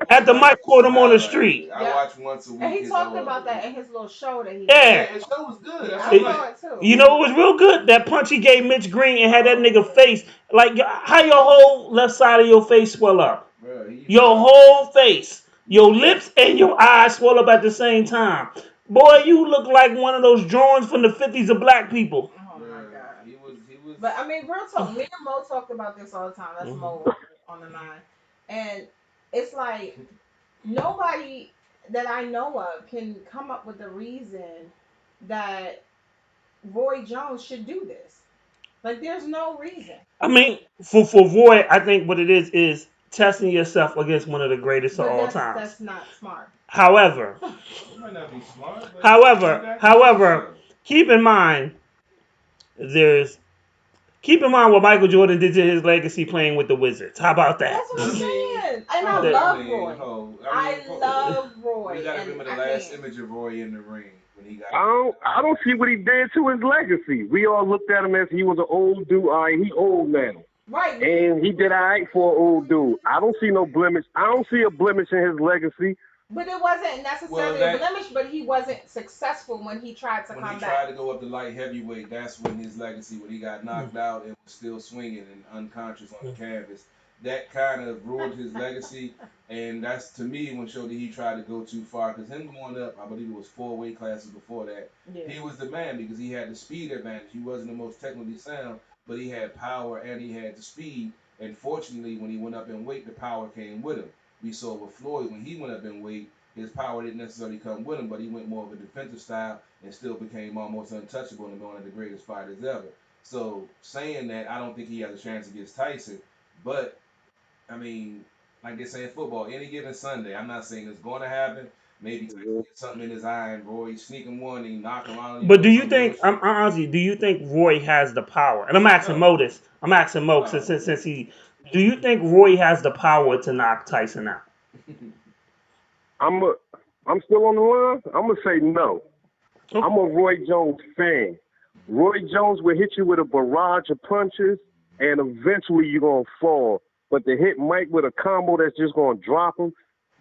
at the Mike caught him on the street. I watch once a week. And he talked about that in his little show that he did. Yeah. His show was good. I saw it too. You know what was real good? That punch he gave Mitch Green and had that nigga face. Like, how your whole left side of your face swell up? Your whole face. Your lips and your eyes swell up at the same time. Boy, you look like one of those drawings from the 50s of black people. But I mean, real talk. Me and Mo talked about this all the time. That's Mo on the line, and it's like nobody that I know of can come up with a reason that Roy Jones should do this. Like, there's no reason. I mean, for Roy, I think what it is testing yourself against one of the greatest of all time. That's not smart. However, it might not be smart. However, keep in mind what Michael Jordan did to his legacy playing with the Wizards. How about that? That's what I'm saying. And I love Roy. I love Roy. We gotta remember the last image of Roy in the ring when he got. I don't see what he did to his legacy. We all looked at him as he was an old dude. He old now. Right. And he did all right for an old dude. I don't see no blemish. I don't see a blemish in his legacy. But it wasn't necessarily a blemish, but he wasn't successful when he tried to when come he back. tried to go up to light heavyweight, that's when his legacy, when he got knocked out and was still swinging and unconscious on the canvas, that kind of ruined his legacy. And that's, to me, when showed that he tried to go too far. Because him going up, I believe it was 4 weight classes before that, he was the man because he had the speed advantage. He wasn't the most technically sound, but he had power and he had the speed. And fortunately, when he went up in weight, the power came with him. We saw with Floyd, when he went up in weight, his power didn't necessarily come with him, but he went more of a defensive style and still became almost untouchable and one of the greatest fighters ever. So saying that, I don't think he has a chance against Tyson. But, I mean, like they say in football, any given Sunday, I'm not saying it's going to happen. Maybe Tyson gets something in his eye and Roy sneak him one and he knock him out. But do you think, I'm honestly, do you think Roy has the power? And I'm asking Mo this. I'm asking Mo since he, do you think Roy has the power to knock Tyson out? I'm still on the line. I'm gonna say no. Okay. I'm a Roy Jones fan. Roy Jones will hit you with a barrage of punches, and eventually you're gonna fall. But to hit Mike with a combo that's just gonna drop him,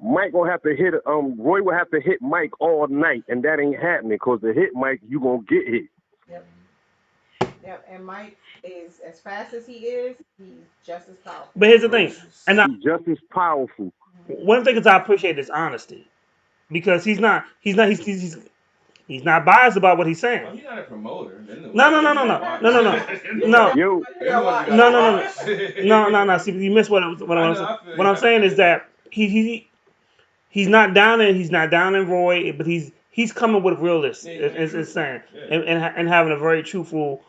Mike gonna have to hit. Roy will have to hit Mike all night, and that ain't happening. Cause to hit Mike, you gonna get hit. Yep, and Mike is, as fast as he is, he's just as powerful. But here's the thing, and he's just as powerful. One thing is I appreciate his honesty, because he's not biased about what he's saying. Well, he's not a promoter. No. See, you missed what I'm saying is that he's not down in Roy, but he's coming with realness. It's saying and having a very truthful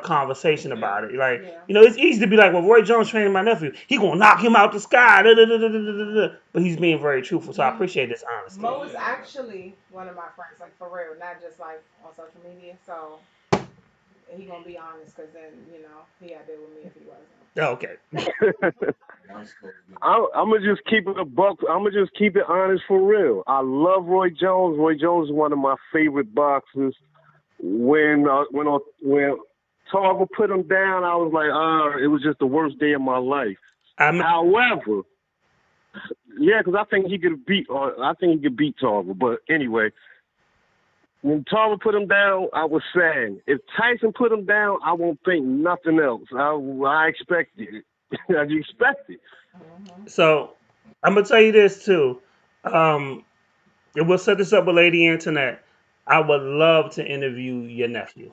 conversation about it. Like, it's easy to be like, well, Roy Jones training my nephew, he gonna knock him out the sky, but he's being very truthful. So I appreciate this honesty. Mo is actually one of my friends, like for real, not just like on social media. So he gonna be honest, because then he got there with me if he wasn't. Okay. I'm gonna just keep it a buck. I'm gonna just keep it honest for real. I love Roy Jones. Roy Jones is one of my favorite boxers. When Tarver put him down, I was like, it was just the worst day of my life. However, yeah, because I think he could beat Tarver. But anyway, when Tarver put him down, I was sad. If Tyson put him down, I won't think nothing else. I expected it. I expect it. So I'm gonna tell you this too. And we'll set this up with Lady Antoinette. I would love to interview your nephew.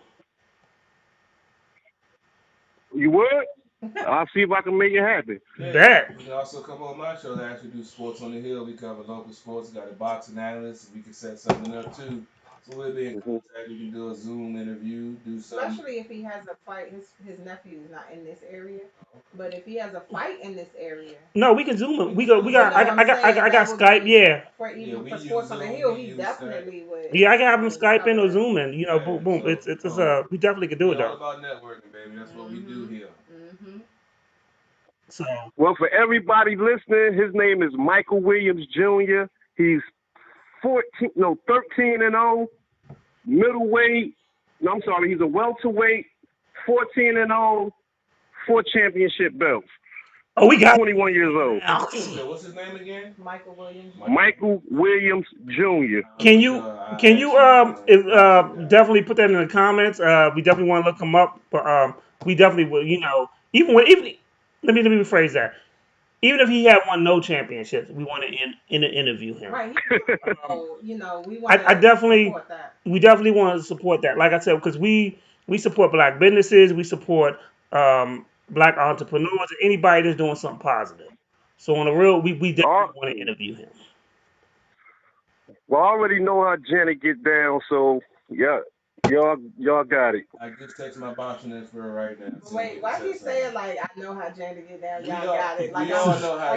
You would? I'll see if I can make it happen. Bet. You can also come on my show to actually do Sports on the Hill. We cover local sports. Got a boxing analyst. We can set something up too. So we'll be in contact. We can do a Zoom interview. Do something. Especially if he has a fight. His nephew is not in this area. But if he has a fight in this area. No, we can Zoom him. I got Skype. Yeah. For Sports on the Hill, he definitely would. Yeah, I can have him Skype in or Zoom in. Boom. It's we definitely could do it It's all though. about networking, baby. That's what we do here. So, well, for everybody listening, his name is Michael Williams Jr. He's 13-0, middleweight. No, I'm sorry, he's a welterweight, 14-0, 4 championship belts. Oh, we got 21 years old. What's his name again? Michael Williams. Michael Williams Jr. Can you definitely put that in the comments? We definitely want to look him up, but we definitely will. Let me rephrase that. Even if he had won no championships, we want to interview him. Right. We want. We definitely want to support that. Like I said, because we support black businesses, we support black entrepreneurs, anybody that's doing something positive. So on the real, we definitely want to interview him. Well, I already know how Janet get down, so yeah, y'all got it. I just text my boxing expert right now. Wait, why he say it like I know how Janet get down? Y'all got it. Like we all know how.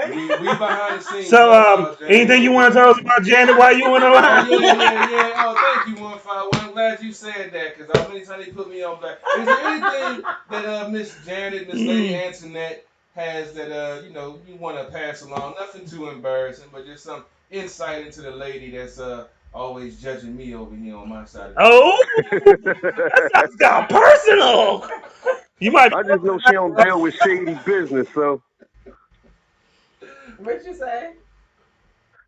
We behind the scenes. So anything you want to tell us about Janet while you on the line? Yeah. Oh, thank you, 151. I'm glad you said that, because how many times they put me on black. Is there anything that Miss Lady Antoinette has that you want to pass along? Nothing too embarrassing, but just some insight into the lady that's always judging me over here on my side. That sounds personal. I just know she don't deal with shady business, so. What'd you say?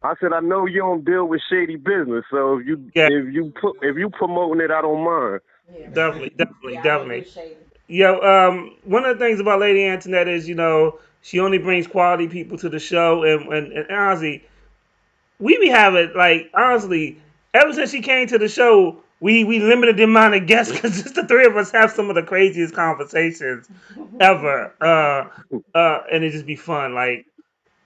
I said I know you don't deal with shady business, so if you promoting it, I don't mind. Yeah. Definitely, Yeah, I don't do definitely. shady. One of the things about Lady Antoinette is, she only brings quality people to the show, and honestly, we be having, like, honestly, ever since she came to the show, we limited the amount of guests because just the three of us have some of the craziest conversations ever, and it just be fun. Like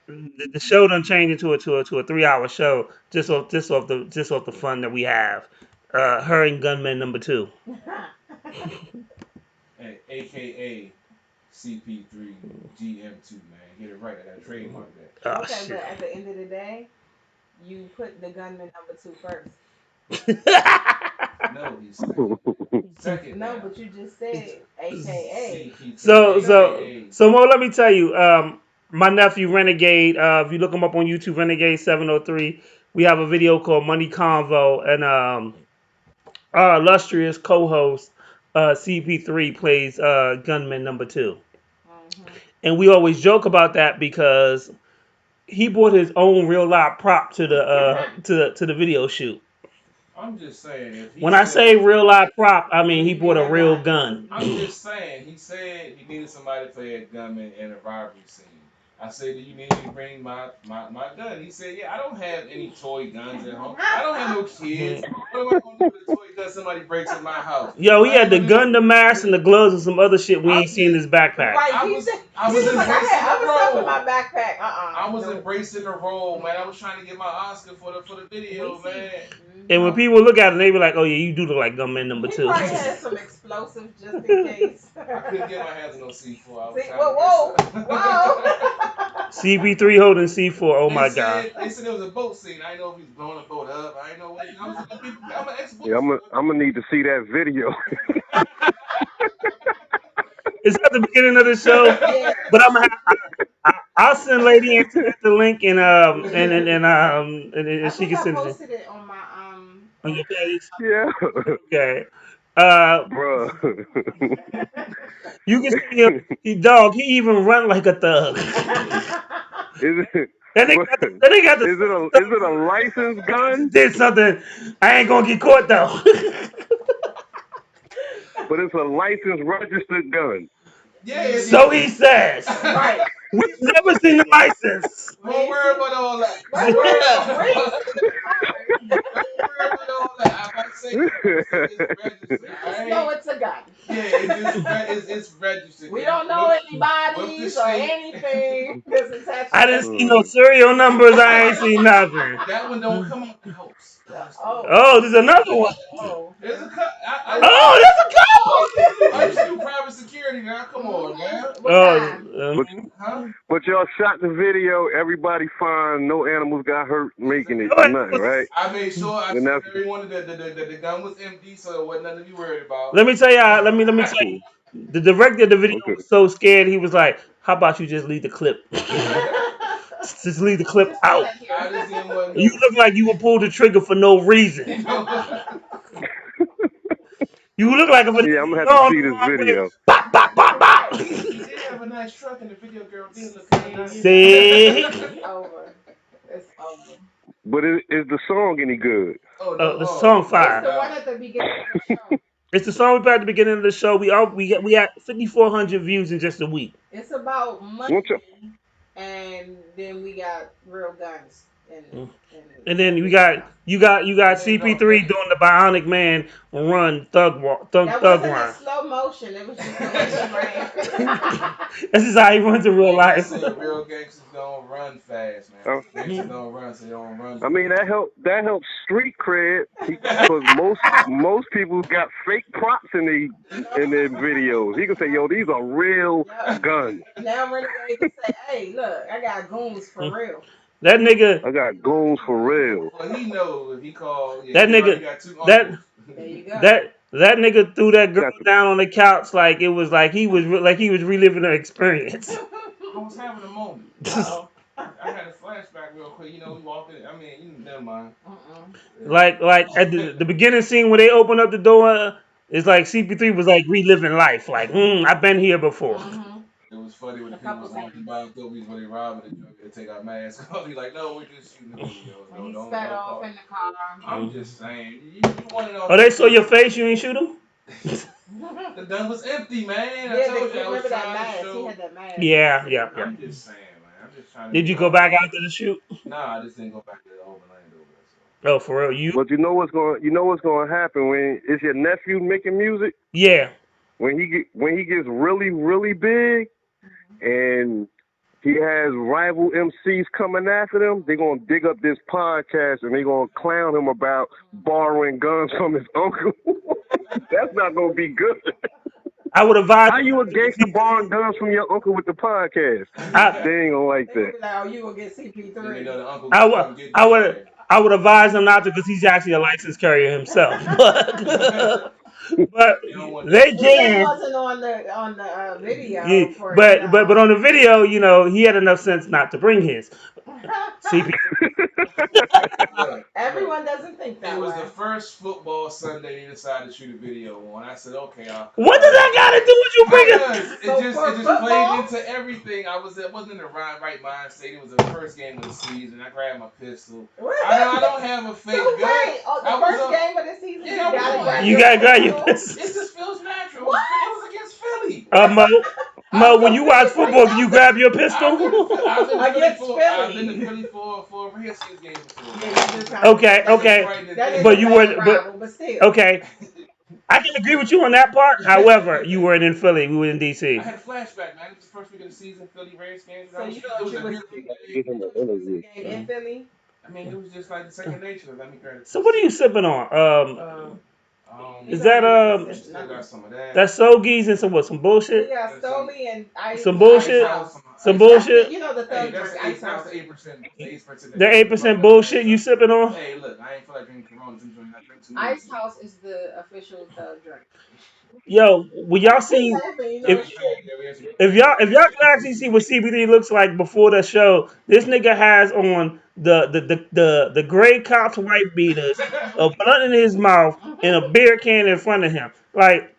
the show done changed into a 3 hour show just off the fun that we have. Her and Gunman #2. Hey, AKA CP3 GM2, man. Get it right. I got to trademark that. Oh Okay, shit. but at the end of the day, you put the gunman #2 first. No, he's second. No, but you just said AKA. So Mo, let me tell you, my nephew Renegade, if you look him up on YouTube, Renegade 703, we have a video called Money Convo, and our illustrious co-host CP3 plays Gunman #2, and we always joke about that because he brought his own real life prop to the video shoot. I'm just saying. When I say real life prop, I mean he brought a real gun. I'm just saying. He said he needed somebody to play a gunman in a robbery scene. I said, do you need me to bring my gun? He said, yeah, I don't have any toy guns at home. I don't have no kids. What am I going to do with a toy gun? Somebody breaks in my house. Yo, he had the gun, the mask, and the gloves, and some other shit we ain't seen in his backpack. Right, I was embracing I the was stuff in role. my backpack. I was embracing the role, man. I was trying to get my Oscar for the video, man. And when people look at it, they be like, "Oh yeah, you do look like Gunman #2." He probably had some explosives just in case. I couldn't get my hands on no C4. I was See, trying whoa. CP3 holding C4. Oh my god. They said it was a boat scene. I didn't know if he was blowing a boat up. I didn't know what. I'm an ex-boat. Yeah, I'm gonna need to see that video. It's at the beginning of the show, but I'll send Lady Antoinette the link and she can send it. I posted it on my on your page. Yeah. Okay. Bruh. You can see him. He even run like a thug. Is it? Then they got the Is it a licensed gun? Did something. I ain't gonna get caught though. But it's a licensed, registered gun. Yeah. So he says. Right. We've never seen the license. Don't worry about all that. Don't worry about all that. I say it's registered. Right? No, it's a gun. Yeah, it's registered. We don't know anybody or anything that's attached. I didn't see no serial numbers. I ain't seen nothing. That one don't come up close. Oh, there's another one. There's a cut. Oh, there's a couple. I used to do private security now. Come on, man. But y'all shot the video. Everybody fine. No animals got hurt making it. Nothing, right? I made sure everyone that the gun was empty, so there wasn't nothing to be worried about. Let me tell you. Let me tell you. The director of the video was so scared. He was like, "How about you just leave the clip? Just leave the clip out. You look like you would pull the trigger for no reason. You look like a yeah. I'm gonna have to see this video. Bop, bop, bop, bop. They have a nice truck, and the video girl did look good. See? It's over. It's over. But is the song any good? The song fire. It's the one at the beginning of the show. It's the song we played at the beginning of the show. We had 5,400 views in just a week. It's about money, and then we got real guns. And then you got CP3 doing the Bionic Man run thug That wasn't run. in slow motion. It was just This is how he runs in real life. Real gangsters don't run fast, man. Gangsters don't run, so they don't run. I mean, that helps street cred because most people got fake props in their videos. He can say, "Yo, these are real guns." Now Renegade can say, "Hey, look, I got goons for real." That nigga. I got goons for real. Well, he knows if he called. Yeah, that nigga. That nigga threw that girl down on the couch like it was like he was reliving her experience. I was having a moment. I had a flashback real quick. You know, we walked in. I mean, never mind. Like at the beginning scene where they open up the door, it's like CP3 was like reliving life. Like, I've been here before. It was funny when A the people couple was walking by and thought we was really robbing the joint and take our masks off. He like, no, we're just shooting the video. When he Don't sped off in the car. I'm just saying, you want it all. Oh, they saw your face. You ain't shoot him. The gun was empty, man. I Yeah, told you I was remember that trying mask? to show. He had that mask. Yeah. I'm just saying, man. I'm just trying to. Did you go back after the shoot? Nah, I just didn't go back to the Orlando. Oh, for real? You? But you know what's going to happen when it's your nephew making music. Yeah. When he gets really, really big, and he has rival MCs coming after them, they're gonna dig up this podcast and they're gonna clown him about borrowing guns from his uncle. That's not gonna be good. I would advise. How you a gangster borrowing guns from your uncle with the podcast? They ain't gonna like that. Like, oh, you gonna get CP3? I would advise him not to because he's actually a licensed carrier himself. But they can. He wasn't on the video. Yeah, but on the video, you know, he had enough sense not to bring his CP. Everyone doesn't think that It was way. the first football Sunday they decided to shoot a video on. I said, okay, What does that got to do with you bringing? It just played into everything. I wasn't in the right mind state. It was the first game of the season. I grabbed my pistol. I don't have a fake gun. Wait, the first game of the season, you gotta grab your pistol. It just feels natural. What? It was against Philly. Mo, when you watch football, do you grab your pistol? I've been to Philly for a Redskins game before. Okay. But you were, okay. I can agree with you on that part. However, you weren't in Philly. We were in DC. I had a flashback, man. It was the first week of the season. Philly Redskins. So you know game in Philly? I mean, it was just like the second nature. Let me grab it. So what are you sipping on? Is that still got some of that. That's Sogies and some bullshit? Yeah, Stoli and Ice. Some bullshit? Some bullshit? You know the third that's drink, Ice House. the 8%. The 8% bullshit you sipping on? Hey, look, I ain't feel like drinking Corona. I drink too much. Ice House is the official third drink. Yo, will y'all see if y'all can actually see what CBD looks like before the show? This nigga has on the gray cops white beaters, a blunt in his mouth, and a beer can in front of him. Like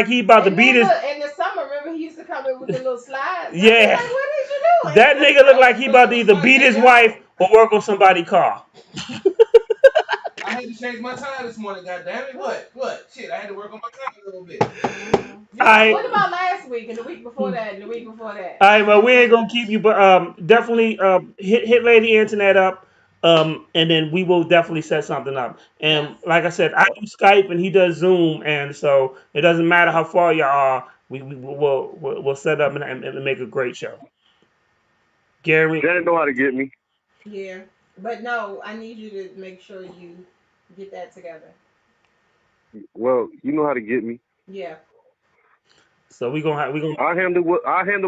he about to beat his. In the summer, remember he used to come in with the little slides. Yeah. Like, what did you do? That nigga look like he about to either beat his wife or work on somebody's car. I had to change my time this morning, goddammit. What? Shit, I had to work on my time a little bit. What about last week and the week before that and the week before that? All right, well, we ain't gonna keep you, but definitely hit Lady Internet up, and then we will definitely set something up. And like I said, I do Skype and he does Zoom, and so it doesn't matter how far you are. We'll set up and make a great show. Gary, Janet know how to get me. Yeah, but no, I need you to make sure you get that together. Well, you know how to get me. Yeah. So we gonna. I handle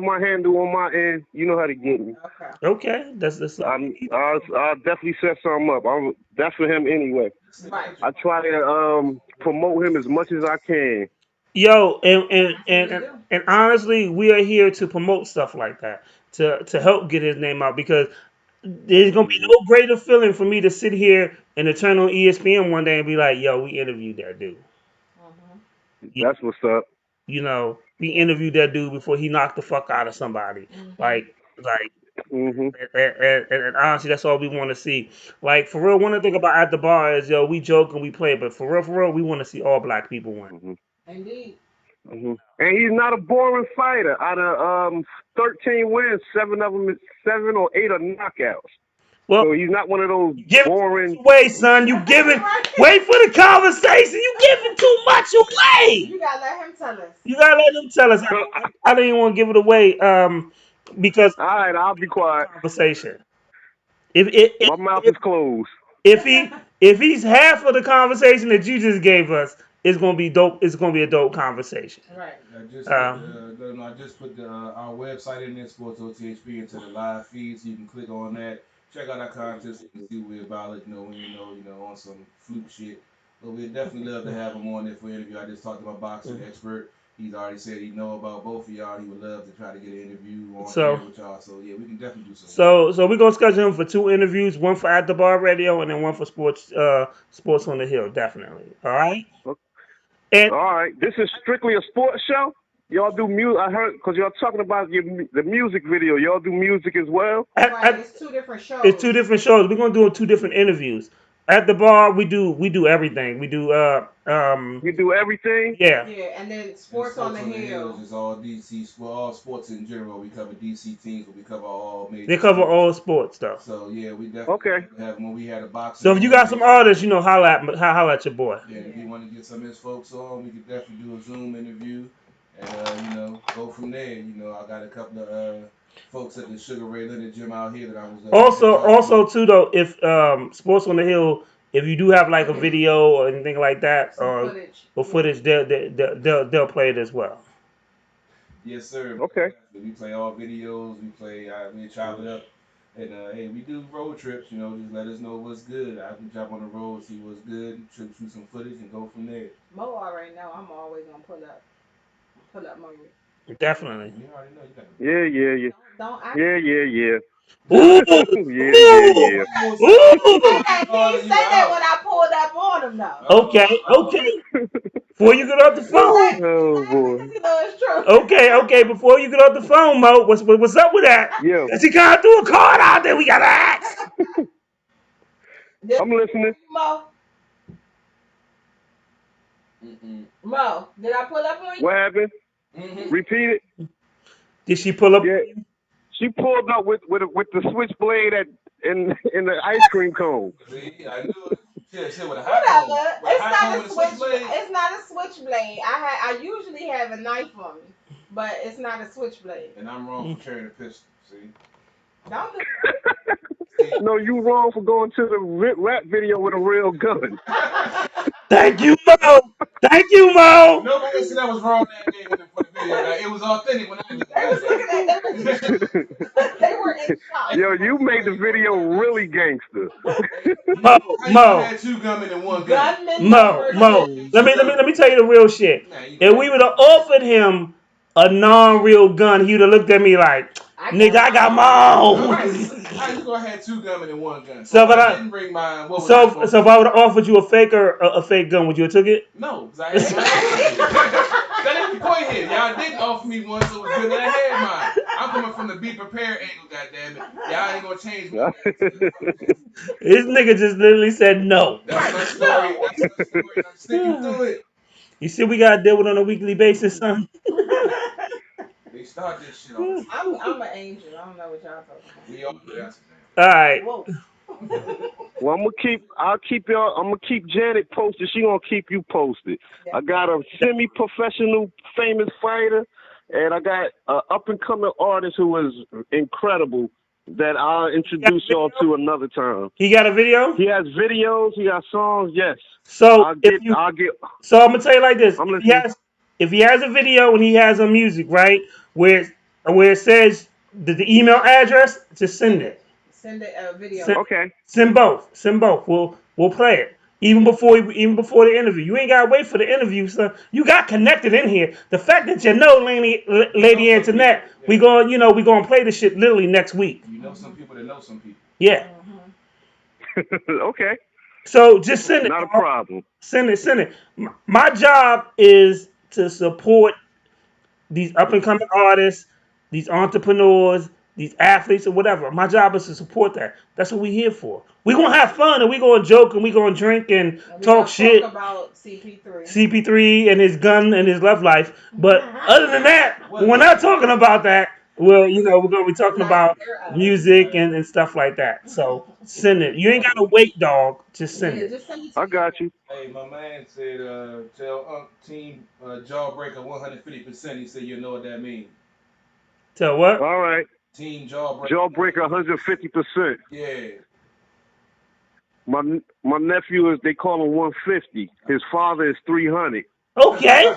my handle on my end. You know how to get me. Okay. That's I'll definitely set something up. That's for him anyway. Right. I try to promote him as much as I can. Yo, and honestly, we are here to promote stuff like that to help get his name out because there's gonna be no greater feeling for me to sit here and to turn on ESPN one day and be like, "Yo, we interviewed that dude." That's what's up. You know, we interviewed that dude before he knocked the fuck out of somebody. Like, and honestly, that's all we want to see. Like, for real, one thing about At the Bar is, yo, we joke and we play, but for real, we want to see all black people win. Indeed. And he's not a boring fighter. Out of 13 wins, 7 or 8 are knockouts. Well, so he's not one of those boring. Wait, son, you giving? Wait for the conversation. You giving too much away. You gotta let him tell us. You gotta let him tell us. I don't even want to give it away. Because all right, I'll be quiet. Conversation. My mouth is closed. If he's half of the conversation that you just gave us, it's gonna be dope. It's gonna be a dope conversation. Right. I just put our website in there, Sports OTHP, into the live feed, so you can click on that. Check out our contest and see what we're about. Let you know when you know on some fluke shit. But we'd definitely love to have him on there for an interview. I just talked to my boxing expert. He's already said he know about both of y'all. He would love to try to get an interview on with y'all. So yeah, we can definitely do something. So we're gonna schedule him for 2 interviews, one for At the Bar Radio and then one for Sports on the Hill, definitely. All right. And all right, this is strictly a sports show. Y'all do music. I heard because y'all talking about the music video. Y'all do music as well. Right, it's two different shows. It's two different shows. We're gonna do 2 different interviews. At the bar, we do everything. We do You do everything. yeah. Yeah, and then Sports on the Hill. Is all DC, all sports in general. We cover DC teams, but we cover all major. They cover sports. all sports stuff. So yeah, we definitely Okay. have when we had a boxing. So if you got some artists, holla at your boy. Yeah, if you want to get some of his folks on, we could definitely do a Zoom interview, and go from there. I got a couple of folks at the Sugar Ray Leonard gym out here that I was. Also too though, if Sports on the Hill, if you do have like a video or anything like that, or footage, they'll play it as well. Yes, sir. Okay. We play all videos. We chop it up. And hey, we do road trips. Just let us know what's good. I can jump on the road, see what's good, shoot some footage, and go from there. Mo already know I'm always gonna pull up Mo. Definitely. You already know you got Yeah. Don't act. Yeah. Ooh. Yeah. He said that when I pulled up on him though. Okay. Before you get off the phone. Oh boy. It's true. Okay. Before you get off the phone, Mo, what's up with that? Yeah. Cause he kind of threw a card out there. We gotta ask. I'm listening. Mo. Mo, did I pull up on you? What happened? Repeat it. Did she pull up? Yeah. She pulled up with the switchblade in the ice cream cone. See, I knew it. Shit with a hot comb. Whatever. It's not a switchblade. I usually have a knife on me, but it's not a switchblade. And I'm wrong for carrying a pistol. See. Don't do No, you wrong for going to the rap video with a real gun. Thank you, Mo. No one said that was wrong that day for the video. It was authentic when I did it. They were in shock. Yo, you made the video really gangster. Mo. Had 2 gunmen and 1 gun. Mo. Let me tell you the real shit. If we would have offered him a non-real gun, he would have looked at me like, nigga, I got my own. How you gonna have 2 gunmen and 1 gun? So if I didn't bring mine. if I would have offered you a fake or a fake gun, would you have took it? No, because I had that ain't the point here. Y'all didn't offer me one, so it was good that I had mine. I'm coming from the be prepared angle, goddammit. Y'all ain't gonna change me. This nigga just literally said no. That's my story. I'm sticking to it. You see, we gotta deal with it on a weekly basis, son. They start this shit on. I'm an angel. I don't know what y'all talking about. We all do that. All right. Whoa. Well, I'll keep Janet posted. She gonna keep you posted. I got a semi-professional famous fighter, and I got an up-and-coming artist who is incredible that I'll introduce y'all to another time. He got a video? He has videos, he has songs, yes. So I'm gonna tell you like this. If he has a video and he has a music, right, where it says the email address, just send it. Send a video. Send both. We'll play it. Even before the interview. You ain't gotta wait for the interview, son. You got connected in here. The fact that you know Lady Antoinette, we gonna play this shit literally next week. You know some people that know some people. Yeah. Okay. So just send it. Not a problem. Send it. My job is to support these up and coming artists, these entrepreneurs, these athletes or whatever. My job is to support that. That's what we're here for. We're going to have fun and we're going to joke and we're going to drink and talk shit. Talk about CP3. CP3 and his gun and his love life. But other than that, we're not talking about that. Well, we're going to be talking about music and stuff like that. So send it. You ain't got to wait, dog. Just send it. I got you. Hey, my man said, tell team Jawbreaker 150%. He said, you know what that means. Tell what? All right. Team Jawbreaker. Jawbreaker 150%. Yeah. My nephew they call him 150. His father is 300. Okay.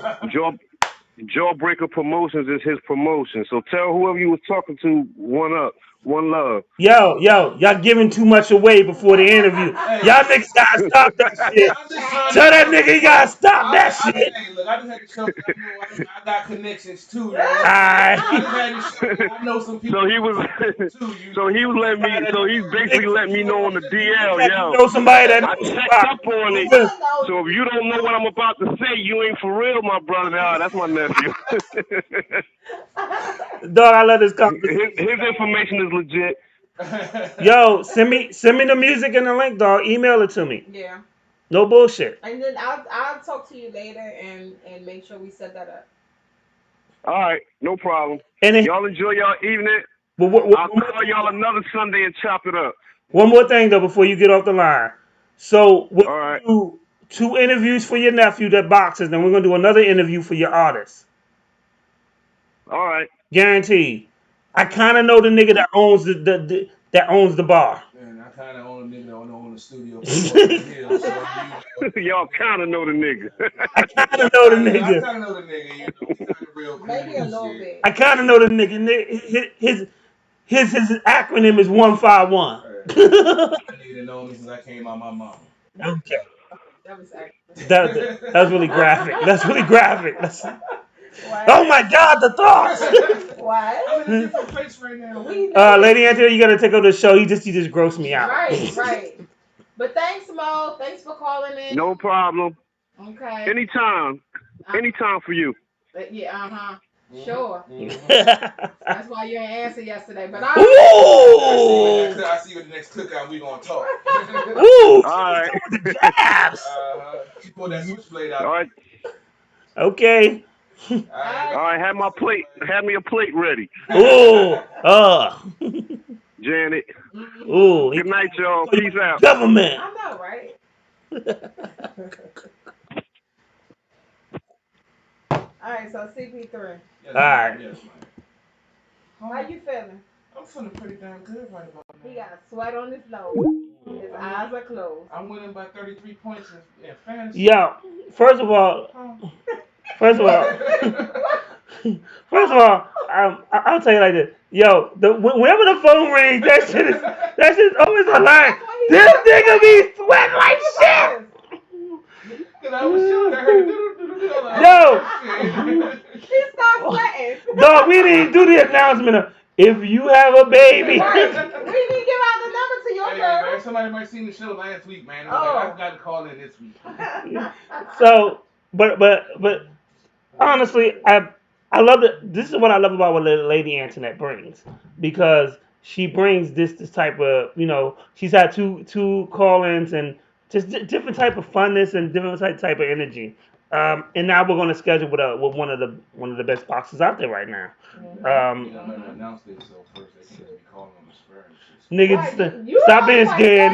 Jawbreaker Promotions is his promotion. So tell whoever you was talking to, one up. One love. Yo, y'all giving too much away before the interview. Y'all niggas gotta stop that shit. Tell that nigga he gotta stop that shit. Hey, look, I just had to show you I got connections too. Man. Alright. I know some people. So he was letting me. So he's basically letting me know on the DL, yo. You know somebody that I checked up on it. So if you don't know what I'm about to say, you ain't for real, my brother. Nah, that's my nephew. Dog, I love this conversation. His information is legit. Yo, send me the music and the link, dog. Email it to me. Yeah. No bullshit. And then I'll talk to you later and make sure we set that up. All right, no problem. And y'all enjoy y'all evening. I'll call y'all another Sunday and chop it up. One more thing though before you get off the line. So we'll do 2 interviews for your nephew that boxes, and we're gonna do another interview for your artist. All right. Guaranteed. I kind of know the nigga that owns that owns the bar. And I kind of own a nigga that own the studio. Y'all kind of know the nigga. I kind of know the nigga. I kind of know the nigga. You know, real maybe a little bit. I kind of know the nigga. His acronym is 151. That nigga know me since I came out my mom. Okay. That was That's really graphic. That's really graphic. Oh my God, the thoughts. Why? I'm in a different place right now. Lady Angela, you gotta take over the show. You just grossed me out. Right. But thanks, Mo. Thanks for calling in. No problem. Okay. Anytime for you. Yeah. Sure. Mm-hmm. That's why you didn't answer yesterday. But I see you at the next cookout. We gonna talk. Ooh. All right. She pulled that switchblade out. All right. Okay. All right. Have me a plate ready. Ooh. Janet. Ooh. Good night, y'all. Peace out. I Government. know, right? All right, so CP3. Yes, all right. Yes, How you feeling? I'm feeling pretty damn good right about now. He got a sweat on his nose. His eyes are closed. I'm winning by 33 points in fantasy. Yo, first of all, I'll tell you like this. Yo, whenever the phone rings, that shit is always a line. This nigga be sweating like shit. Cause I was shooting at her. Yo, She started sweating. dog, we didn't do the announcement of if you have a baby. Right. We didn't give out the number to your girl. Man, somebody might seen the show last week, man. I've got to call in this week. So, but honestly, I love it. This is what I love about what Lady Antoinette brings, because she brings this type of, she's had two call-ins and just different type of funness and different type of energy. And now we're going to schedule with one of the best boxers out there right now. I'm gonna announce this so first they should be calling on the spur and shit. Niggas, stop being scared.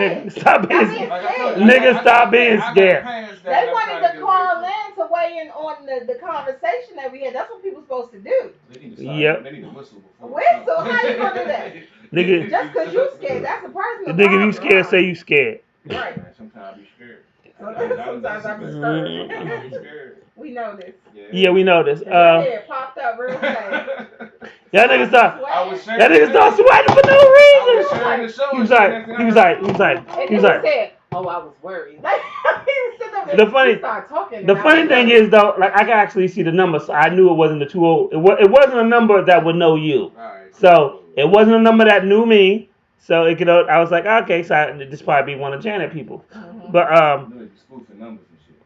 Nigga. Stop being scared. They wanted to call in to weigh in on the conversation that we had. That's what people supposed to do. Yep. They need to whistle before. Whistle? How you gonna do that? Nigga, Just because you scared, that's a personal nigga, if you problem. scared, say you scared. Right. Sometimes I be scared. Sometimes I'm scared. We know this. Yeah, we know this. Your head popped up real fast. Y'all niggas start sweating for no reason. He was like, said, "Oh, I was worried." The funny thing is though, like I can actually see the number, so I knew it wasn't the 20. It wasn't a number that would know you. So it wasn't a number that knew me. So it could. I was like, okay, so this probably be one of Janet people. But spoofing numbers and shit.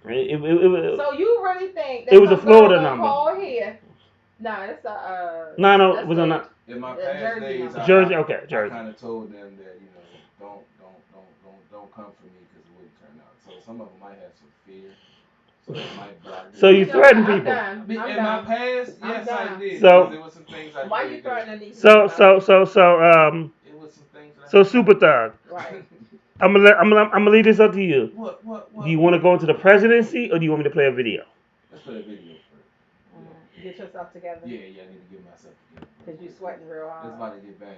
So you really think it was a Florida number? Call here. No, it's a. No, it was not. In my past days, Jersey. Okay, Jersey. I kind of told them that don't come for me because it wouldn't turn out. So some of them might have some fear. So they might block. So you threaten people? In my past, yes, I did. So there was some things I why did. You threatening these? It was some things. So Super Thug. Right. I'm gonna leave this up to you. What? Do you want to go into the presidency or do you want me to play a video? Let's play a video first. Get yourself together. Yeah, I need to get myself together. Cause you sweating real hard. It's about to get bad.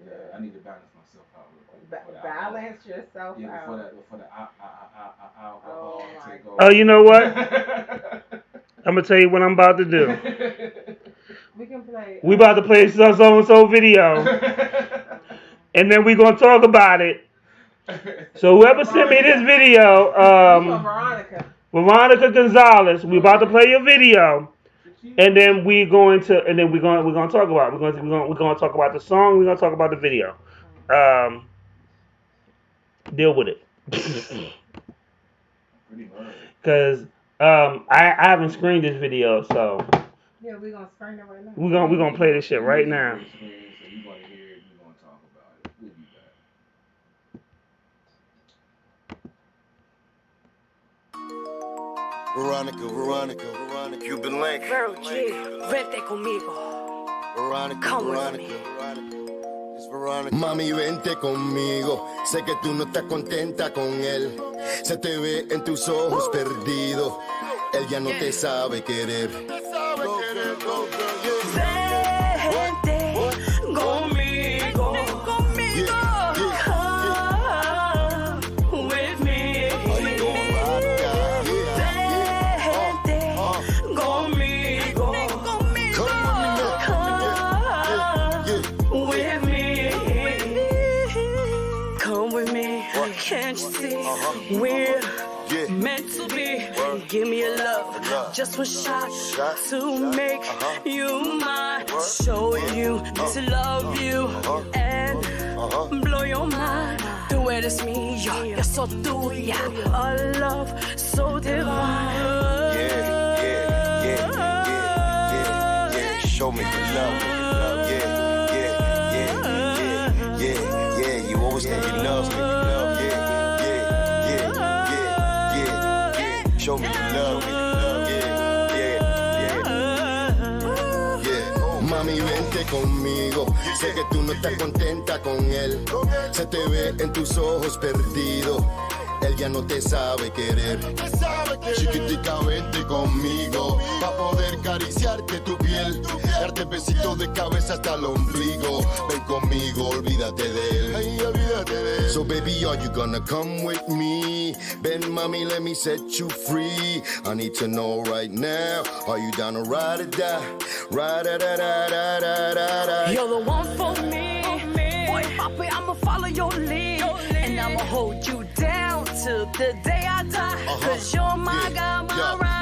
Yeah, I need to balance myself out real quick. Balance yourself out. Before the alcohol take over. Oh, you know what? I'm gonna tell you what I'm about to do. We can play. We about to play so and so video. and then we're gonna talk about it. So whoever sent me this video, Veronica Gonzalez, we about to play your video, and then we're going to talk about it. We're gonna talk about the song. We're gonna talk about the video. Deal with it, because I haven't screened this video, so yeah, we're gonna screen it right now. we're gonna play this shit right now. Veronica, Cuban Link. Girl G, vente conmigo. Veronica. Mami, vente conmigo. Sé que tú no estás contenta con él. Se te ve en tus ojos perdido. Él ya no te sabe querer. Vente conmigo. Come with me. Vente conmigo. Come with me. Can't you see we're meant to be? Give me a love, just one shot to make you mine. Show you to love you and blow your mind. Tú eres mío, yo soy tuya. A love so divine. Show me the love. Yeah. You always think you love me. Show me the love. Mami, vente conmigo. Sé que tú no estás contenta con él. Se te ve en tus ojos perdido. Él ya no te sabe querer. Chiquitica, vente conmigo. Pa' poder acariciarte tu piel. Darte besitos de cabeza hasta el ombligo. Ven conmigo, olvídate de él. Ay, olvídate de él. So baby, are you gonna come with me? Ven, mami, let me set you free. I need to know right now. Are you down to ride or die? Ride or die? You're the one for me. Boy, papi, I'ma follow your lead. And I'ma hold you down till the day I die. Cause you're my guy, my ride.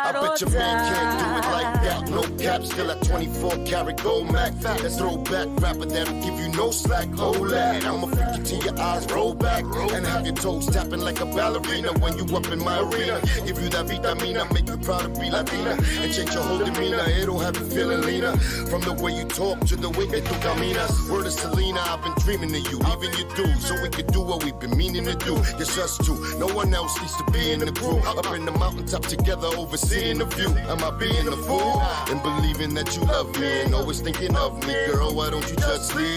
I bet your man can't do it like that. No cap, still at 24 karat gold Mac. Let's throw back rapper that'll give you no slack. Hold that. I'ma freak you till your eyes roll back. And have your toes tapping like a ballerina when you up in my arena. Give you that vitamina, make you proud to be Latina. And change your whole demeanor, it'll have you feeling leaner. From the way you talk to the way que tú caminas. Word of Selena, I've been dreaming of you, leaving you through. So we can do what we've been meaning to do. It's us two, no one else needs to be in the crew. Up in the mountaintop together, overseeing the view. Am I being a fool? And believing that you love me and always thinking of me. Girl, why don't you just leave?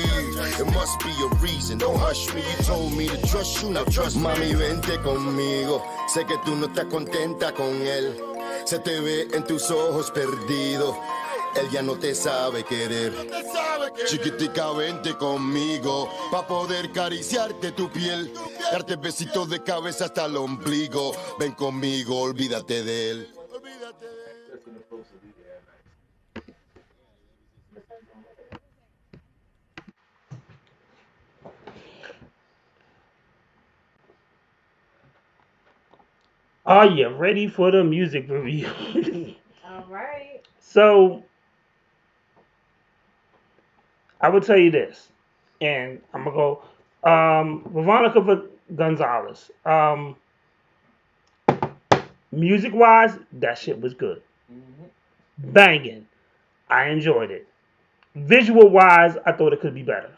It must be a reason, don't hush me. You told me to trust you, now trust me. Mami, vente conmigo. Sé que tú no estás contenta con él. Se te ve en tus ojos perdido. Él ya no te sabe querer. Chiquitica, vente conmigo. Pa' poder acariciarte tu piel. Darte besitos de cabeza hasta el ombligo. Ven conmigo, olvídate de él. Are you ready for the music review? All right. So, I would tell you this, and I'm gonna go. Veronica Gonzalez. Music wise, that shit was good. Banging. I enjoyed it. Visual wise, I thought it could be better.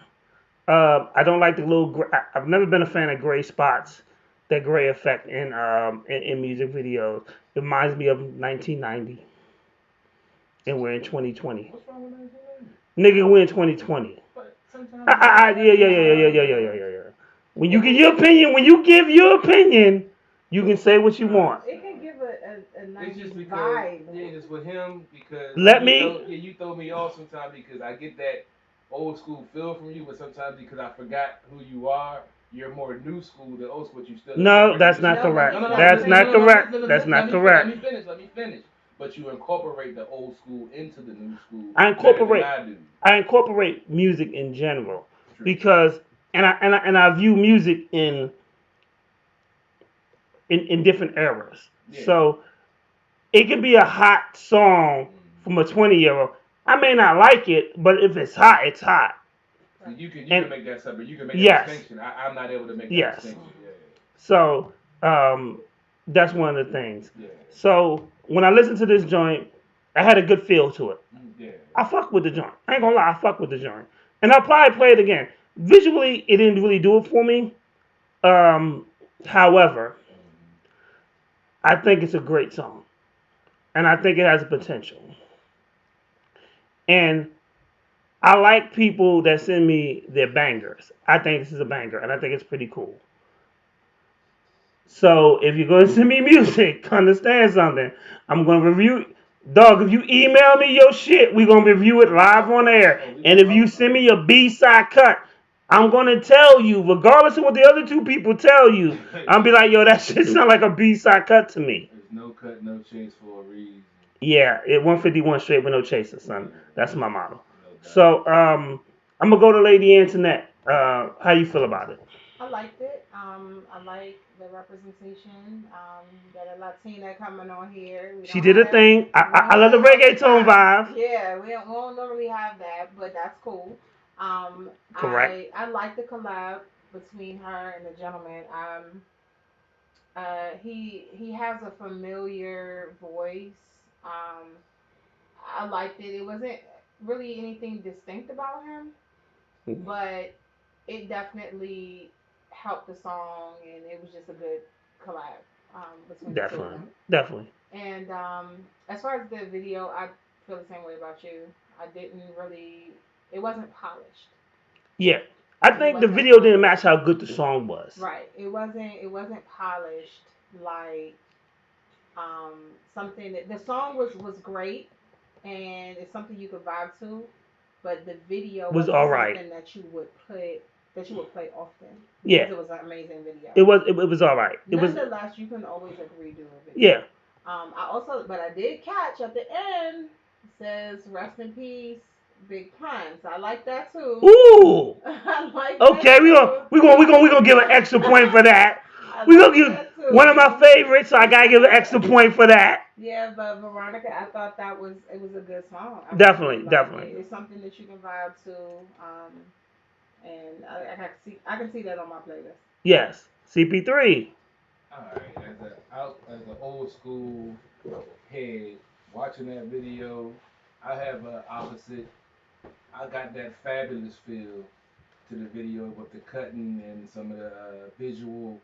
I don't like the little. I've never been a fan of gray spots. That gray effect in music videos. It reminds me of 1990. And we're in 2020. What's wrong with 1990? Nigga, we're in 2020. But sometimes Yeah. When you give your opinion, you can say what you want. It can give a nice It's just because, vibe. yeah, just with him because you throw me off sometimes because I get that old school feel from you, but sometimes because I forgot who you are, you're more new school than old school. But you still No, that's not correct. That's not correct. That's not correct. Let me finish. But you incorporate the old school into the new school. I better than I do. incorporate music in general. because I view music in different eras. Yeah. So it could be a hot song from a 20-year-old. I may not like it, but if it's hot, it's hot. So you can And- make that separate. You can make Yes. that distinction. I'm not able to make that Yes. distinction. Yeah. So that's one of the things. Yeah. So when I listened to this joint, I had a good feel to it. Yeah. I fuck with the joint. I ain't gonna lie, I fuck with the joint. And I'll probably play it again. Visually, it didn't really do it for me. However, I think it's a great song. And I think it has potential. And I like people that send me their bangers. I think this is a banger, and I think it's pretty cool. So if you're going to send me music, understand something. I'm going to review. Dog, if you email me your shit, we're going to review it live on air. And if you send me a B-side cut, I'm going to tell you, regardless of what the other two people tell you, I'll be like, yo, that shit sound like a B-side cut to me. There's no cut, no chase for a reason. Yeah, 151 straight with no chaser, son. That's my motto. So, I'm going to go to Lady Antoinette. How you feel about it? I liked it. I like the representation. Got a Latina coming on here. She did a thing. I love the reggaeton vibe. Yeah, we don't normally have that, but that's cool. Correct. I like the collab between her and the gentleman. He has a familiar voice. I liked it. It wasn't really anything distinct about him, but it definitely helped the song, and it was just a good collab between the two of them. Definitely. And as far as the video, I feel the same way about you. I didn't really. It wasn't polished. Yeah, I think the video didn't match how good the song was. Right. It wasn't polished like something that the song was great, and it's something you could vibe to, but the video Was wasn't alright. something that you would play often. Yeah. Because it was an amazing video. It was all right. It was. Nonetheless, you can always agree to a video. Yeah. But I did catch at the end, it says rest in peace, Big Pun. So I like that too. Ooh. I like Okay, that we gonna give an extra point for that. We gonna give one of my favorites, so I gotta give an extra point for that. Yeah, but Veronica, I thought it was a good song. I Definitely, liked definitely. it. It's something that you can vibe to, and I can see that on my playlist. Yes, CP3. Alright, as an old school head, watching that video, I have an opposite. I got that fabulous feel to the video with the cutting and some of the visual,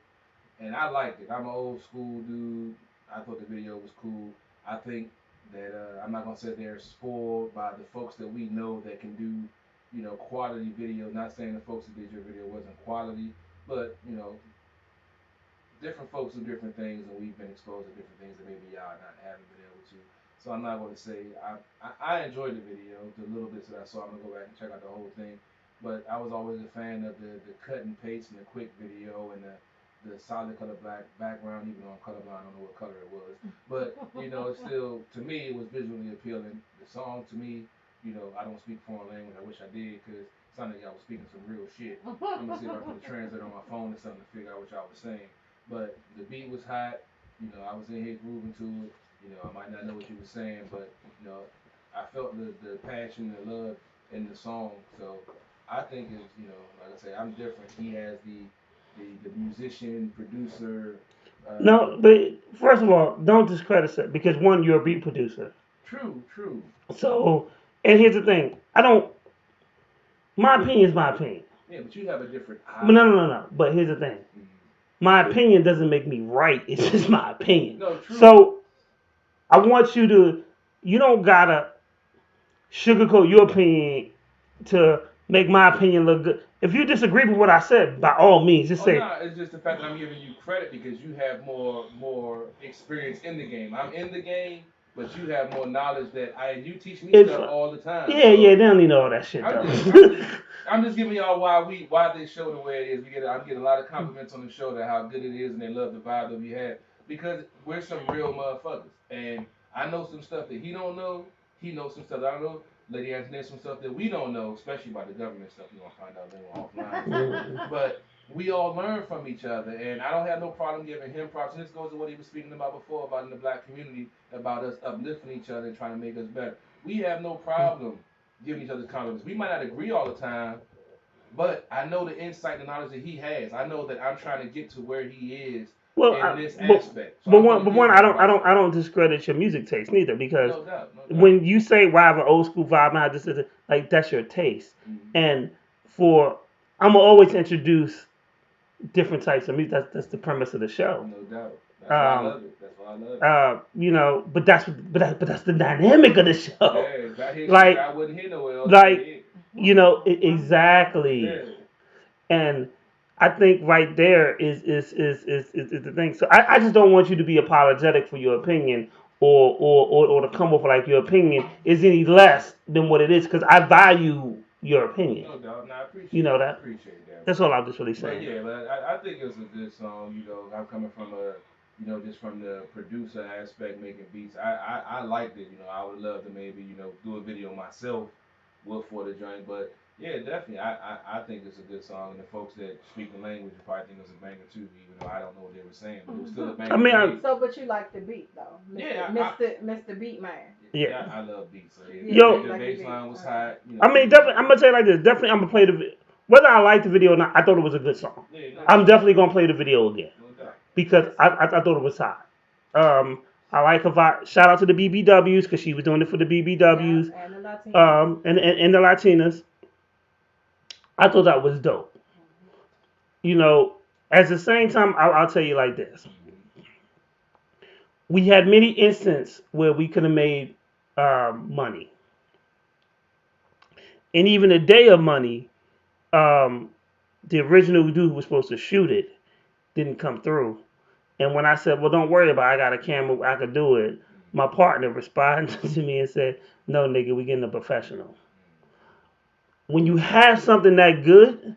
and I liked it. I'm an old school dude. I thought the video was cool. I think that I'm not gonna say they're spoiled by the folks that we know that can do, quality video. Not saying the folks that did your video wasn't quality, but different folks do different things, and we've been exposed to different things that maybe y'all not haven't been able to. So I'm not going to say I enjoyed the video, the little bits that I saw. I'm gonna go back and check out the whole thing. But I was always a fan of the cut and paste and the quick video and the solid color black background, even though I'm colorblind, I don't know what color it was. But it's still, to me, it was visually appealing. The song, to me, I don't speak foreign language. I wish I did, because it sounded like y'all was speaking some real shit. I'm gonna see if I can put a translator on my phone or something to figure out what y'all was saying. But the beat was hot. I was in here grooving to it. I might not know what you were saying, but I felt the passion, the love in the song. So I think it's like I say, I'm different. He has the musician, producer. No, but first of all, don't discredit it, because one, you're a beat producer. True. So, and here's the thing, my opinion is my opinion. Yeah, but you have a different eye. But no. But here's the thing. My opinion doesn't make me right. It's just my opinion. No, true. So, I want you don't gotta sugarcoat your opinion to make my opinion look good. If you disagree with what I said, by all means, just say. No, it's just the fact that I'm giving you credit because you have more experience in the game. I'm in the game, but you have more knowledge you teach me stuff all the time. Yeah, they don't need all that shit though. I'm just giving y'all why this show the way it is. I'm getting a lot of compliments on the show that how good it is, and they love the vibe that we have, because we're some real motherfuckers. And I know some stuff that he don't know. He knows some stuff that I don't know. Lady Antoinette, some stuff that we don't know, especially about the government stuff. You're gonna find out later Mhm. offline. But we all learn from each other, and I don't have no problem giving him props. And this goes to what he was speaking about before about in the black community about us uplifting each other and trying to make us better. We have no problem giving each other compliments. We might not agree all the time, but I know the insight and knowledge that he has. I know that I'm trying to get to where he is Well, in this but, aspect. So but I'm one, gonna but give one, him props. I don't discredit your music taste neither because No doubt, no doubt. when you say, "Well, I have an old school vibe," now this is like that's your taste, and for I'm gonna always introduce different types of music. That's the premise of the show. No doubt. That's why I love it. That's why I love it. You know, but that's the dynamic of the show. Yeah, if I hear Like, shit I wouldn't hear nowhere else. like you know, exactly. Yeah. And I think right there is the thing. So I just don't want you to be apologetic for your opinion or to come off like your opinion is any less than what it is because I value your opinion. No doubt. No, I appreciate You know that? I appreciate that. That's all I'm just really But saying. yeah, but I think it was a good song. You know, I'm coming from just from the producer aspect, making beats. I liked it. You know, I would love to maybe do a video myself for the joint. But yeah, definitely, I think it's a good song. And the folks that speak the language probably think it's a banger too, even though I don't know what they were saying. But it was still a banger. I mean, So, but you like the beat though, Mr. Yeah, Mr. Beat Man. Yeah. I love beats. So Yo, the bass line was hot. I mean, definitely, I'm gonna tell you like this. Definitely, I'm gonna play the. Whether I like the video or not, I thought it was a good song. I'm definitely gonna play the video again because I thought it was hot. I like her vibe. Shout out to the BBWs because she was doing it for the BBWs. Yeah, and the Latinos. And the Latinas. I thought that was dope. You know, at the same time, I'll tell you like this. We had many instances where we could have made money. And even a day of money, the original dude who was supposed to shoot it didn't come through. And when I said, well, don't worry about it, I got a camera, I could do it, my partner responded to me and said, no, nigga, we getting a professional. When you have something that good,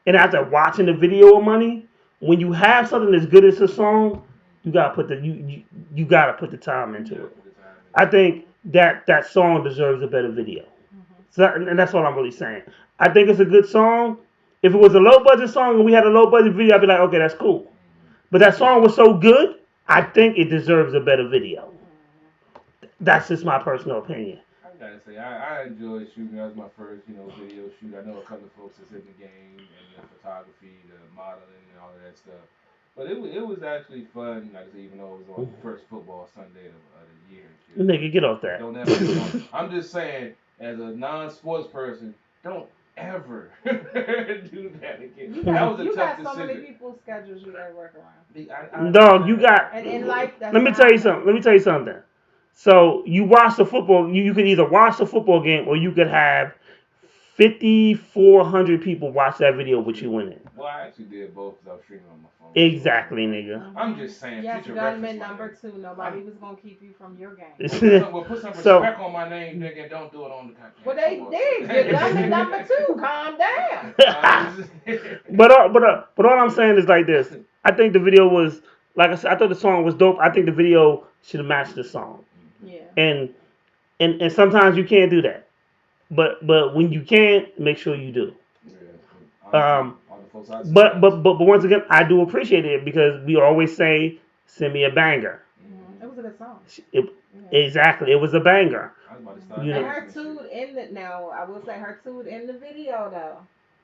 and after watching the video of money, when you have something as good as a song, you gotta put you gotta put the time into it. I think that song deserves a better video. So and that's all I'm really saying. I think it's a good song. If it was a low budget song and we had a low budget video, I'd be like, okay, that's cool. But that song was so good, I think it deserves a better video. That's just my personal opinion. I gotta say, I enjoyed shooting. That was my first, video shoot. I know a couple of folks that's in the game and the photography, the modeling, and all of that stuff. But it was actually fun. Like I said, even though it was on the first football Sunday of the year. Nigga, get off that. Don't ever. I'm just saying, as a non-sports person, don't ever do that again. You That was a tough got so decision. many people's schedules you gotta work around. Dog, you got. And in life, that's Let me tell you something. So you watch the football. You could either watch the football game or you could have 5,400 people watch that video with you in it. Well, I actually did both because I was streaming on my phone. Exactly, nigga. I'm just saying. Yes, future gunman reference, number 2. Nobody was gonna keep you from your game. Well, put some So- respect on my name, nigga, and don't do it on the goddamn Well, they football did. field. You're gunman number 2. Calm down. But all I'm saying is like this. I think the video was like I said. I thought the song was dope. I think the video should have matched the song. Yeah. And sometimes you can't do that. But when you can, make sure you do. But once again, I do appreciate it because we always say, "Send me a banger." It was a good song. Exactly, it was a banger. You And know, her toot in the I will say her toot in the video though.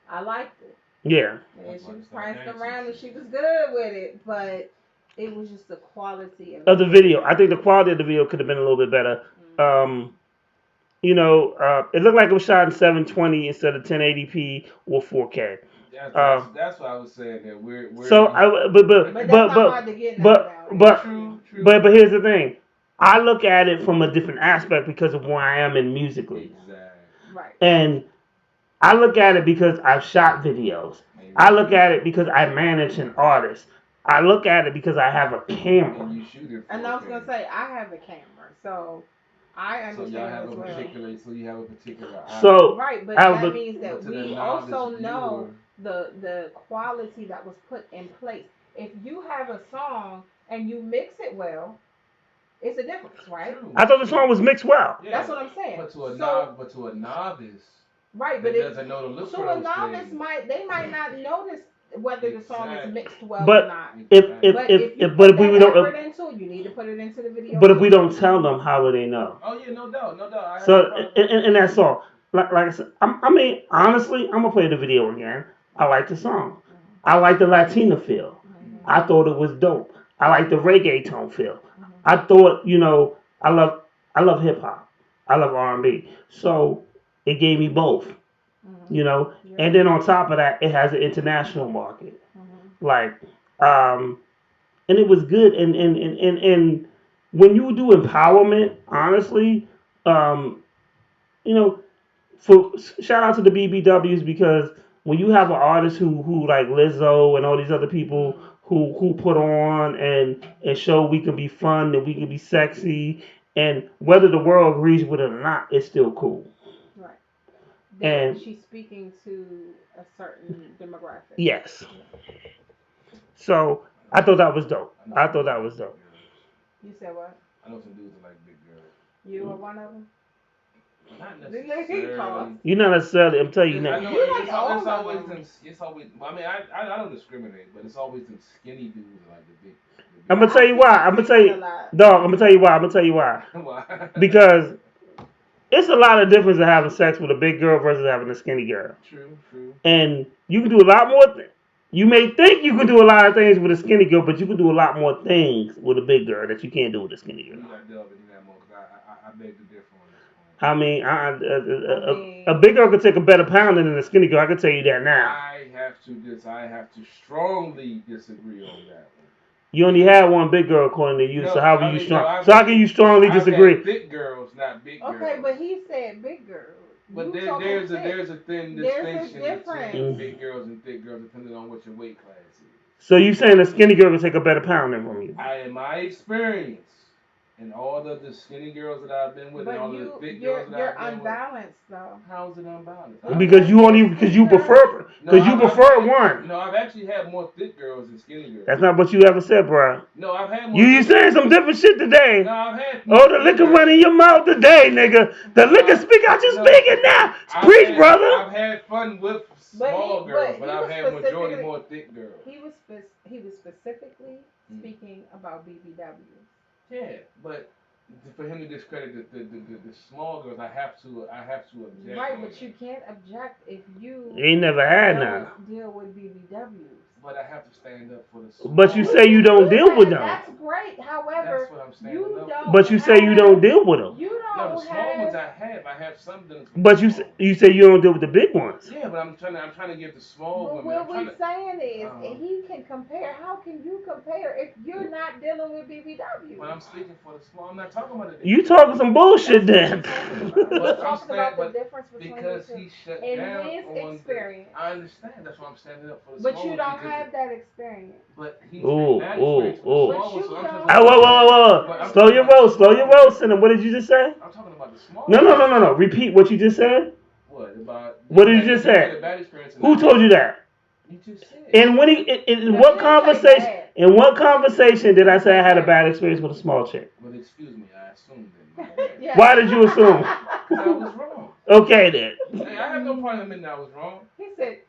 I liked it. yeah. And she was prancing around and she was good with it, but it was just the quality Of the video, I think the quality of the video could have been a little bit better. It looked like it was shot in 720 instead of 1080p or 4K. That's what I was saying. That we're So but here's the thing. I look at it from a different aspect because of where I am in musically. Right. And I look at it because I've shot videos. I look at it because I manage an artist. I look at it because I have a camera. And I was gonna say I have a camera, so I So understand y'all have as a well. particular. So you have a particular. So Right, but I that would- means that to the we novice also viewer. know the quality that was put in place. If you have a song and you mix it well, It's a difference, right? I thought the song was mixed well. Yeah, That's what I'm saying. But to a novice, right? that But doesn't know to look to for a those novice, things. they might not notice whether the song is mixed well or But not. if but if you but put if we that don't effort into it, you need to put it into the video. but if we don't tell them, how will they know? Oh yeah, no doubt. So and that's all. Like I said, I mean honestly, I'm gonna play the video again. I like the song. I like the Latina feel. I thought it was dope. I like the reggaeton feel. I thought, I love hip hop. I love R&B. So it gave me both. And then on top of that, it has an international market. Like, and it was good. And when you do empowerment, honestly, for shout out to the BBWs, because when you have an artist who like Lizzo and all these other people who put on and show we can be fun and we can be sexy, and whether the world agrees with it or not, it's still cool. Right. And she's speaking to a certain demographic. Yes. So I thought that was dope. You said what? I know some dudes that like big girls. You are one of them. Not necessarily. You're not necessarily. I'm telling you now. I know it's always them. It's always. I mean, I don't discriminate, but it's always them skinny dudes that like the big. I'm gonna tell you why. I'm gonna tell you why. Why? Because it's a lot of difference in having sex with a big girl versus having a skinny girl. True. And you can do a lot more. You may think you can do a lot of things with a skinny girl, but you can do a lot more things with a big girl that you can't do with a skinny girl. You gotta delve into that more, because I beg to differ on this point. I mean, a big girl could take a better pounding than a skinny girl. I can tell you that now. I have to strongly disagree on that one. You only had one big girl according to you, so how can you strongly disagree? Thick girls, not big girls. Okay, but he said big girls. But there's a thin distinction between Mm. big girls and thick girls depending on what your weight class is. So you saying a skinny girl can take a better pounding from you? In my experience, and all the skinny girls that I've been with, and all the big girls that I've been unbalanced though. How is it unbalanced? Because you prefer one. No, I've actually had more thick girls than skinny girls. That's not what you ever said, bro. No, I've had more. You saying some different shit today. No, I've had. Oh, the liquor run in your mouth today, nigga. The liquor speak out you speaking now. Preach, brother. I've had fun with small girls, but I've had majority more thick girls. He was specifically speaking about BBW. Yeah, but for him to discredit the small girls, I have to object. Right, but you can't object if you ain't never had don't none. deal with BBWs. But I have to stand up for the small. But you say you don't deal with them. That's great. However, that's what I'm standing up don't. But you say you don't deal with them. You don't No, the small ones I have some dealings with. But you say you don't deal with the big ones. Yeah, but I'm trying to give the small But women. what we're saying is, he can compare. How can you compare if you're not dealing with BBW? But I'm speaking for the small. I'm not talking about it. You talking some bullshit then. We're talking about the difference between because the two. he shut In down his on experience. I understand. That's why I'm standing up for the But small you ones, don't because have that experience. But he's Ooh. had experience with the small ones, so I'm talking Whoa. Slow your roll, Cinnamon. What did you just say? I'm talking about the small No. Repeat what you just said. What did you just say? Who told you that? You just said. And when in what conversation? In what conversation did I say I had a bad experience with a small chick? Well, excuse me, I assumed that. Yeah. Why did you assume? Because I was wrong. Okay then. Hey, I have no problem admitting I was wrong. He said.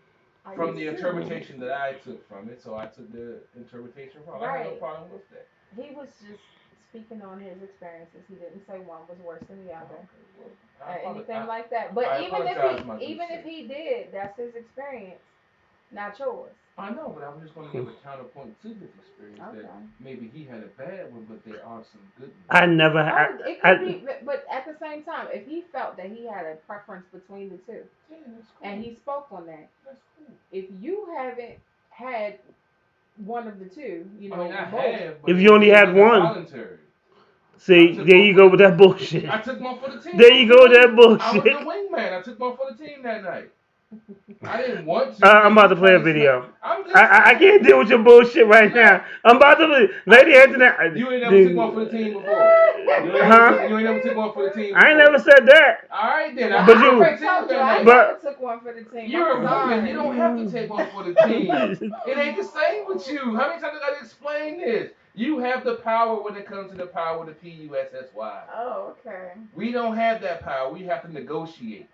From the interpretation that I took from it, so I took the interpretation wrong. I have no problem with that. He was just speaking on his experiences. He didn't say one was worse than the other, anything like that. But even if he did, that's his experience, not yours. I know, but I'm just going to give a counterpoint to his experience that maybe he had a bad one, but there are some good ones. I never had. It could be, but at the same time, if he felt that he had a preference between the two, and he spoke on that, that's cool. If you haven't had one of the two, I mean, I have, but if you only had one. Voluntary. See, there you go with that bullshit. I took one for the team. There you go with that bullshit. I was the wingman. I took one for the team that night. I didn't want to. I'm about to play a video. I can't deal with your bullshit right now. I'm about to Lady Antoinette. You ain't never took one for the team before. You ain't never took one for the team before. I ain't never said that. Alright then. I never took one for the team. You're a woman. You don't have to take one for the team. It ain't the same with you. How many times I gotta explain this? You have the power when it comes to the power of the PUSSY. Oh, okay. We don't have that power. We have to negotiate.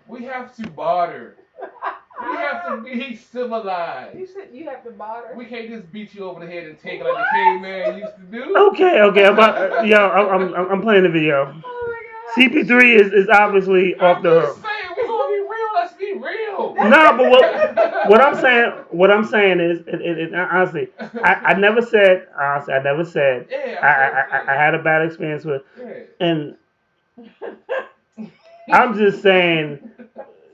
We have to barter. We have to be civilized. You said you have to barter. We can't just beat you over the head and take it like the caveman used to do. Okay. I'm playing the video. Oh my God. CP3 is obviously off the hook. We're gonna be real. Let's be real. No, but what I'm saying is, honestly, I never said I had a bad experience with, and I'm just saying,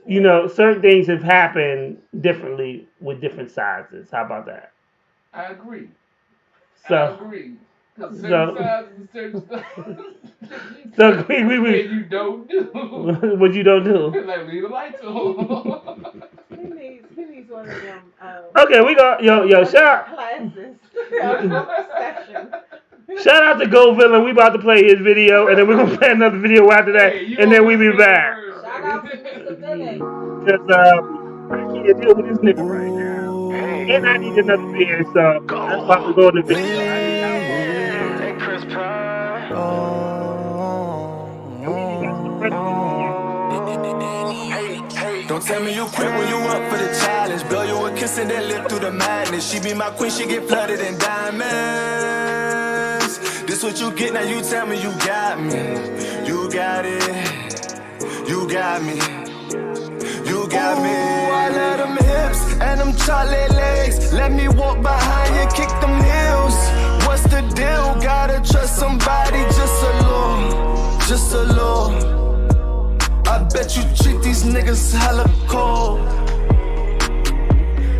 certain things have happened differently with different sizes. How about that? I agree. So, I agree. Certain sizes and certain stuff. we you don't do. What you don't do? Like leave the lights on. He needs one of them. Okay, we got yo shout. Classes. Session. Shout out to Go Villain. We about to play his video, and then we're gonna play another video after that, and then we be back. Shout out to Mr. Villain. Cause I can't deal with this nigga right now, and I need another beer, so that's why we go in the video. Hey, Chris Don't tell me you quit when you up for the challenge. Blow you a kiss and then live through the madness. She be my queen, she get flooded in diamonds. This what you get, now you tell me you got me. You got it. You got me. You got me. Ooh, I love them hips and them chocolate legs. Let me walk behind you, kick them heels. What's the deal? Gotta trust somebody just a little. Just a little. I bet you treat these niggas hella cold.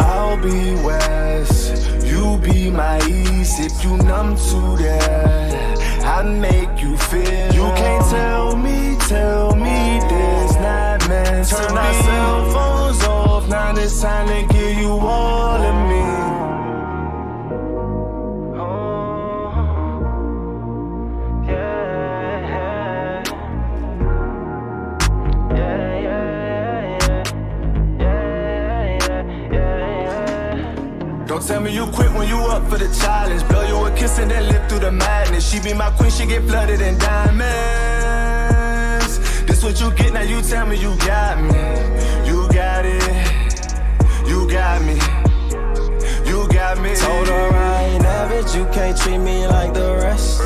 I'll be west, you be my east. If you numb to that, I make you feel. You can't tell me this not meant to be. Turn our cell phones off, now it's time to give you all of me. Don't tell me you quit when you up for the challenge. Blow you a kiss and then live through the madness. She be my queen, she get flooded in diamonds. This what you get, now you tell me you got me. You got it. You got me. You got me. Told her I ain't average, you can't treat me like the rest.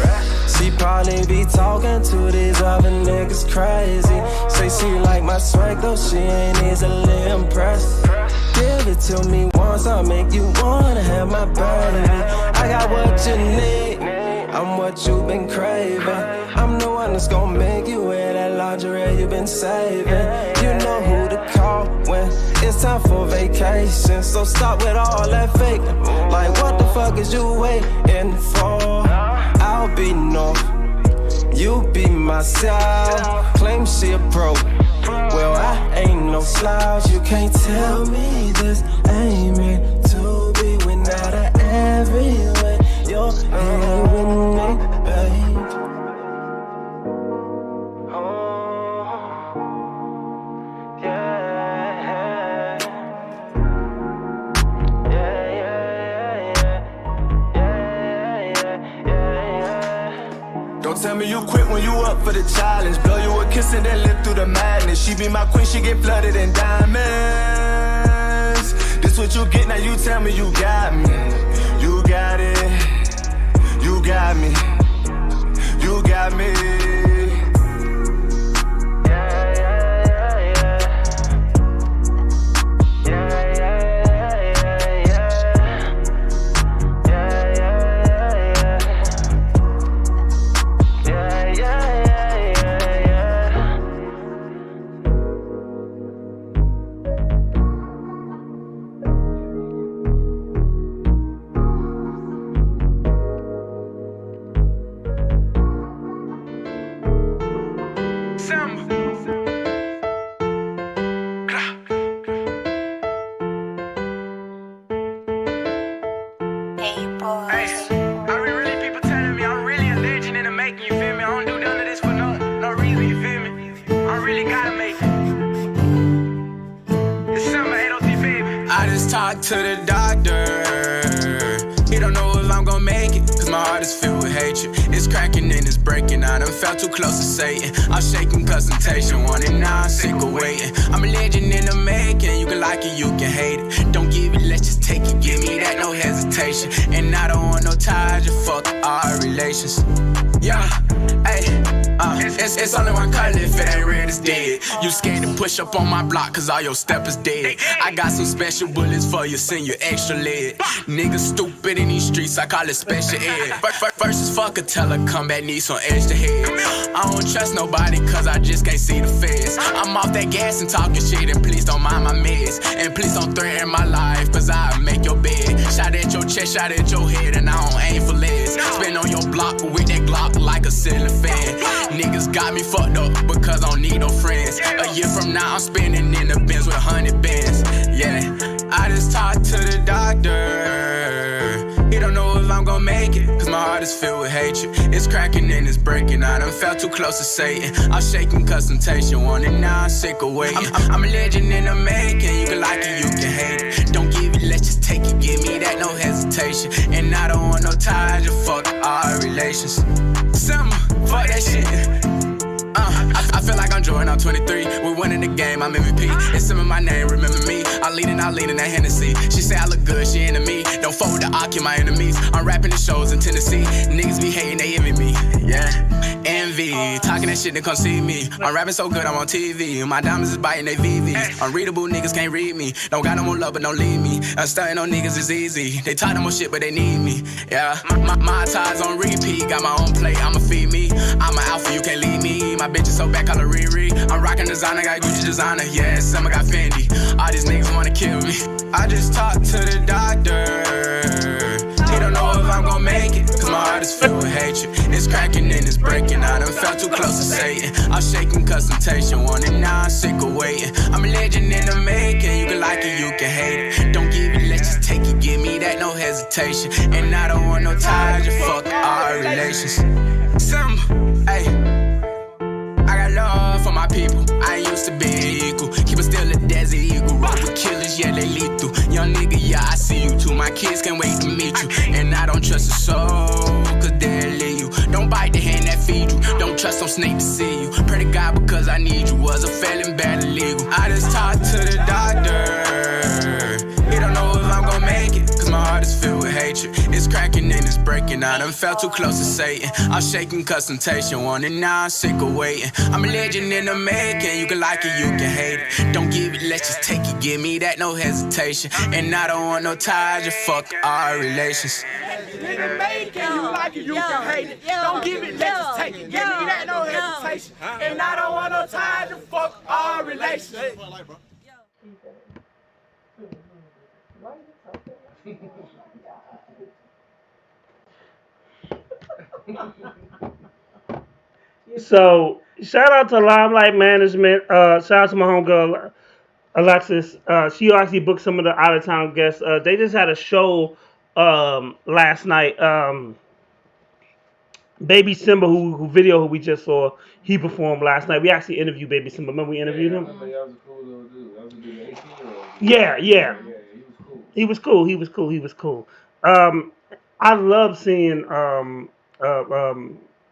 She probably be talking to these other niggas crazy. Say she like my swag though she ain't easily impressed. Give it to me once, I'll make you wanna have my baby. I got what you need, I'm what you've been craving. I'm the one that's gonna make you wear that lingerie you've been saving. You know who to call when it's time for vacation. So stop with all that fake. Like what the fuck is you waiting for? I'll be north, you be myself. Claim she a pro, well I ain't no slouch. You can't tell me this ain't meant to be. When out of everywhere you're here with me, babe. Don't tell me you quit when you up for the challenge. Blow you a kiss and then live through the madness. She be my queen, she get flooded in diamonds. This what you get, now you tell me you got me. You got it. You got me. You got me. To the doctor, he don't know if I'm gonna make it. my heart is filled with hatred. It's cracking and it's breaking. I done felt too close to Satan. I'm shaking cause temptation wanting, now I'm sick of waiting. I'm a legend in the making. You can like it, you can hate it. Don't give it, let's just take it. Give me that, no hesitation. And I don't want no ties, just fuck our relations. Yeah, ayy. It's only one color if it ain't red, it's dead. You scared to push up on my block cause all your steppers dead. I got some special bullets for you, send you extra lead. Niggas stupid in these streets, I call it special ed. Versus fuck a teller, combat needs some edge to head. I don't trust nobody cause I just can't see the feds. I'm off that gas and talking shit and please don't mind my meds. And please don't threaten my life cause I'll make your bed. Shot at your chest, shot at your head and I don't aim for legs. Spin on your block with that Glock like a ceiling fan. Niggas got me fucked up because I don't need no friends. A year from now I'm spinning in the Benz with 100 bands. Yeah, I just talked to the doctor. He don't know if I'm gon' make it cause my heart is filled with hatred. It's cracking and it's breaking. I done felt too close to Satan. I'm shaking cause temptation wanting, now I'm sick of waiting. I'm a legend in the making. You can like it, you can hate it. Don't give it, let's just take it. Give me that, no hesitation. And I don't want no ties, just fuck our relations. Simple, fuck that shit. I feel like I'm Jordan, I'm 23. We're winning the game, I'm MVP. It's some of my name, remember me. I lead in that Hennessy. She say I look good, she into me. Don't fold the Aki, my enemies. I'm rapping the shows in Tennessee. Niggas be hating, they envy me. Yeah, envy. Talking that shit, they come see me. I'm rapping so good, I'm on TV. My diamonds is biting, they VVs. Unreadable niggas can't read me. Don't got no more love, but don't leave me. I'm stunting on niggas, it's easy. They talk no more shit, but they need me. Yeah, my ties on repeat. Got my own plate, I'ma feed me. I'm an alpha, you can't leave me. My bitch is so bad, call her Riri. I'm rocking designer, got Gucci designer. Yeah, summer got Fendi. All these niggas wanna kill me. I just talked to the doctor. He don't know if I'm gon' make it cause my heart is filled with hatred. It's cracking and it's breaking. I done felt too close to Satan. I'm shaking cause temptation wanting, now I'm sick of waiting. I'm a legend in the making. You can like it, you can hate it. Don't give it, let's just take it. Give me that, no hesitation. And I don't want no ties, just fuck our relations. Simple, ayy. I got love for my people, I ain't used to be equal. Keep it still a desert eagle. Roll with killers, yeah, they lethal. Young nigga, yeah, I see you too. My kids can't wait to meet you. And I don't trust a soul, cause they'll leave you. Don't bite the hand that feed you. Don't trust some snake to see you. Pray to God because I need you. Was a felon, bad illegal. I just talked to the doctor. He don't know if I'm gon' make it cause my heart is filled with hatred. It's cracking and it's breaking. I done felt too close to Satan. I'm shaking cause temptation wanting, now I'm sick of waiting. I'm a legend in the making. You can like it, you can hate it. Don't give it, let's just take it. Give me that, no hesitation. And I don't want no ties, just fuck our relations. In the making, you like it, you can hate it. Don't give it, let's just take it. Give me that, no hesitation. And I don't want no ties, just fuck our relations. So shout out to Limelight Management. Shout out to my homegirl Alexis. She actually booked some of the out of town guests. They just had a show last night. Baby Simba, who we just saw, he performed last night. We actually interviewed Baby Simba. Remember we interviewed him? That was a cool little dude. That was a dude, 18-year-old. Yeah. He was cool. He was cool. I love seeing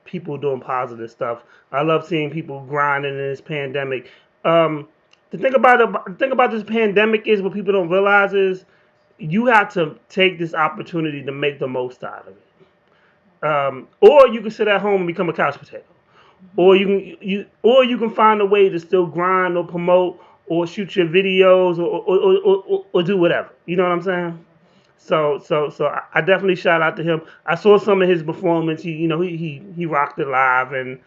people doing positive stuff. I love seeing people grinding in this pandemic. The thing about this pandemic is what people don't realize is you have to take this opportunity to make the most out of it. Or you can sit at home and become a couch potato. Or you can find a way to still grind or promote or shoot your videos or do whatever. You know what I'm saying? So I definitely shout out to him. I saw some of his performance. He rocked it live and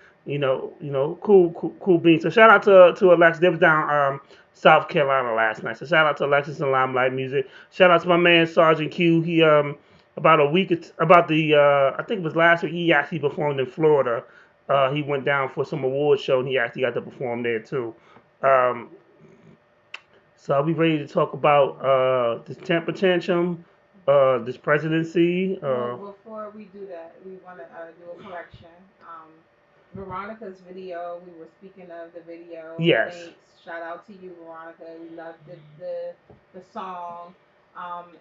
cool beans. So shout out to Alexis. They was down South Carolina last night. So shout out to Alexis and Limelight Music. Shout out to my man Sergeant Q. He I think it was last week, he actually performed in Florida. He went down for some award show and he actually got to perform there too. So I'll be ready to talk about this temper tantrum, this presidency. Before we do that, we want to do a correction. Veronica's video, we were speaking of the video. Yes. Thanks. Shout out to you, Veronica. We loved the song.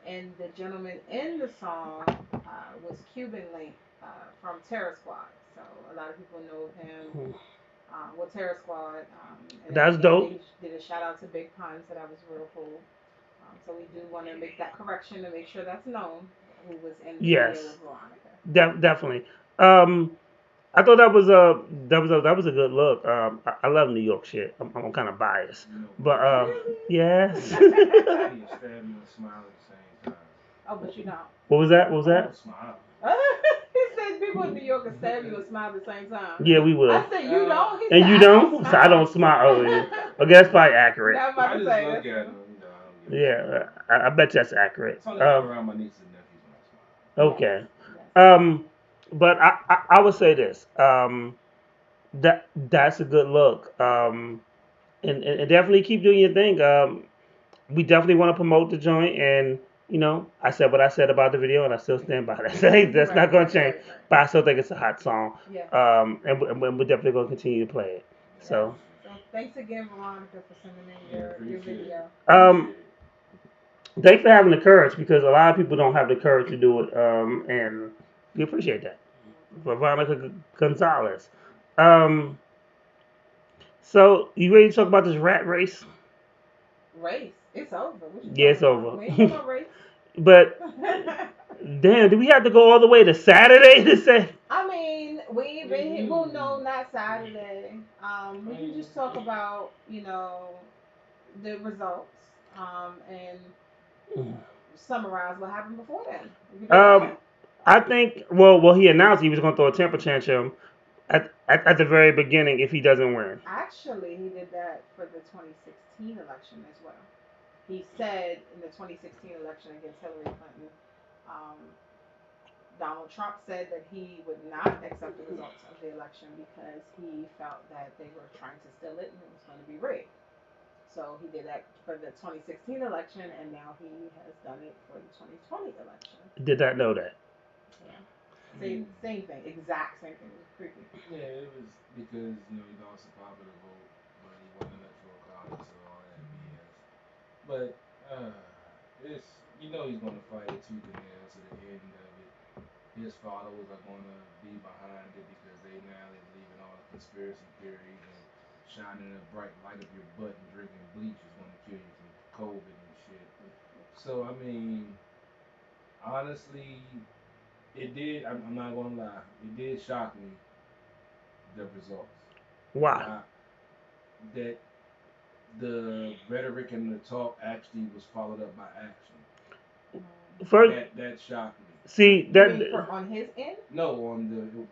And the gentleman in the song was Cuban Link from Terror Squad. So a lot of people know him. With Terror Squad. And That's again, dope. they did a shout out to Big Pun, so that was real cool. So we do want to make that correction to make sure that's known who was in the video Yes, with Veronica. definitely. Um, I thought that was a good look. I love New York shit. I'm kind of biased, but yes. He stabbed me and smile at the same time. Oh, but you don't. What was that? What was that? Smile. He said people in New York can stab you and smile at the same time. Yeah, we will. I said you don't. He And said, you I don't? So I don't smile. Oh, yeah. Okay, that's probably accurate. Yeah, I'm about I to just say look that. at him. Yeah, I bet that's accurate. It's only around my nieces and nephews when I smile. Okay. But I would say this. That's a good look. And definitely keep doing your thing. We definitely want to promote the joint, and I said what I said about the video, and I still stand by that. That's not going to change. But I still think it's a hot song. Yeah. And we're definitely going to continue to play it. So. So thanks again, Veronica, for sending in your video. Thanks for having the courage, because a lot of people don't have the courage to do it, and we appreciate that. Veronica Gonzalez. So you ready to talk about this rat race? Race? It's over. What you Yeah, it's talking over. about? We ain't talking about race. But damn, do we have to go all the way to Saturday to say? I mean, we ain't been here. Well, no, not Saturday. We can just talk about, the results, and summarize what happened before then. We can do that. I think. Well, he announced he was going to throw a temper tantrum at the very beginning if he doesn't win. Actually, he did that for the 2016 election as well. He said in the 2016 election against Hillary Clinton, Donald Trump said that he would not accept the results of the election because he felt that they were trying to steal it and it was going to be rigged. So he did that for the 2016 election, and now he has done it for the 2020 election. Did not know that. Yeah. Same thing. Exact same thing. It was creepy. Yeah, it was because, he lost a popular vote, but he won the electoral college, so all that BS. But, it's, he's going to fight it tooth and nail to the end of it. His followers are going to be behind it because they now is leaving all the conspiracy theories and shining a bright light up your butt and drinking bleach is going to kill you from COVID and shit. So, I mean, honestly, it did, I'm not going to lie, it did shock me, the results. Why? That the rhetoric and the talk actually was followed up by action. First, that shocked me. See that on his end? No, on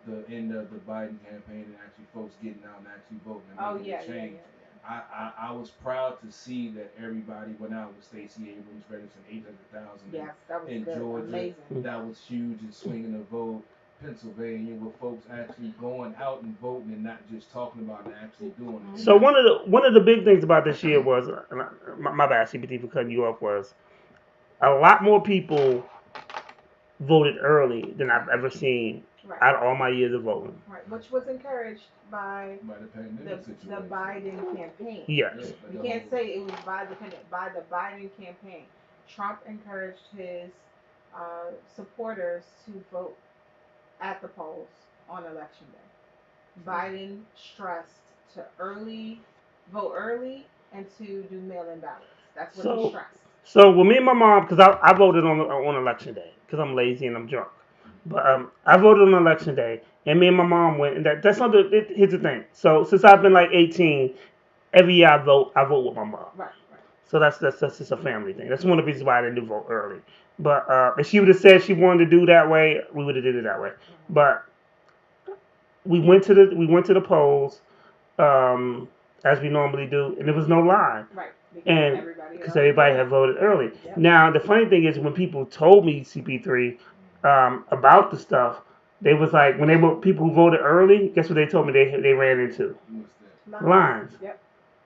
the end of the Biden campaign and actually folks getting out and actually voting and making a change. I was proud to see that everybody went out with Stacey Abrams registering 800,000 Yes, that was in good. Georgia. Amazing. That was huge and swinging the vote. Pennsylvania, with folks actually going out and voting and not just talking about it, actually doing it. So one of the big things about this year was, my bad, CBT, for cutting you off, was a lot more people voted early than I've ever seen out of all my years of voting. Right, which was encouraged by the Biden campaign. Yes. You can't say it was by the Biden campaign. Trump encouraged his supporters to vote at the polls on election day. Biden stressed to vote early and to do mail-in ballots. That's what he stressed. So with me and my mom, because I voted on election day because I'm lazy and I'm drunk. But I voted on election day, and me and my mom went. And that's not here's the thing. So since I've been like 18, every year I vote with my mom. Right. So that's just a family thing. That's one of the reasons why I didn't do vote early. But if she would have said she wanted to do that way, we would have did it that way. But we went to the polls as we normally do, and there was no line. Right. Because everybody had voted early. Yep. Now the funny thing is, when people told me CP3 about the stuff, they was like, when they were people who voted early, guess what they told me they ran into? Lines. Yep.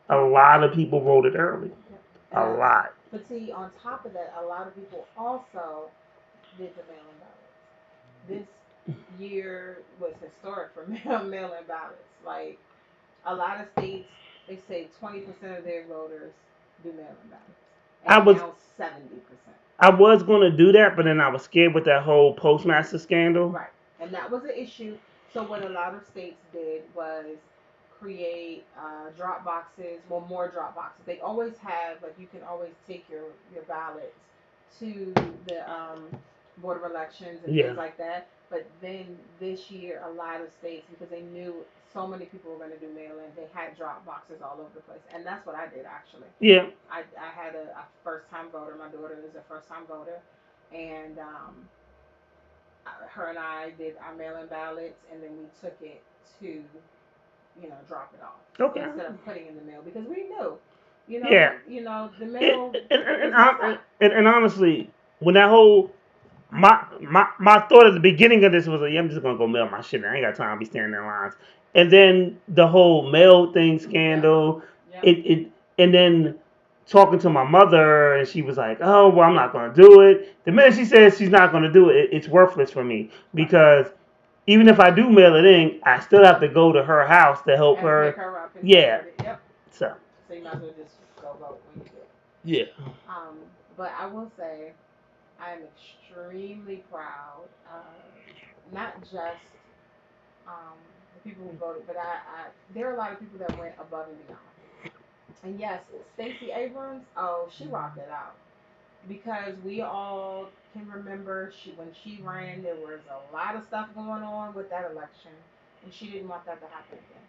A lot of people voted early. Yep. A lot. But see, on top of that, a lot of people also did the mail-in ballots. This year was historic for mail-in ballots. Like, a lot of states, they say 20% of their voters do mail-in ballots. I and was now 70%. I was gonna do that, but then I was scared with that whole postmaster scandal. Right. And that was an issue. So what a lot of states did was create drop boxes, well, more drop boxes. They always have, like, you can always take your ballots to the board of elections and Yeah. things like that. But then this year, a lot of states, because they knew so many people were going to do mail-in, they had drop boxes all over the place. And that's what I did, actually. Yeah. I had a first-time voter. My daughter is a first-time voter. And her and I did our mail-in ballots, and then we took it to, drop it off Okay. instead of putting in the mail because we knew, Yeah. the mail And, is messed up. and honestly, when that whole my thought at the beginning of this was like, yeah, I'm just gonna go mail my shit. I ain't got time to be standing in lines. And then the whole mail thing scandal, it and then talking to my mother, and she was like, oh well, I'm not gonna do it. The minute she says she's not gonna do it, it's worthless for me because even if I do mail it in, I still have to go to her house to help And her. pick her up and Yeah. forward it. Yep. So. So you might as well just go vote when you do it. Yeah. But I will say, I am extremely proud of not just the people who voted, but there are a lot of people that went above and beyond. And yes, Stacey Abrams, oh, she rocked it out because we all can remember when she ran, there was a lot of stuff going on with that election, and she didn't want that to happen again.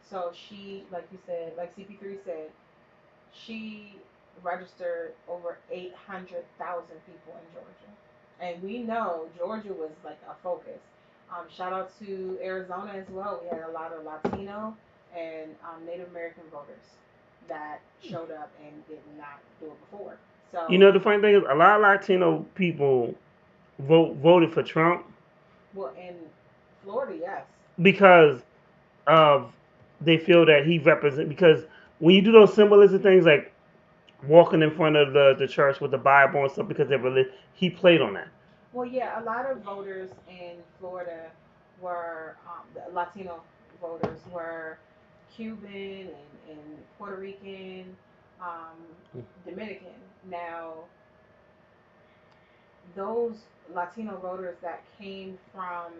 So she, like you said, like CP3 said, she registered over 800,000 people in Georgia. And we know Georgia was like a focus. Shout out to Arizona as well. We had a lot of Latino and Native American voters that showed up and did not do it before. So The funny thing is, a lot of Latino people voted for Trump. Well, in Florida, yes. Because of they feel that he represent because when you do those symbolism things like walking in front of the church with the Bible and stuff because they're religious, he played on that. Well, yeah, a lot of voters in Florida were the Latino voters were Cuban and Puerto Rican, Dominican. Now, those Latino voters that came from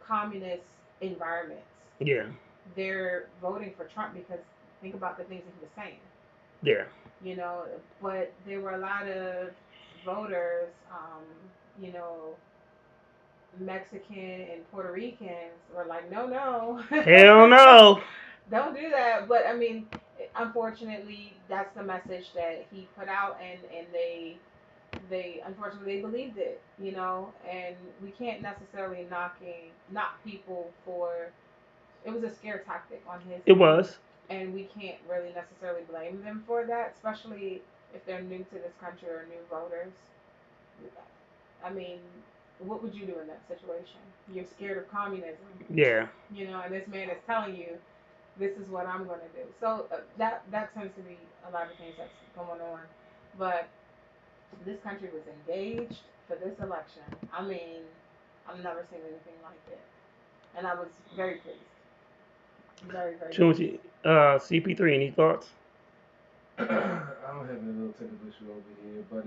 communist environments, Yeah. they're voting for Trump because think about the things that he was saying. Yeah. But there were a lot of voters, Mexican and Puerto Ricans were like, no. Hell no. Don't do that. But I mean, unfortunately, that's the message that he put out, and they unfortunately they believed it, and we can't necessarily knock people for it was a scare tactic on his It end, was. and we can't really necessarily blame them for that, especially if they're new to this country or new voters. I mean, what would you do in that situation? You're scared of communism. Yeah. And this man is telling you, this is what I'm going to do. So that tends to be a lot of things that's going on. But this country was engaged for this election. I mean, I've never seen anything like it. And I was very pleased. Very, very pleased. CP3, any thoughts? I'm having a little technical issue over here, but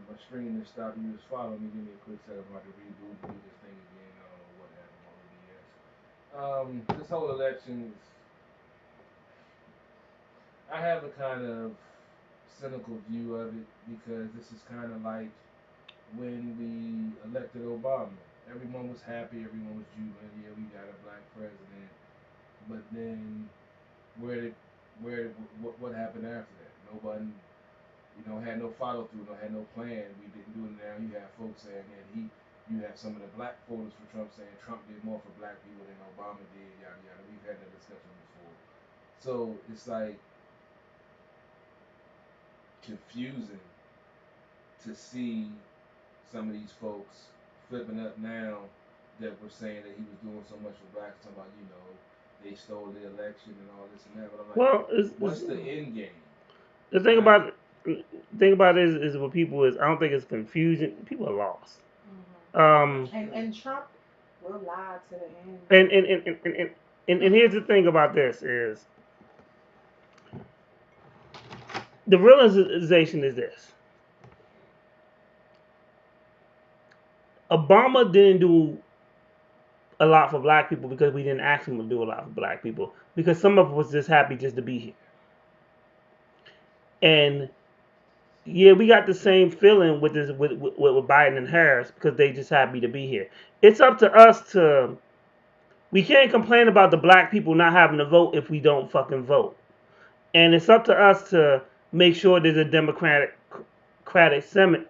my screen is stopped. You just follow me. Give me a quick second. I can reboot do this thing again. I don't know what happened. This whole election is. I have a kind of cynical view of it because this is kind of like when we elected Obama. Everyone was happy. Everyone was jubilant. Yeah, we got a black president. But then, what happened after that? Nobody. Had no follow through, had no plan. We didn't do it. Now you have folks saying that you have some of the black voters for Trump saying Trump did more for black people than Obama did, yada yada. We've had that discussion before. So it's like confusing to see some of these folks flipping up now that we're saying that he was doing so much for blacks, talking about, they stole the election and all this and that. But I'm like, what's the end game? The thing about it is what people is I don't think it's confusion. People are lost. And Trump will lie to the end. And here's the thing about this is the realization is this: Obama didn't do a lot for black people because we didn't ask him to do a lot for black people. Because some of us was just happy just to be here. And yeah, we got the same feeling with this with Biden and Harris because they just happy to be here. It's up to us to. We can't complain about the black people not having to vote if we don't fucking vote. And it's up to us to make sure there's a Democratic Senate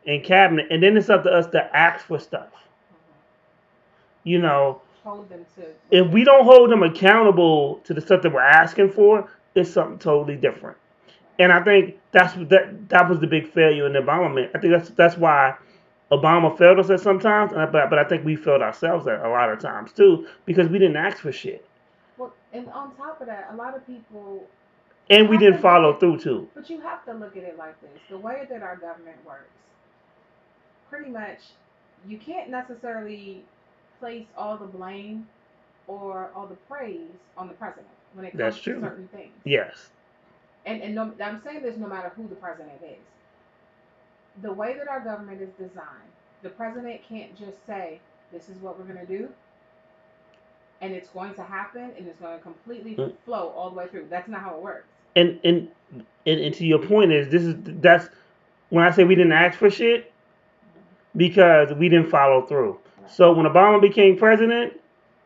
and cabinet, and then it's up to us to ask for stuff. You know, Hold them to. if we don't hold them accountable to the stuff that we're asking for, it's something totally different. And I think that was the big failure in the Obama. I think that's why Obama failed us at some times, but I think we failed ourselves at a lot of times too because we didn't ask for shit. Well, and on top of that, a lot of people. And we didn't follow through too. But you have to look at it like this: the way that our government works, pretty much, you can't necessarily place all the blame or all the praise on the president when it comes That's to true. certain things. Yes. And no, I'm saying this no matter who the president is. The way that our government is designed, the president can't just say, this is what we're going to do, and it's going to happen, and it's going to completely flow all the way through. That's not how it works. And to your point that's when I say we didn't ask for shit because we didn't follow through. So when Obama became president,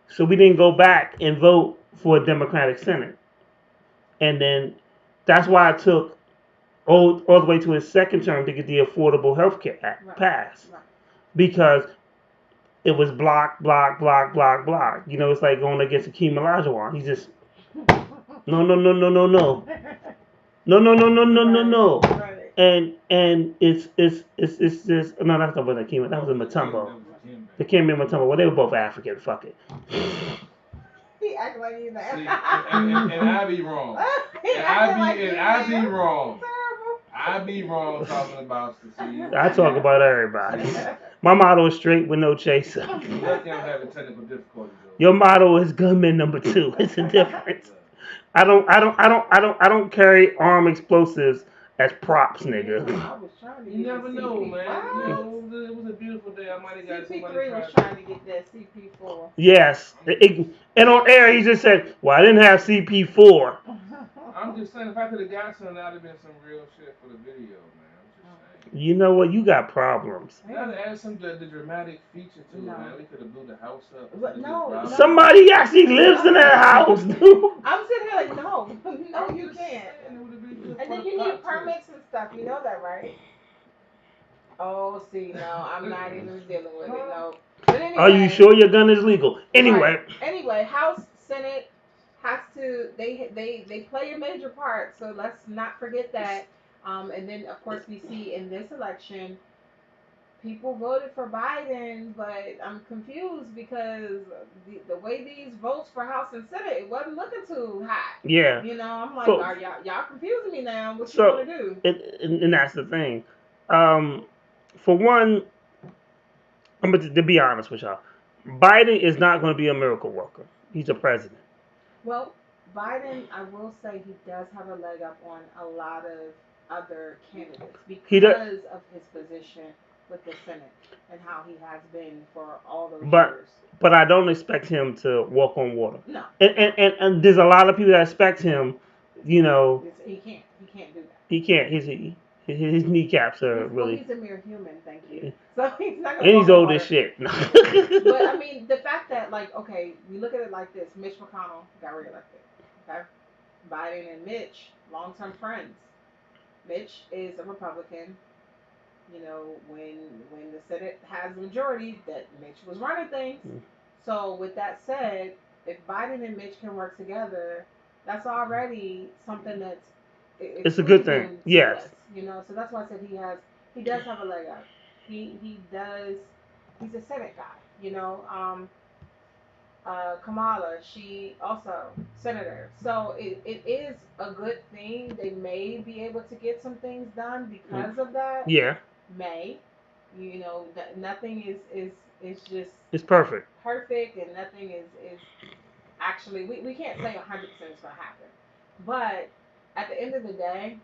so we didn't go back and vote for a Democratic Senate. And then that's why it took all the way to his second term to get the Affordable Health Care Act passed. Right. Because it was block. You know, it's like going against Akeem Olajuwon. He's just no. No. Right. And it's just no, that's not what Akeem. That was a Mutombo. It can't be Mutombo. Well, they were both African. Fuck it. He act like he's that. And I be wrong. I be wrong. I be wrong talking about Steve. I talk about everybody. My motto is straight with no chaser. Lucky I'm having technical difficulties. Your motto is gunman number 2. It's a difference. I don't carry armed explosives as props, nigga. I was trying to get You never the know, CP5. man. You know, it was a beautiful day. I might have got somebody CP3 was trying to get that CP4. Yes. And on air, he just said, well, I didn't have CP4. I'm just saying, if I could have got something, that would have been some real shit for the video, man. I'm just saying. You know what? You got problems. Now to add some the dramatic feature to it, man. We could have blew the house up. But no. Somebody actually lives in that house, dude. I'm sitting here like, no, you can't. And then you need permits and stuff. You know that, right? Oh, see, no, I'm not even dealing with it. No. But anyway, Are you sure your gun is legal? Anyway. Right. Anyway, House, Senate has to. They play a major part. So let's not forget that. And then of course we see in this election, people voted for Biden, but I'm confused because the way these votes for House and Senate, it wasn't looking too hot. Yeah. You know, I'm like, So- are y'all confusing me now? What you So, want to do? and that's the thing. For one, to be honest with y'all, Biden is not going to be a miracle worker. He's a president. Well, Biden, I will say he does have a leg up on a lot of other candidates He because does- of his position with the Senate and how he has been for all those But years. but I don't expect him to walk on water. No. And there's a lot of people that expect him. You know, He can't do that. he can't. His kneecaps are Well, really. he's a mere human, thank you. So he's not And gonna he's walk on old water. as shit. But I mean, the fact that okay, we look at it like this: Mitch McConnell got reelected. Okay, Biden and Mitch, long-term friends. Mitch is a Republican. You know, when the Senate has a majority, that Mitch was running things. So with that said, if Biden and Mitch can work together, that's already something that's It's a good thing. pleasing to Yes. us, you know, so that's why I said he does have a leg up. He does. He's a Senate guy, you know. Kamala, she also senator. So it is a good thing. They may be able to get some things done because of that. Yeah. May, you know, that nothing is just It's perfect. perfect, and nothing is actually we can't say 100% it's gonna happen, but at the end of the day,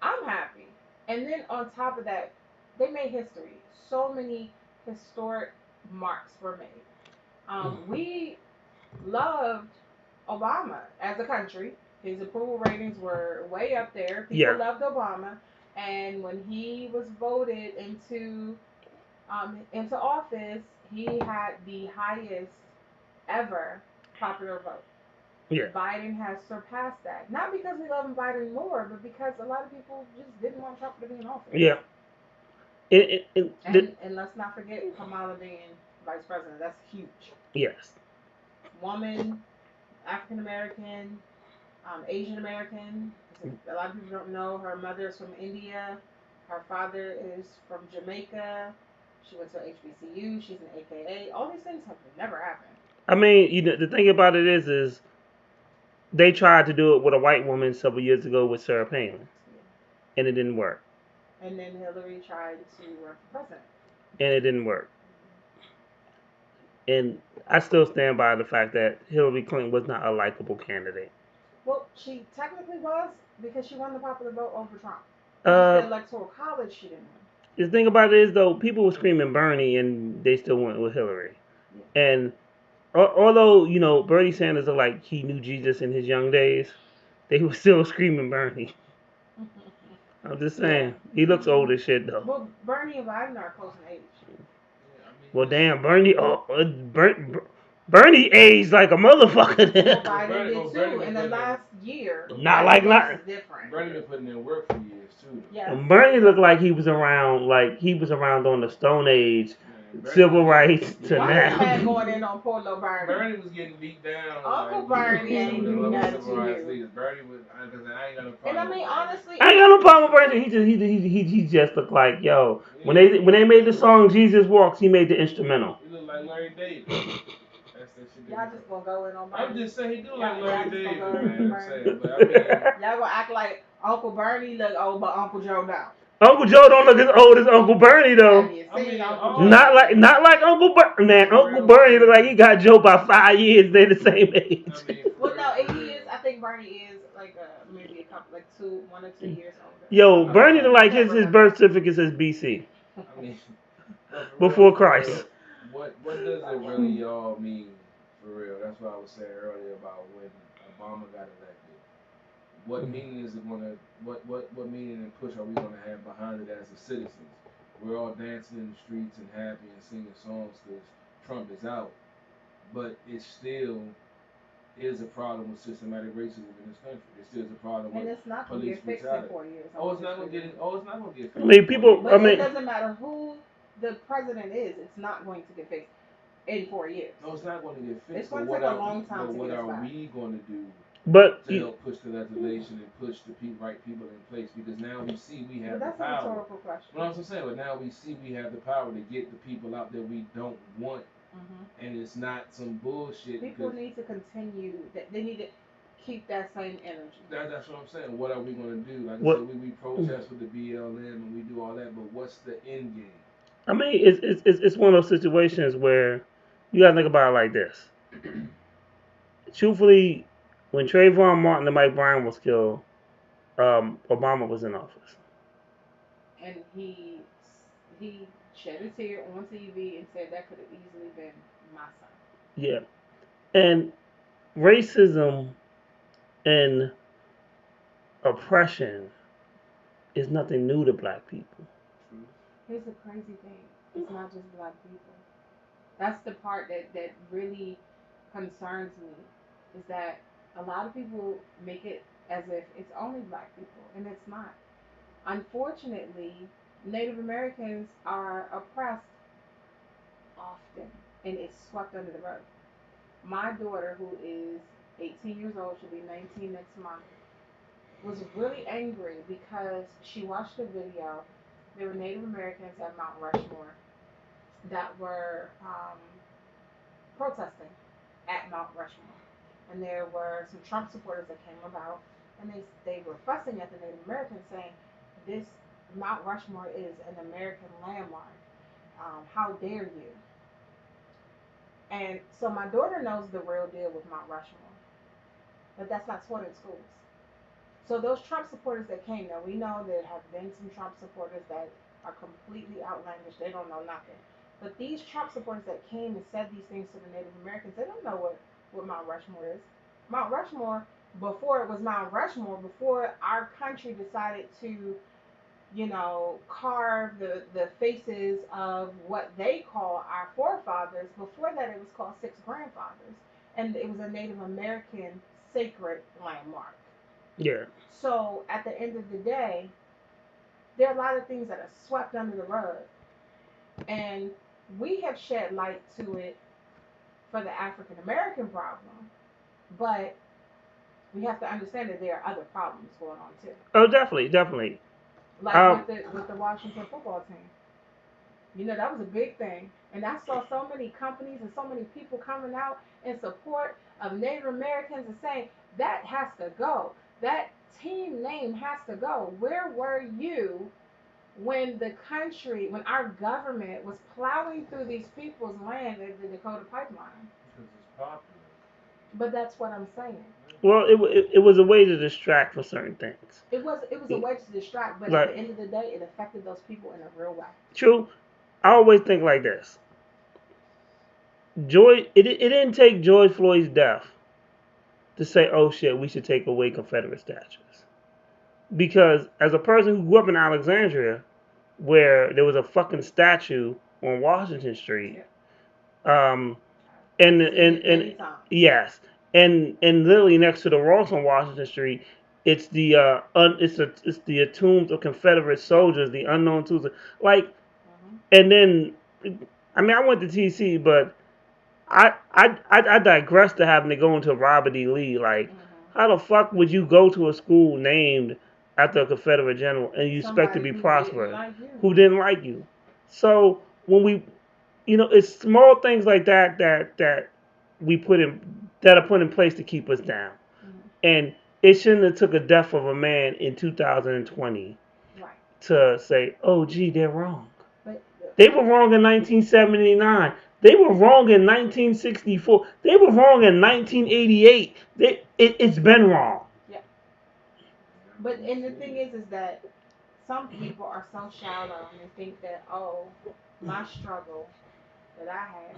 I'm happy. And then on top of that, they made history. So many historic marks were made. We loved Obama as a country. His approval ratings were way up there. People Yeah. loved Obama, and when he was voted into office, he had the highest ever popular vote. Yeah. Biden has surpassed that. Not because we love Biden more, but because a lot of people just didn't want Trump to be in office. Yeah. And let's not forget Kamala being vice president. That's huge. Yes. Woman, African American, Asian American. A lot of people don't know her mother is from India. Her father is from Jamaica. She went to HBCU. She's an AKA. All these things have never happened. I mean, the thing about it is they tried to do it with a white woman several years ago with Sarah Palin, and it didn't work. And then Hillary tried to run for president. And it didn't work. And I still stand by the fact that Hillary Clinton was not a likable candidate. Well, she technically was because she won the popular vote over Trump. The electoral college, she didn't win. The thing about it is, though, people were screaming Bernie, and they still went with Hillary. Yeah. And although, Bernie Sanders looked like he knew Jesus in his young days, they were still screaming Bernie. I'm just saying. He looks old as shit, though. Well, Bernie and Biden are close in age. Well, damn, Bernie. Bernie aged like a motherfucker. Well, Biden did too. In the last year. Not different. Bernie been putting in work for years too. Yeah. Bernie looked like he was around, on the Stone Age, civil rights to Why now. man going in on poor little Bernie? Bernie was getting beat down. Uncle Bernie ain't do nothing to you. Bernie was, because I ain't got no problem. And I mean, honestly, I ain't got no problem with Bernie. He just looked like, yo. When they made the song Jesus Walks, he made the instrumental. He looked like Larry David. Y'all just gonna go in on Bernie. I'm just saying he do like Larry David, man. I'm saying, but I mean, y'all gonna act like Uncle Bernie look old, but Uncle Joe don't. Uncle Joe don't look as old as Uncle Bernie though. Not like Uncle Bernie. Man, Uncle Bernie look like he got Joe by 5 years. They the same age. Well, no, he is. I think Bernie is like maybe a couple, like 1 or 2 years older. Yo, Bernie look like his birth certificate says BC. I mean, before Christ. What does it really all mean for real? That's what I was saying earlier about when Obama got elected. What meaning is it gonna? What meaning and push are we gonna have behind it as the citizens? We're all dancing in the streets and happy and singing songs because Trump is out, but it still is a problem with systematic racism in this country. It still is a problem with it's not gonna police get fixed brutality. in 4 years. It's not gonna get fixed. I mean, people. But it doesn't matter who the president is. It's not going to get fixed in 4 years. No, it's not going to get fixed. It's going to take a long time to get What us are back. we going to do to help push the legislation and push the right people in place? Because now we see we have the that's power. a rhetorical question. Well, I'm saying, but now we see we have the power to get the people out that we don't want, and it's not some bullshit. People need to continue. They need to keep that same energy. That's what I'm saying. What are we going to do? Like What? I said, we protest with the BLM and we do all that, but what's the end game? I mean, it's one of those situations where you gotta think about it like this. Truthfully, when Trayvon Martin and Mike Brown was killed, Obama was in office. And he shed a tear on TV and said that could have easily been my son. Yeah. And racism and oppression is nothing new to black people. Here's the crazy thing. It's not just black people. That's the part that really concerns me, is that a lot of people make it as if it's only black people, and it's not. Unfortunately, Native Americans are oppressed often, and it's swept under the rug. My daughter, who is 18 years old, she'll be 19 next month, was really angry because she watched a video. There were Native Americans at Mount Rushmore that were protesting at Mount Rushmore. And there were some Trump supporters that came about, and they were fussing at the Native Americans saying, this Mount Rushmore is an American landmark. How dare you? And so my daughter knows the real deal with Mount Rushmore, but that's not taught in schools. So those Trump supporters that came, now we know there have been some Trump supporters that are completely outlandish. They don't know nothing. But these Trump supporters that came and said these things to the Native Americans, they don't know what Mount Rushmore is. Mount Rushmore, before it was Mount Rushmore, before our country decided to, carve the faces of what they call our forefathers, before that it was called Six Grandfathers. And it was a Native American sacred landmark. Yeah. So at the end of the day, there are a lot of things that are swept under the rug. And we have shed light to it for the African American problem. But we have to understand that there are other problems going on too. Oh, definitely. Like with the Washington football team. That was a big thing. And I saw so many companies and so many people coming out in support of Native Americans and saying that has to go. That team name has to go. Where were you when our government was plowing through these people's land at the Dakota Pipeline? Because it's popular. But that's what I'm saying. Well, it was a way to distract for certain things. It was a way to distract, but Like, at the end of the day, it affected those people in a real way. true. I always think like this. It didn't take George Floyd's death to say, oh shit, we should take away Confederate statues. Because as a person who grew up in Alexandria, where there was a fucking statue on Washington Street, and yes, and literally next to the Ross on Washington Street, it's the it's the tombs of Confederate soldiers, the unknown tombs, like, and then, I mean, I went to TC, but I digress to having to go into Robert E. Lee. Like, how the fuck would you go to a school named after a Confederate general and you expect to be prosperous who didn't like you? So when we, it's small things like that that are put in place to keep us down, and it shouldn't have took a death of a man in 2020 to say, oh gee, they're wrong. They were wrong in 1979. They were wrong in 1964. They were wrong in 1988. It's been wrong. Yeah. But and the thing is that some people are so shallow and they think that, oh, my struggle that I had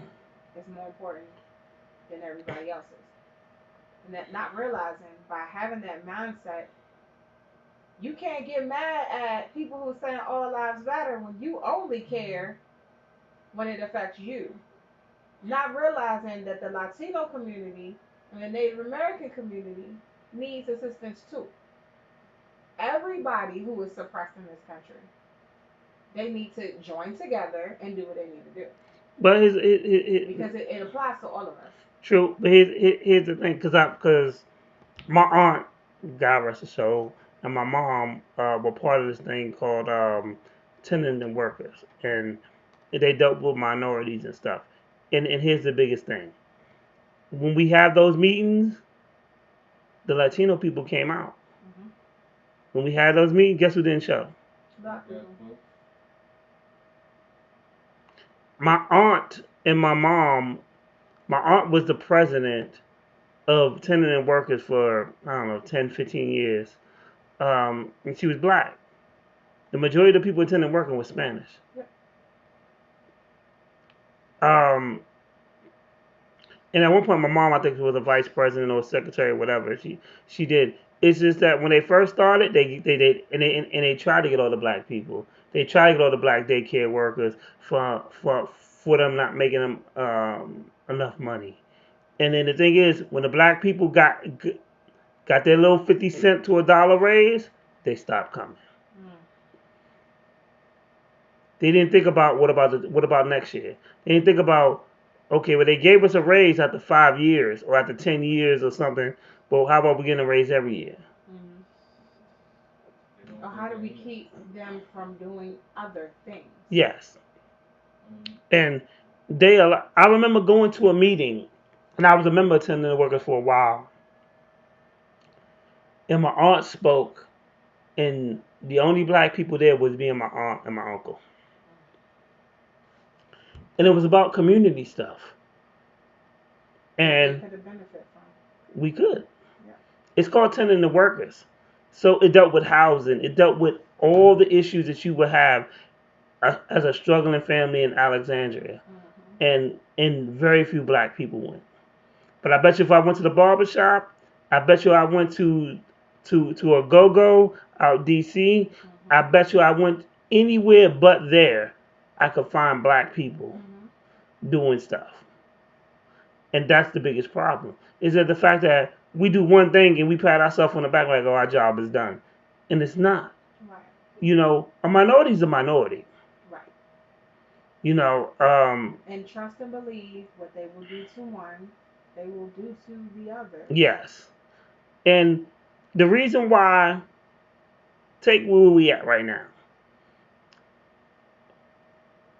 is more important than everybody else's. And that not realizing by having that mindset, you can't get mad at people who are saying all lives matter when you only care when it affects you. Not realizing that the Latino community and the Native American community needs assistance too. Everybody who is suppressed in this country, they need to join together and do what they need to do. But because it applies to all of us. True, but here's the thing, because my aunt, God rest her soul, and my mom were part of this thing called tenant workers, and they dealt with minorities and stuff. And here's the biggest thing: when we have those meetings, the Latino people came out. Mm-hmm. When we had those meetings, guess who didn't show? My aunt and my mom. My aunt was the president of tenant workers for, I don't know, 10, 15 years. And she was black. The majority of the people in tenant working was Spanish. And at one point, my mom, I think, was a vice president or secretary or whatever. She did. It's just that when they first started, they tried to get all the black people. They tried to get all the black daycare workers for them not making them enough money. And then the thing is, when the black people got their little 50 cent to $1 raise, they stopped coming. They didn't think about what about next year. They didn't think about, okay, well, they gave us a raise after 5 years or after 10 years or something. Well, how about we getting a raise every year? Mm-hmm. Or how do we keep them from doing other things? Yes. And I remember going to a meeting, and I was a member of tenant workers for a while. And my aunt spoke, and the only black people there was me and my aunt and my uncle. And it was about community stuff. And we could. Yeah. It's called tenant workers. So it dealt with housing. It dealt with all the issues that you would have as a struggling family in Alexandria, and very few black people went. But I bet you if I went to the barber shop, I bet you I went to a go-go out DC. I bet you I went anywhere but there. I could find black people doing stuff, and that's the biggest problem. Is that the fact that we do one thing and we pat ourselves on the back like, oh, our job is done, and it's not. Right. You know, a minority is a minority. Right. You know, And trust and believe what they will do to one, they will do to the other. yes. And the reason why, take where we at right now.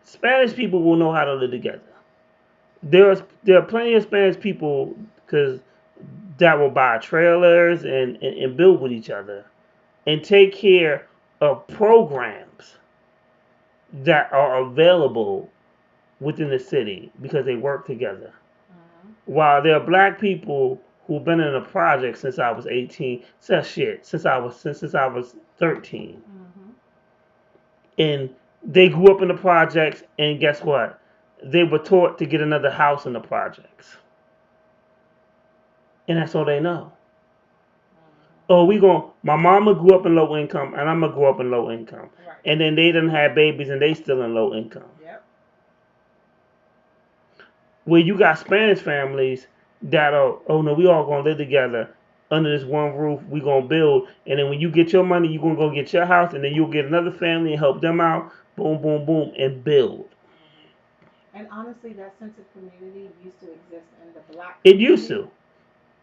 Spanish people will know how to live together. There are plenty of Spanish people that will buy trailers and build with each other and take care of programs that are available within the city because they work together. While there are black people who've been in a project since I was 18, since I was 13. And they grew up in the projects, and guess what? They were taught to get another house in the projects. And that's all they know. Oh, my mama grew up in low income, and I'm going to grow up in low income. Right. And then they done had babies, and they still in low income. Yep. Where you got Spanish families that are, oh no, we all going to live together under this one roof. We going to build. And then when you get your money, you're going to go get your house, and then you'll get another family and help them out. Boom, boom, boom, and build. And honestly, that sense of community used to exist in the black It community. used to.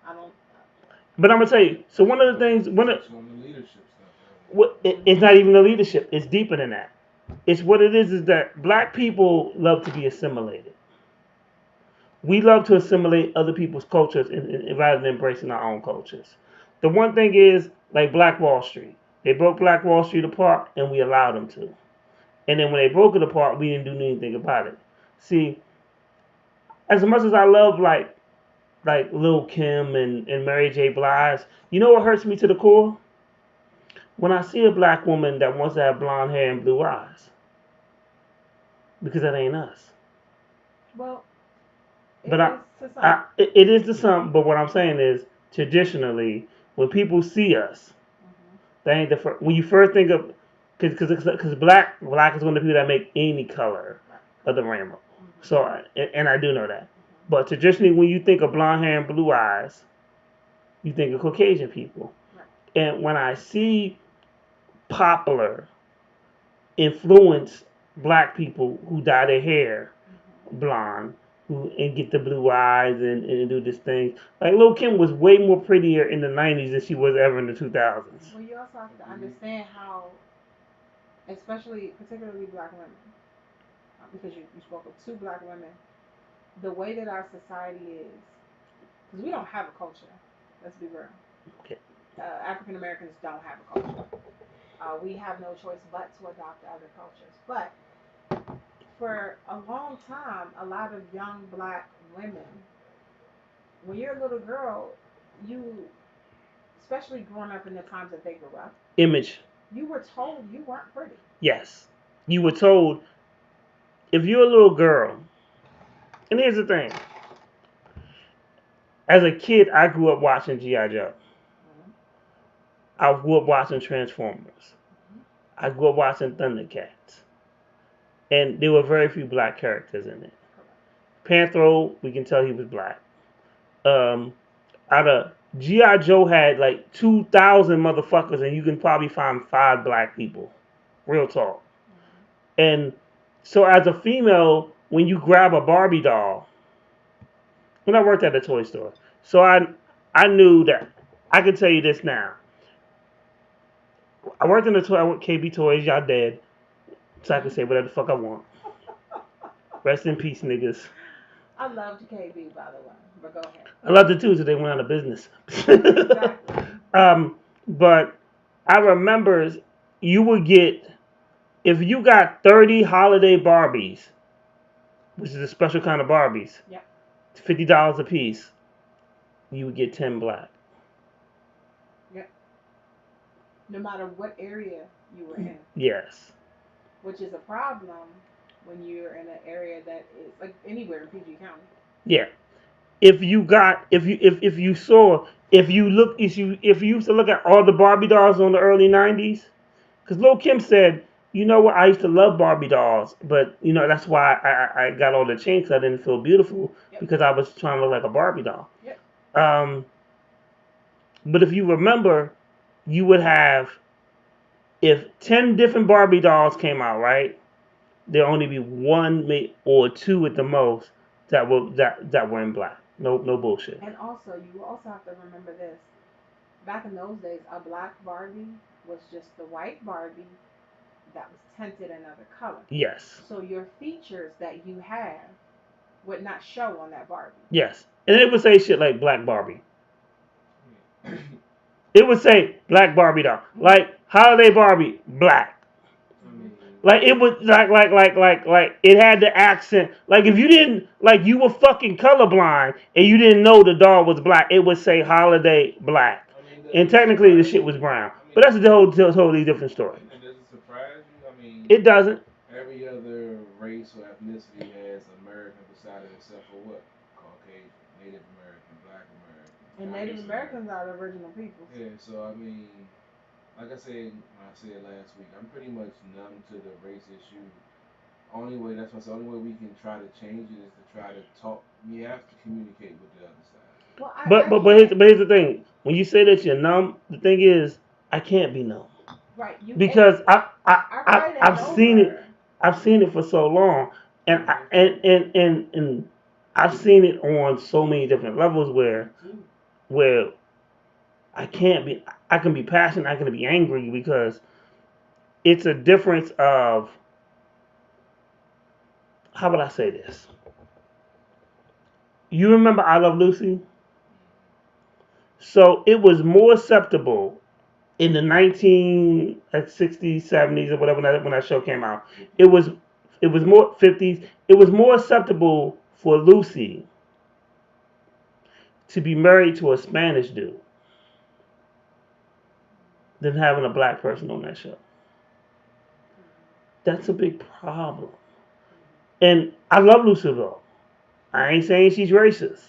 I don't. But I'm gonna tell you. So one of the things, it's not even the leadership. It's deeper than that. It's what it is that black people love to be assimilated. We love to assimilate other people's cultures rather than embracing our own cultures. The one thing is, like Black Wall Street. They broke Black Wall Street apart, and we allowed them to. And then when they broke it apart, we didn't do anything about it. See, as much as I love like Lil' Kim and Mary J. Blige, you know what hurts me to the core? When I see a black woman that wants to have blonde hair and blue eyes. Because that ain't us. Well, it is to some, but what I'm saying is, traditionally, when people see us, they ain't the first. When you first think of, because black is one of the people that make any color of the rainbow. So, and I do know that. But traditionally, when you think of blonde hair and blue eyes, you think of Caucasian people. And when I see popular influence black people who dye their hair blonde, and get the blue eyes and do this thing, like Lil' Kim was way more prettier in the 90s than she was ever in the 2000s. Well, you also have to understand how, particularly black women, because you spoke of two black women, the way that our society is, because we don't have a culture. Let's be real. Okay. African Americans don't have a culture. We have no choice but to adopt other cultures. But for a long time, a lot of young black women, when you're a little girl, especially growing up in the times that they grew up, you were told you weren't pretty. Yes. You were told, if you're a little girl, and here's the thing. As a kid, I grew up watching G.I. Joe. I grew up watching Transformers. I grew up watching Thundercats. And there were very few black characters in it. Panthro, we can tell he was black. G.I. Joe had like 2,000 motherfuckers, and you can probably find 5 black people. Real talk. And so as a female, when you grab a Barbie doll, when I worked at a toy store, so I knew that. I can tell you this now. I worked in a toy with KB Toys, y'all dead. So I can say whatever the fuck I want. Rest in peace, niggas. I loved KB, by the way, but go ahead. I loved it too until they went out of business. Exactly. But I remember you would get, if you got 30 holiday Barbies, which is a special kind of Barbies, $50 a piece, you would get 10 black. Yep. no matter what area you were in, Yes. which is a problem when you're in an area that is like anywhere in PG County. Yeah. If you got if you saw if you used to look at all the Barbie dolls on the early '90s, because Lil Kim said, you know what, I used to love Barbie dolls, but you know that's why I got all the chains. I didn't feel beautiful because I was trying to look like a Barbie doll. Yep. But if you remember, you would have if 10 different Barbie dolls came out, right? There'll only be one or two at the most that were in black. No bullshit. And also, you also have to remember this. Back in those days, a black Barbie was just the white Barbie that was tinted another color. Yes. So your features that you have would not show on that Barbie. Yes. And it would say shit like Black Barbie. It would say Black Barbie doll. Like Holiday Barbie, black. Like it would like it had the accent. Like if you didn't like you were fucking colorblind and you didn't know the doll was black, it would say Holiday Black. And technically the shit was brown. But that's a totally different story. And does it surprise you? I mean, It doesn't. every other race or ethnicity has American beside it except for what? Caucasian, Native American, Black American. And Native Americans are the original people. Yeah, so I mean, like I said when I said last week, I'm pretty much numb to the race issue. That's why the only way we can try to change it is to try to talk. We have to communicate with the other side. Well, But here's the thing. When you say that you're numb, the thing is I can't be numb. Right. Because I've seen it. I've seen it for so long, and I've seen it on so many different levels where I can be passionate, I can be angry because it's a difference of, how would I say this? You remember I Love Lucy? So it was more acceptable in the 1960s, 70s, or whatever when that show came out. It was more 50s. It was more acceptable for Lucy to be married to a Spanish dude than having a black person on that show. That's a big problem. And I love Lucy though. I ain't saying she's racist.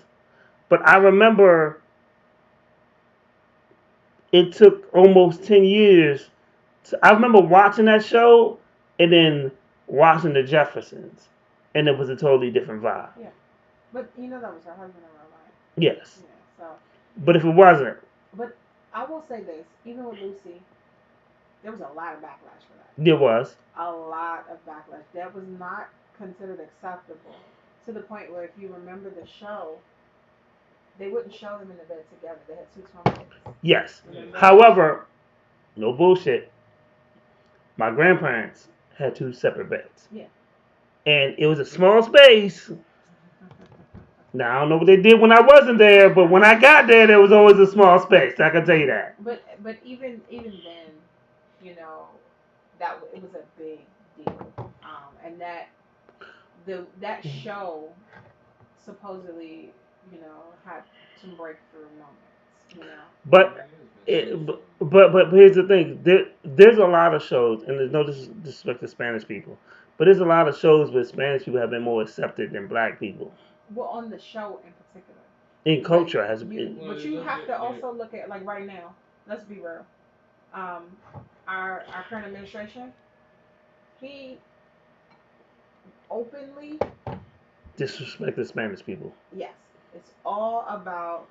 But I remember it took almost 10 years. I remember watching that show and then watching The Jeffersons. And it was a totally different vibe. Yeah. But you know that was her husband in real life. Yes. Yeah, so. But if it wasn't. But I will say this, even with Lucy, there was a lot of backlash for that. There was. A lot of backlash. That was not considered acceptable. To the point where if you remember the show, they wouldn't show them in the bed together. They had two twin beds. Yes. However, no bullshit. My grandparents had two separate beds. Yeah. And it was a small space. Now I don't know what they did when I wasn't there, but when I got there was always a small space. I can tell you that. But even then, you know, it was a big deal. And that show supposedly, you know, had some breakthrough moments, you know. But here's the thing. There's a lot of shows, and there's no disrespect to Spanish people, but there's a lot of shows where Spanish people have been more accepted than black people. Well, on the show in particular. In culture has been. But you have to also look at, like right now, let's be real. Our current administration, he openly Disrespect the Spanish people. Yes, it's all about.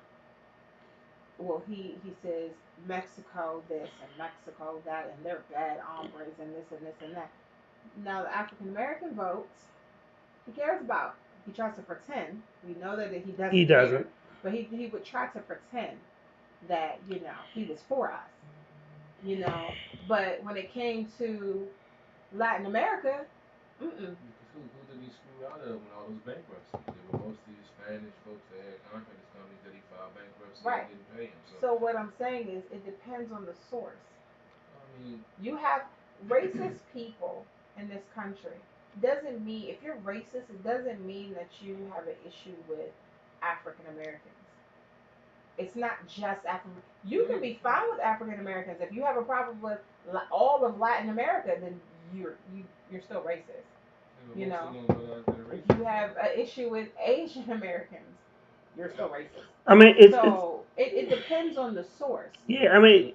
Well, he says Mexico this and Mexico that, and they're bad hombres and this and this and that. Now the African American votes, he cares about. He tries to pretend. We know that he doesn't. He doesn't. Care, but he would try to pretend that, you know, he was for us. You know, but when it came to Latin America, Who did he screw out of when all those bankruptcies? They were mostly Spanish folks that had contractors companies that he filed bankruptcy right. and didn't pay him. So what I'm saying is it depends on the source. I mean, you have racist people in this country. Doesn't mean if you're racist, it doesn't mean that you have an issue with African Americans. It's not just African. You can be fine with African Americans. If you have a problem with all of Latin America, then you're still racist. You know, if you have an issue with Asian Americans, you're still racist. I mean, it's So it depends on the source. yeah. I mean,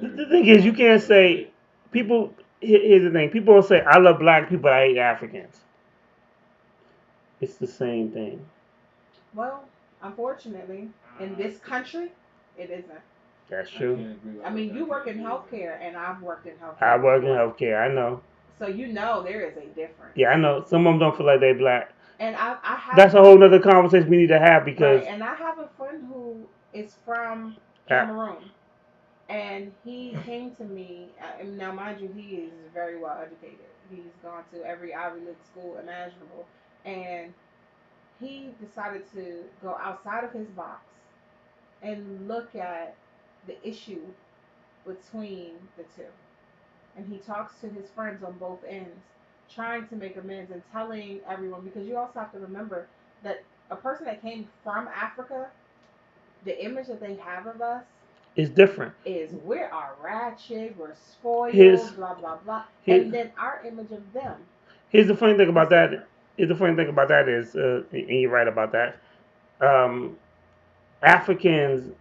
the thing is, you can't say people. Here's the thing: people will say, "I love black people, I hate Africans." It's the same thing. Well, unfortunately, in this country, it isn't. That's true. I mean, you work in healthcare, and I've worked in healthcare. I work in before. healthcare. I know. So you know there is a difference. Yeah, I know. Some of them don't feel like they black. And I have. That's a whole nother conversation we need to have because. Right, and I have a friend who is from Cameroon, and he came to me. And now, mind you, he is very well educated. He's gone to every Ivy League school imaginable, and he decided to go outside of his box and look at the issue between the two. And he talks to his friends on both ends, trying to make amends and telling everyone, because you also have to remember that a person that came from Africa, the image that they have of us It's different. is we are ratchet, we're spoiled, blah blah blah, His- and then our image of them. Here's the funny thing about that. Here's the funny thing about that is, and you're right about that. Africans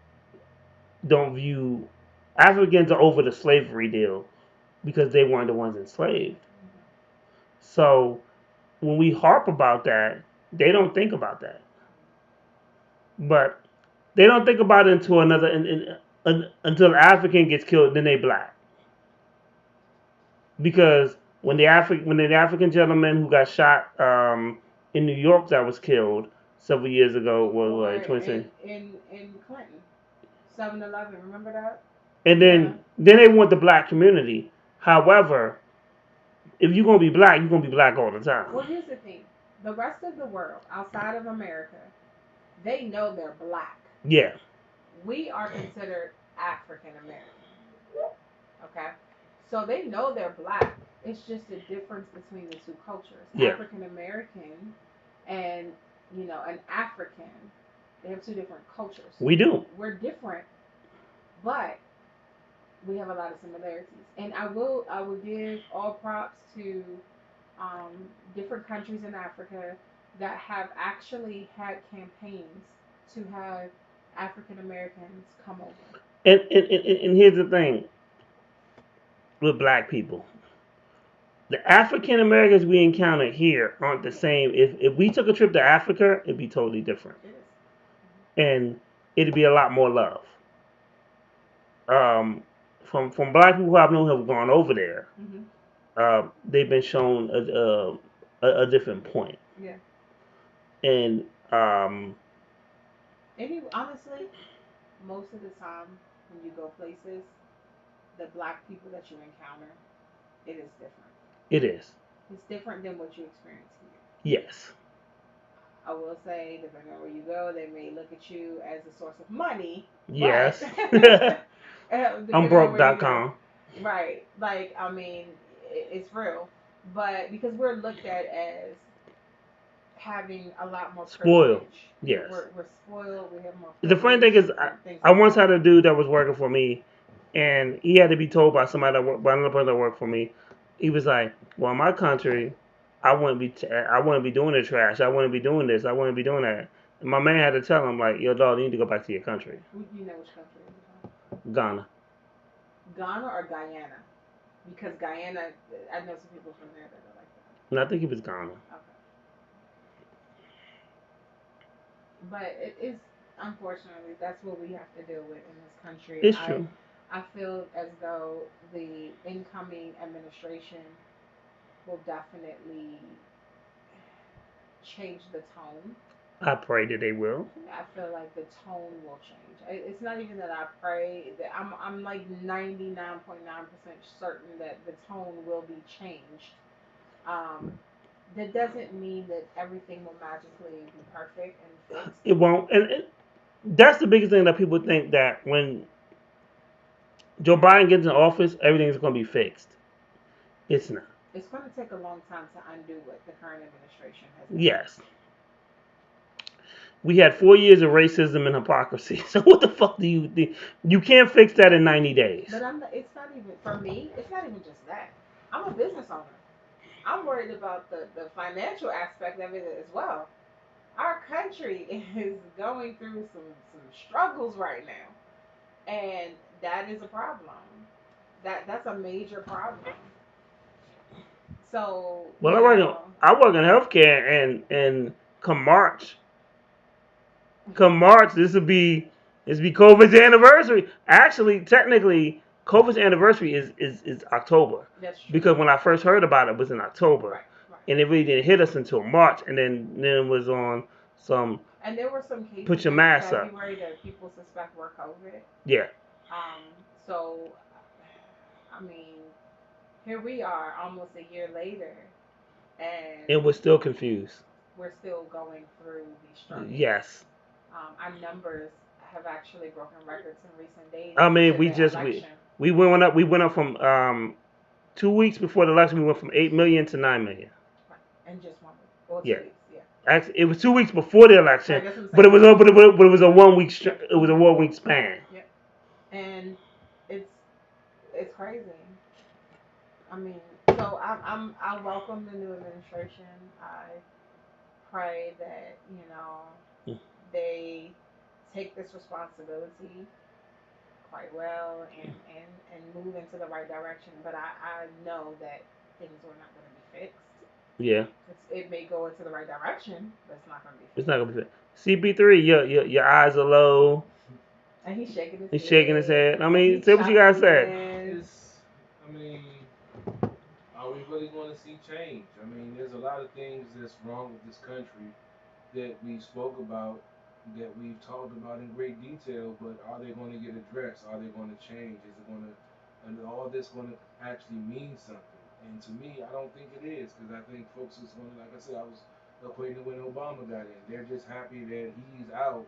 don't view Africans are over the slavery deal because they weren't the ones enslaved. So when we harp about that, they don't think about that. But they don't think about it until until the African gets killed, then they black. Because when the African gentleman who got shot in New York that was killed several years ago was like 20. In Clinton, 7-Eleven, remember that? And then they want the black community. However, if you're gonna be black, you're gonna be black all the time. Well, here's the thing: the rest of the world outside of America, they know they're black. Yeah. We are considered African American. Okay, so they know they're black. It's just a difference between the two cultures. Yeah. African American and an African. They have two different cultures. We do. We're different, but we have a lot of similarities. And I will give all props to different countries in Africa that have actually had campaigns to have African Americans come over. And here's the thing with black people. The African Americans we encounter here aren't the same. If we took a trip to Africa, it'd be totally different. And it'd be a lot more love. From black people who I've known who have gone over there, they've been shown a different point. Yeah. And honestly, most of the time when you go places, the black people that you encounter, it is different. It is. It's different than what you experience here. Yes. I will say, depending on where you go, they may look at you as a source of money. Yes. I'm broke.com. Right. Like, I mean, it's real. But because we're looked at as having a lot more Spoiled. privilege. Yes. We're spoiled. We have more The funny thing is, I once had a dude that was working for me, and he had to be told by somebody by another person that worked for me. He was like, "Well, in my country, I wouldn't be doing the trash. I wouldn't be doing this. I wouldn't be doing that." And my man had to tell him, like, "Yo, dog, you need to go back to your country." You know which country is it? Ghana. Ghana or Guyana? Because Guyana, I know some people from there that are like that. No, I think it was Ghana. Okay. But it is, unfortunately, that's what we have to deal with in this country. It's true. I feel as though the incoming administration will definitely change the tone. I pray that they will. I feel like the tone will change. It's not even that I pray. That I'm like 99.9% certain that the tone will be changed. That doesn't mean that everything will magically be perfect and fixed. It won't. And that's the biggest thing that people think, that when Joe Biden gets in office, everything's going to be fixed. It's not. It's going to take a long time to undo what the current administration has done. Yes. We had 4 years of racism and hypocrisy. So what the fuck do you think? You can't fix that in 90 days. But it's not even for me. It's not even just that. I'm a business owner. I'm worried about the financial aspect of it as well. Our country is going through some struggles right now, and that is a problem. That's a major problem. So Well, you know, I work in healthcare, and come March, this will be COVID's anniversary. Actually, technically, COVID's anniversary is October. that's true. Because when I first heard about it was in October, Right. and it really didn't hit us until March, and then it was on some And there were some cases put your in mask up. February that people suspect were COVID. Yeah, So, I mean, here we are almost a year later, and and we're still confused. we're still going through these struggles. Yes, Our numbers have actually broken records in recent days I due mean to we the just election. we went up from 2 weeks before the election we went from 8 million to 9 million. In just 1 week. Or 2 Yeah. weeks, yeah. Actually, it was 2 weeks before the I election, guess I'm but it was saying- but it was a 1 week it was a 1 week span. Yep. And it's crazy. I mean, so I welcome the new administration. I pray that, they take this responsibility quite well and move into the right direction. But I know that things are not going to be fixed. Yeah, It may go into the right direction, but it's not going to be fixed. it's not gonna be. CP3, your eyes are low. And he's shaking his He's head. shaking his head. I mean, He's say what you gotta chopping say. his It's, I mean, are we really going to see change? I mean, there's a lot of things that's wrong with this country that we spoke about, that we've talked about in great detail, but are they going to get addressed? Are they going to change? Is it going to, and all this going to actually mean something? And to me, I don't think it is, because I think folks is going to, like I said, I was equating it when Obama got in. They're just happy that he's out,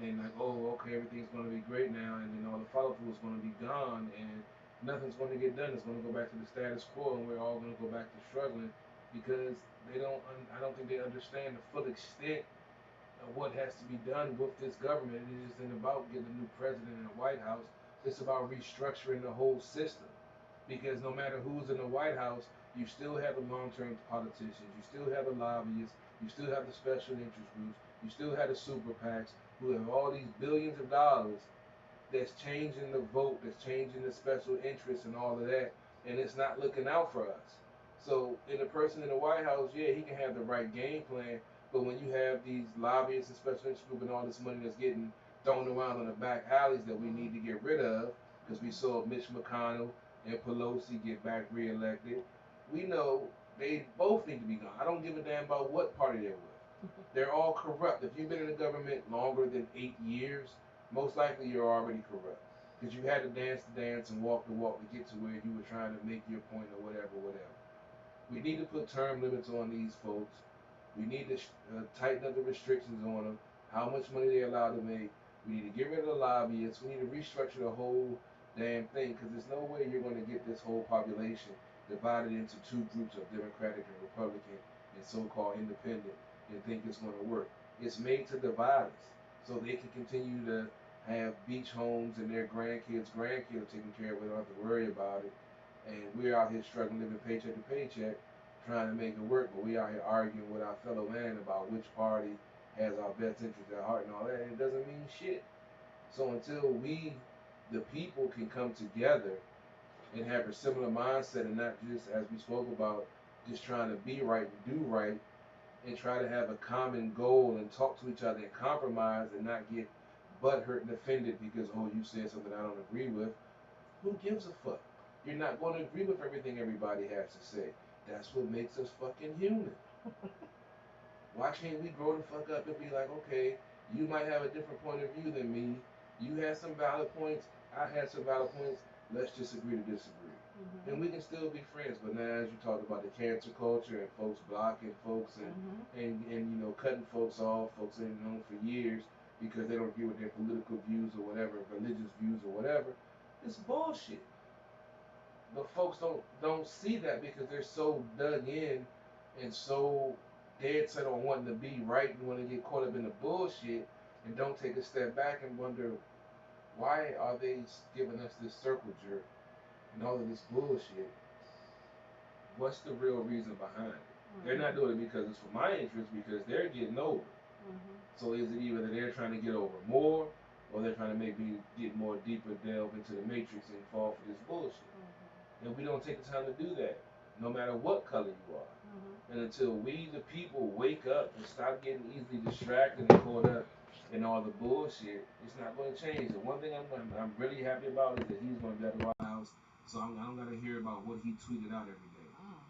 and like, oh, okay, everything's going to be great now, and then all the follow through is going to be gone, and nothing's going to get done. It's going to go back to the status quo, and we're all going to go back to struggling because they don't. I don't think they understand the full extent of what has to be done with this government. It isn't about getting a new president in the White House. It's about restructuring the whole system. Because no matter who's in the White House, you still have the long-term politicians, you still have the lobbyists, you still have the special interest groups, you still have the super PACs who have all these billions of dollars that's changing the vote, that's changing the special interests and all of that, and it's not looking out for us. So, in a person in the White House, yeah, he can have the right game plan, but when you have these lobbyists and special interest groups and all this money that's getting thrown around on the back alleys that we need to get rid of, because we saw Mitch McConnell and Pelosi get back reelected, we know they both need to be gone. I don't give a damn about what party they're with. They're all corrupt. If you've been in the government longer than 8 years, most likely you're already corrupt. Because you had to dance the dance and walk the walk to get to where you were trying to make your point or whatever. We need to put term limits on these folks. We need to tighten up the restrictions on them, how much money they're allowed to make. We need to get rid of the lobbyists. We need to restructure the whole damn thing, because there's no way you're going to get this whole population divided into two groups of Democratic and Republican and so-called independent and think it's going to work. It's made to divide us so they can continue to have beach homes and their grandkids are taken care of. We don't have to worry about it. And we're out here struggling, living paycheck to paycheck, trying to make it work. But we out here arguing with our fellow man about which party has our best interest at heart and all that. And it doesn't mean shit. So until we, the people, can come together and have a similar mindset and not just, as we spoke about, just trying to be right and do right, and try to have a common goal and talk to each other and compromise and not get butthurt and offended because, oh, you said something I don't agree with. Who gives a fuck? You're not going to agree with everything everybody has to say. That's what makes us fucking human. Why can't we grow the fuck up and be like, okay, you might have a different point of view than me. You had some valid points. I had some valid points. Let's just agree to disagree. Mm-hmm. And we can still be friends. But now, as you talk about the cancer culture and folks blocking folks and you know, cutting folks off, folks they've known for years because they don't agree with their political views or whatever, religious views or whatever, it's bullshit. But folks don't see that because they're so dug in and so dead set on wanting to be right and want to get caught up in the bullshit and don't take a step back and wonder why are they giving us this circle jerk and all of this bullshit? What's the real reason behind it? They're not doing it because it's for my interest, because they're getting over. So is it either that they're trying to get over more, or they're trying to make me get more deeper delve into the matrix and fall for this bullshit? And we don't take the time to do that, no matter what color you are. And until we, the people, wake up and stop getting easily distracted and caught up in all the bullshit, it's not going to change. The one thing I'm really happy about is that he's going to be at the White House, so I don't got to hear about what he tweeted out every day.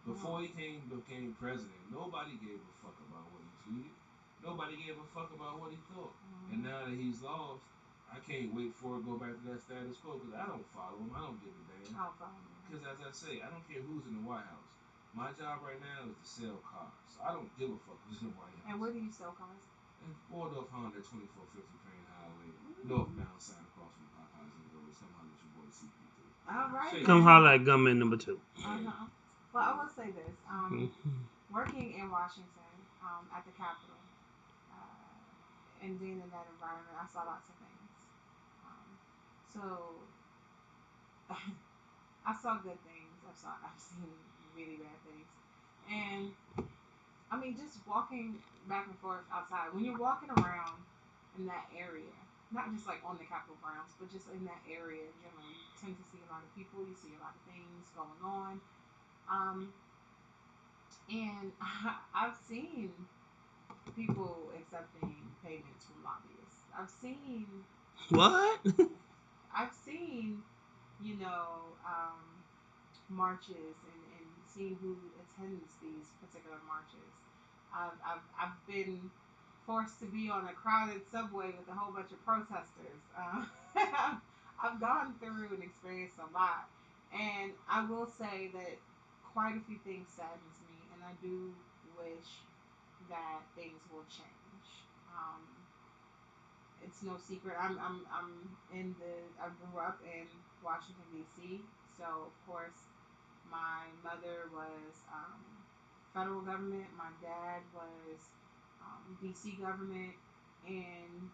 Before he became president, nobody gave a fuck about what he tweeted. Nobody gave a fuck about what he thought. And now that he's lost, I can't wait for it to go back to that status quo, because I don't follow him. I don't give a damn. Because as I say, I don't care who's in the White House. My job right now is to sell cars. So I don't give a fuck who's in the White House. And where do you sell cars? And Waldorf Honda, 2450 Crane Highway, northbound side across from Popeyes and Rose. Come holler at your boy CP3. All right. Come holler at Gunman number 2. Well, I will say this. Working in Washington at the Capitol and being in that environment, I saw lots of things. So I saw good things. I've seen really bad things. And I mean, just walking back and forth outside, when you're walking around in that area, not just like on the Capitol grounds, but just in that area in general, you tend to see a lot of people, you see a lot of things going on. And I've seen people accepting payments from lobbyists. I've seen What? I've seen, marches and seeing who attends these particular marches. I've been forced to be on a crowded subway with a whole bunch of protesters. I've gone through and experienced a lot, and I will say that quite a few things saddens me, and I do wish that things will change. It's no secret. I grew up in Washington D.C., so of course my mother was federal government. My dad was D.C. government, and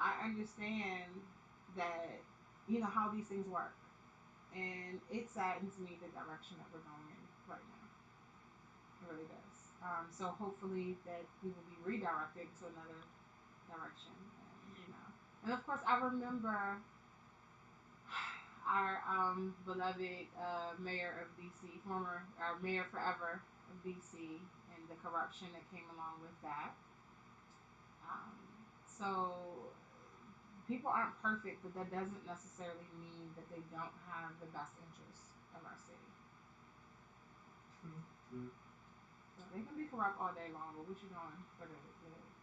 I understand that how these things work, and it saddens me the direction that we're going in right now. It really does. So hopefully that we will be redirected to another direction, and of course I remember our beloved mayor of DC, former mayor forever of DC, and the corruption that came along with that. So people aren't perfect, but that doesn't necessarily mean that they don't have the best interests of our city. So they can be corrupt all day long, but what you doing for the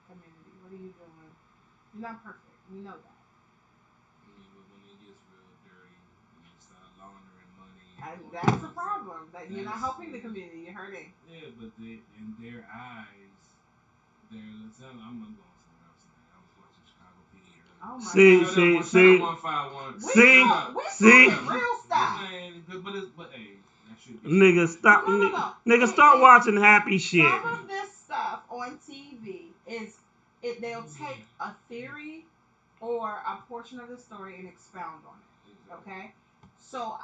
community? What are you doing? You're not perfect. We know that. But when it gets real dirty and they start laundering money, that's a problem. That you're not helping the community. You're hurting. Yeah, but in their eyes, I'm going somewhere else tonight. I was watching Chicago PD earlier. Oh my God. See. Real stuff. But hey, that should be. Nigga, stop. No. Nigga, start watching happy shit. Some of this stuff on TV they'll take a theory or a portion of the story and expound on it. Okay? So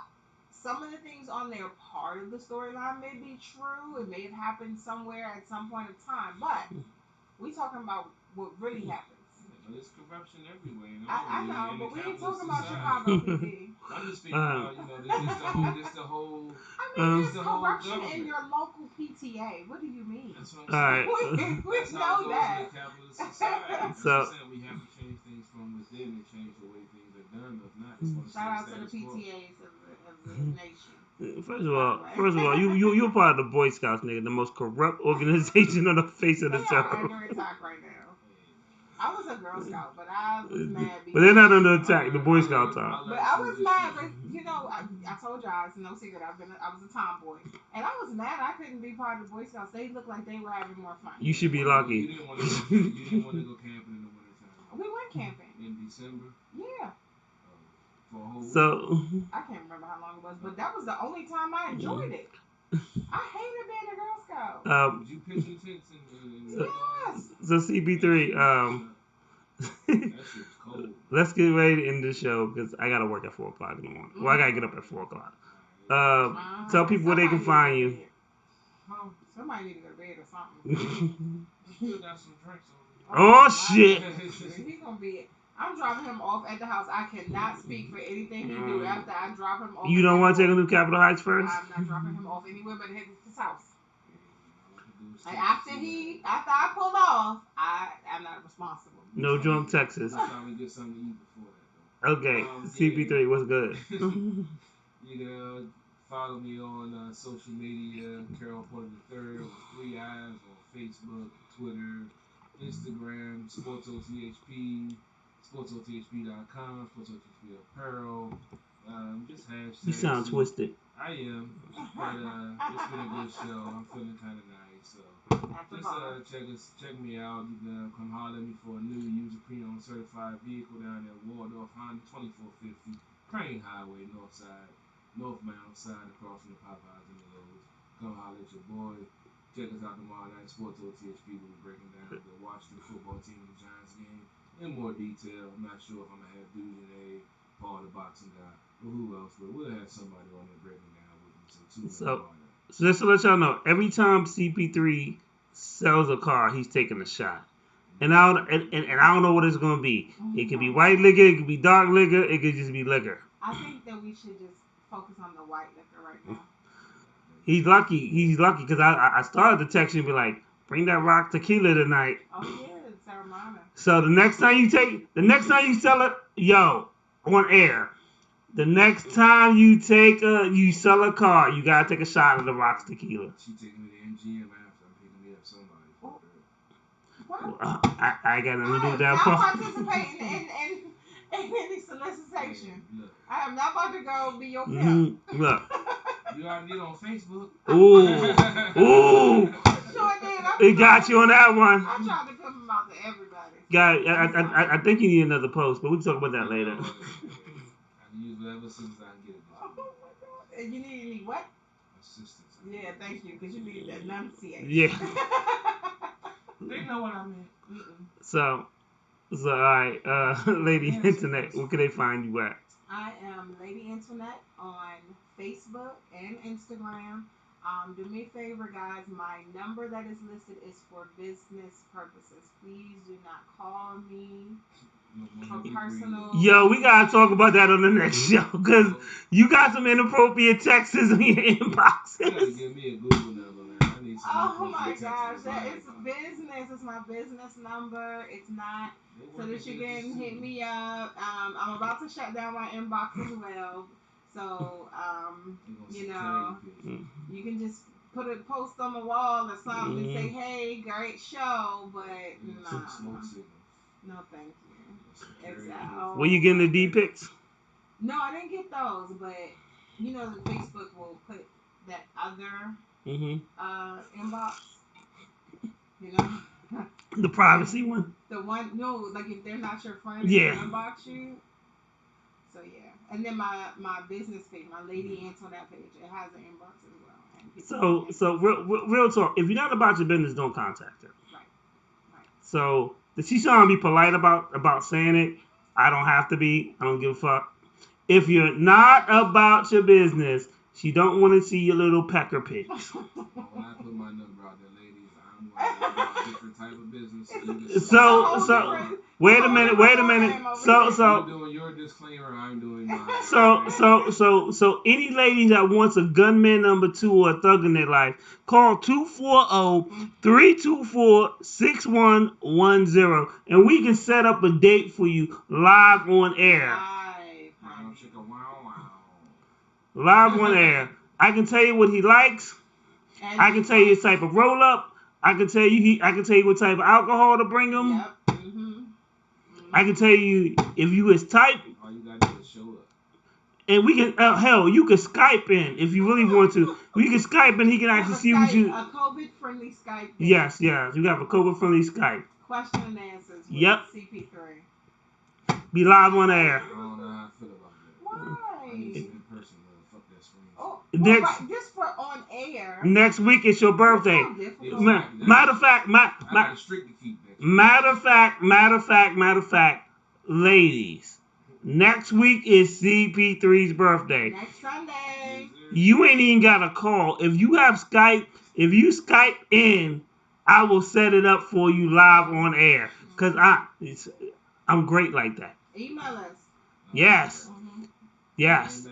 some of the things on there, part of the storyline may be true. It may have happened somewhere at some point of time, but we talking about what really happens. But it's corruption everywhere. I know, but we ain't talking about Chicago PD. I'm just speaking about, just the whole. There's corruption in your local PTA. What do you mean? That's what I'm saying. We know that. So we have to change things from within and change the way things are done. If not, it's going to shout out to the PTAs of the nation. First of all, you're part of the Boy Scouts, nigga, the most corrupt organization on the face of the earth. They are under attack right now. I was a Girl Scout, but I was mad. But they're not under attack. The Boy Scouts are. But I was mad, but I told y'all it's no secret. I was a tomboy, and I was mad I couldn't be part of the Boy Scouts. They looked like they were having more fun. You should be lucky. You didn't want to go camping in the wintertime. We went camping in December. Yeah. For a whole week. So I can't remember how long it was, but that was the only time I enjoyed it. I hated being a Girl Scout. Did you pitch your tits and Yes. So CP3, that shit was cold. let's get ready to end the show because I gotta work at 4 o'clock in the morning. Well, I gotta get up at 4 o'clock. Tell people where they can find you. Somebody need to go to bed or something. Still got some drinks over Oh shit! He gonna be. I'm dropping him off at the house. I cannot speak for anything he do after I drop him off. You don't want to take him to Capitol Heights first? I'm not dropping him off anywhere but his house. Like after I pull off, I'm not responsible. No drunk Texas. Time we get something to eat before that, though. Okay, CP3, what's good? You can follow me on social media, Carol Porter III with 3 eyes on Facebook, Twitter, Instagram, SportsOTHP, SportsOTHP.com, SportsOTHP Apparel. Just hashtags. You sound twisted. I am, but it's been a good show. I'm feeling kind of nice, so just check me out. You can come holler at me for a new user pre-owned certified vehicle down at Waldorf Honda 2450 Crane Highway, northbound side across from the Popeyes and the Lowe's. Come holler at your boy. Check us out tomorrow night. Sports OTHP will be breaking down the Washington football team and the Giants game in more detail. I'm not sure if I'm gonna have Dujane, Paul the boxing guy, or who else, but we'll have somebody on there breaking down with me. So just to let y'all know, every time CP3 sells a car, he's taking a shot. And I don't know what it's gonna be. It could be white liquor, it could be dark liquor, it could just be liquor. I think that we should just focus on the white liquor right now. He's lucky because I started to text you and be like, bring that rock tequila tonight. Oh yeah, it's Saramana. So the next time you sell it, on air. The next time you sell a car, you gotta take a shot of the rocks tequila. She taking me to MGM after I'm picking me up somebody. I got nothing to do with that I'm part. participating in any solicitation. I am not about to go be your pimp. Look. You already did on Facebook. Ooh. Sure did. It got you on that one. I tried to pimp him out to everybody. Guy, I think you need another post, but we can talk about that later. I can use whatever assistance I can get. And you need what? Assistance. Yeah, thank you, because you need that enunciation. Yeah. They know what I mean. So all right, Lady Internet, where can they find you at? I am Lady Internet on Facebook and Instagram. Do me a favor, guys. My number that is listed is for business purposes. Please do not call me for personal. Yo, we gotta talk about that on the next show because you got some inappropriate texts in your inboxes. You gotta give me a Google number, man. I need some. Oh my gosh, that is business. It's my business number. It's not so that you can hit me up. I'm about to shut down my inbox as well. So, you can just put a post on the wall or something and say, hey, great show, but no, thank you. Exactly. Were you getting the D pics? No, I didn't get those, but Facebook will put that other inbox, The privacy one? The one, like if they're not your friend, yeah. They inbox you. So yeah, and then my business page, my Lady Antoinette page, it has an inbox as well. So real talk. If you're not about your business, don't contact her. Right. So she's trying to be polite about saying it. I don't have to be. I don't give a fuck. If you're not about your business, she don't want to see your little pecker pics. When I put my number out there, ladies, I'm about a different type of business. So wait a minute. So you're doing your disclaimer, I'm doing mine. So any lady that wants a gunman number 2 or a thug in their life, call 240-324-6110 and we can set up a date for you live on air. Live on air. I can tell you what he likes. I can tell you his type of roll up. I can tell you what type of alcohol to bring him. Yep. I can tell you if you his type. All you gotta do is show up. And we can hell, you can Skype in if you really want to. We can Skype and he can actually see what you. A COVID-friendly Skype. Yes. You have a COVID-friendly Skype. Question and answers. With Yep. CP3. Be live on air. I don't know how I feel about that. Why? I need some in person, fuck that screen. Oh, Next, just for on air. next week it's your birthday. Yeah, Matter of fact, ladies, next week is CP3's birthday. Next Sunday. You ain't even got a call. If you Skype in, I will set it up for you live on air. Cause I'm great like that. Email us. Yes. Yes.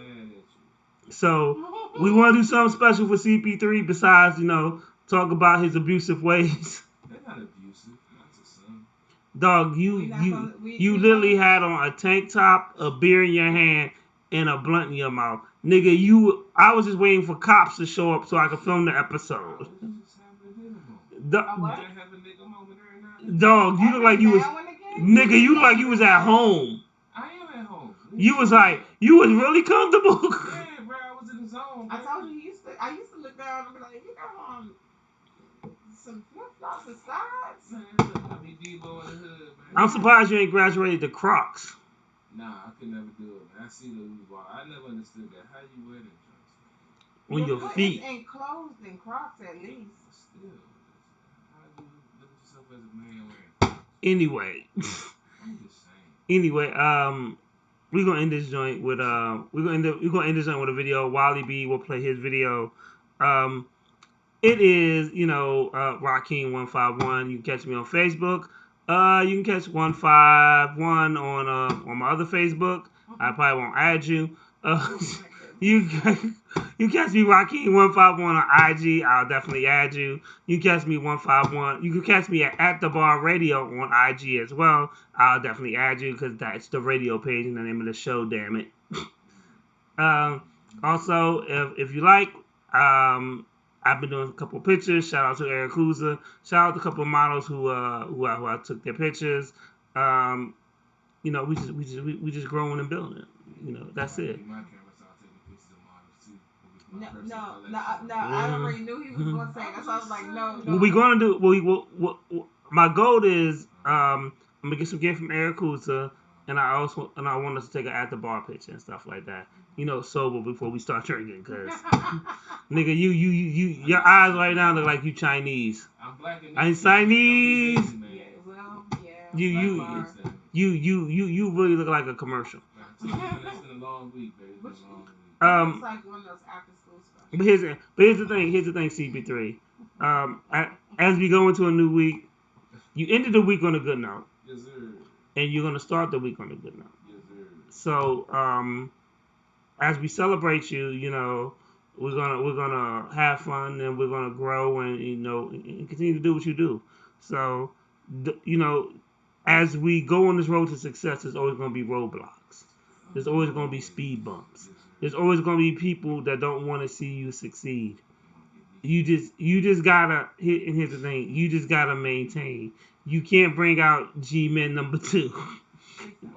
So we want to do something special for CP3 besides, talk about his abusive ways. They're not abusive. That's a son. Dog, you literally had on a tank top, a beer in your hand, and a blunt in your mouth. Nigga, I was just waiting for cops to show up so I could film the episode. Dog, you look like you was at home. I am at home. You was really comfortable. Yeah, bro, I was in the zone. I told you I used to look down and be like, you got on some flip-flops and slides. Man, I be Debo in the hood, man. I'm surprised you ain't graduated to Crocs. Nah, I could never do it, man. I see those walk. I never understood that. How you wear them joints? On your feet. It's enclosed in Crocs at least. Still, how do you look at yourself as a man wearing? Anyway, we're gonna end this joint with a video. Wally B will play his video. It is Rakim 151. You can catch me on Facebook. You can catch 151 on my other Facebook. I probably won't add you. You catch me Rakim 151 on IG. I'll definitely add you. You catch me 151. You can catch me at the Bar Radio on IG as well. I'll definitely add you because that's the radio page and the name of the show. Damn it. Also, if you like, I've been doing a couple pictures. Shout out to Eric Kuza. Shout out to a couple of models who I took their pictures. We just growing and building. That's it. No, I already knew he was going to say that, so I was like, no. What we going to do, my goal is, I'm going to get some gift from Eric Kuza, and I want us to take an at the bar picture and stuff like that. Sober before we start drinking, cause nigga, your eyes right now look like you Chinese. I'm black and I ain't Chinese. Yeah, You really look like a commercial. It's been a long week, baby. It's like one of those after school stuff. But here's the thing, CP3. As we go into a new week, you ended the week on a good note. Yes, sir. And you're gonna start the week on a good note. Yes, sir. So, as we celebrate you, we're gonna have fun and we're gonna grow and and continue to do what you do. So, as we go on this road to success, there's always gonna be roadblocks. There's always gonna be speed bumps. There's always gonna be people that don't want to see you succeed. You just gotta. And here's the thing: you just gotta maintain. You can't bring out G-Men number 2. Well,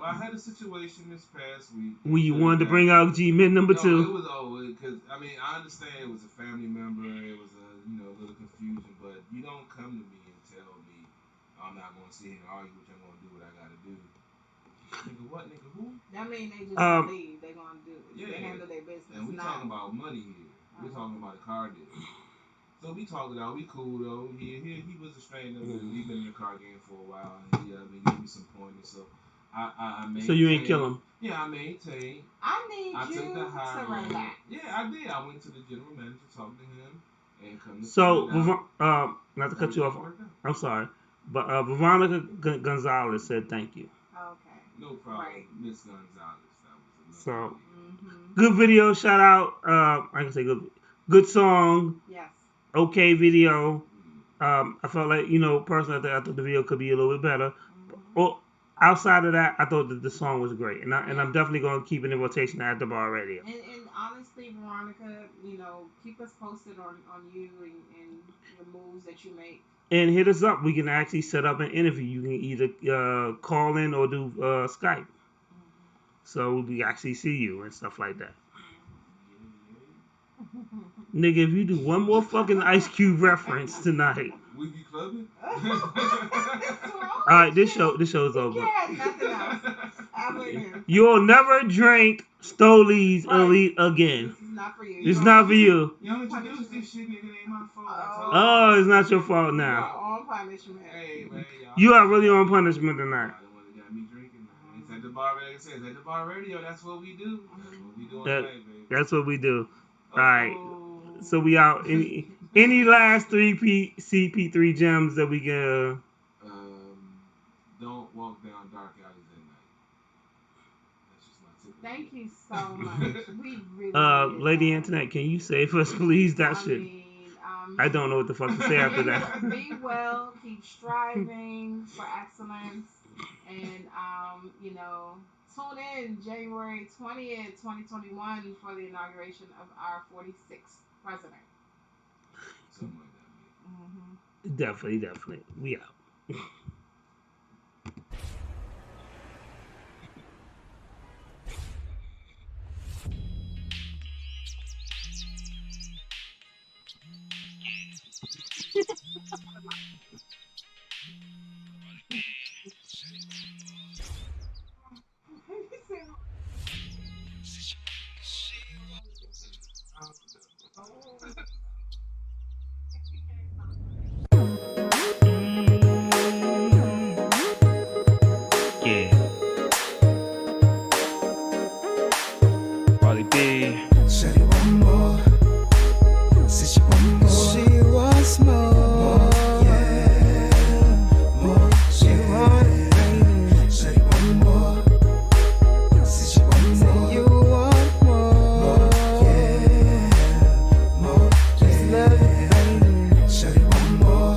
I had a situation this past week. When you wanted to bring out G-Men number 2. It was because I understand it was a family member. It was a little confusion, but you don't come to me and tell me I'm not going to sit here and argue with you. I'm going to do what I got to do. Nigga, what? Nigga, who? That mean they just believe they're going to do it. Yeah. They handle their business. And we talking about money here. We're talking about a car deal. So we talked it out. We cool though. He was a stranger. We've been in the car game for a while, and he gave me some pointers. So I maintained. So you ain't kill him? Yeah, I maintained. I need you took the high to relax. Yeah, I did. I went to the general manager, talked to him, and come to So not to cut you off. I'm sorry, but Veronica Gonzalez said thank you. Okay. No problem, Miss Gonzalez. So good video. Shout out. I can say good song. Yes. Okay video. I felt like personally I thought the video could be a little bit better. Or outside of that, I thought that the song was great, and I'm definitely going to keep it in rotation at the Bar Radio. And honestly, Veronica, keep us posted on you and the moves that you make. And hit us up. We can actually set up an interview. You can either call in or do Skype. So we actually see you and stuff like that. Nigga, if you do one more fucking Ice Cube reference tonight. We be clubbing? Alright, this show's over. Yeah, nothing else. I'm with him. You'll never drink Stoli's Elite again. This is not for you. It's not for you. You don't introduce this shit, nigga. It ain't my fault. Oh, it's not your fault You now. are on punishment. Hey, man, y'all. You are really on punishment tonight. Got me drinking. It's at the bar, like I said, it's at the bar radio. That's what we do. That's what we doing tonight, baby. That's what we do. All right. So we out. Any last CP3 gems that we can? Don't walk down dark alleys at night. That's just my tip. Thank you so much. We really Lady Antoinette, can you save us, please? That shit. I don't know what the fuck to say after that. Be well, keep striving for excellence, and tune in January 20th, 2021 for the inauguration of our 46th president. Something like that, man. Definitely. We out. Molly B. Shawty want more. Said she want more. She wants more. Yeah. More. She want it, baby. Shawty want more. Said she want more. Say you want more. Yeah. More. Just love it, baby. Shawty want more.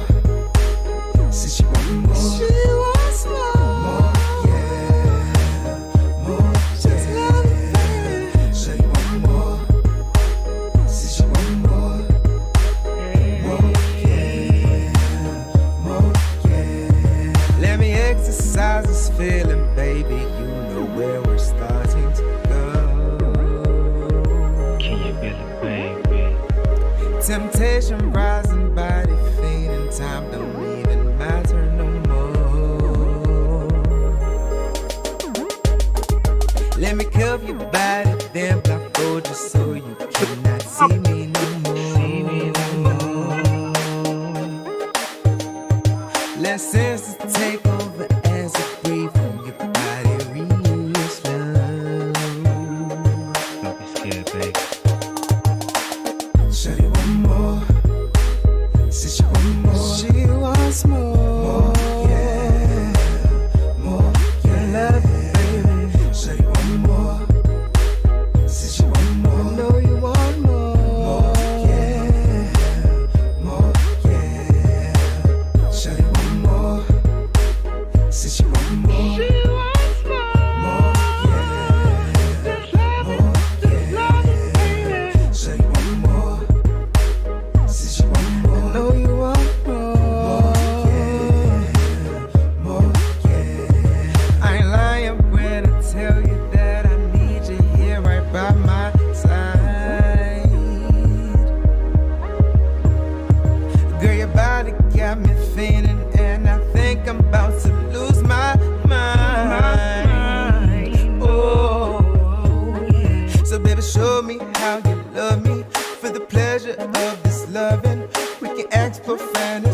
Said she want more. She wants more. More. Yeah. More. Just love it, baby. Shawty want more. Said she want more. More. Yeah. More. Yeah. Let me exercise this feeling, baby. You know where we're starting to go. Can you feel it, baby? Temptation rising, body fading, time don't even matter no more. Let me cuff your body, then blindfold you so you cannot see me no more. Let senses take over as I breathe from your body real slow. Don't be scared, baby. Shawty want more. Said she want more. She wants more. More, yeah. More, yeah. Love it, baby. Shawty want more. Said she want more. I know you want more. More, yeah. More, yeah. Shawty want more. Said she want more. She wants more. More, yeah. More, yeah. Shawty want more. Said she want more. I know you want more. More, yeah. I ain't lying when I tell you that I need you here right by my side. Girl, your body got me feeling, and I think I'm about to lose my mind. Oh, yeah. So baby, show me how you love me. For the pleasure of this loving, we can act profanity.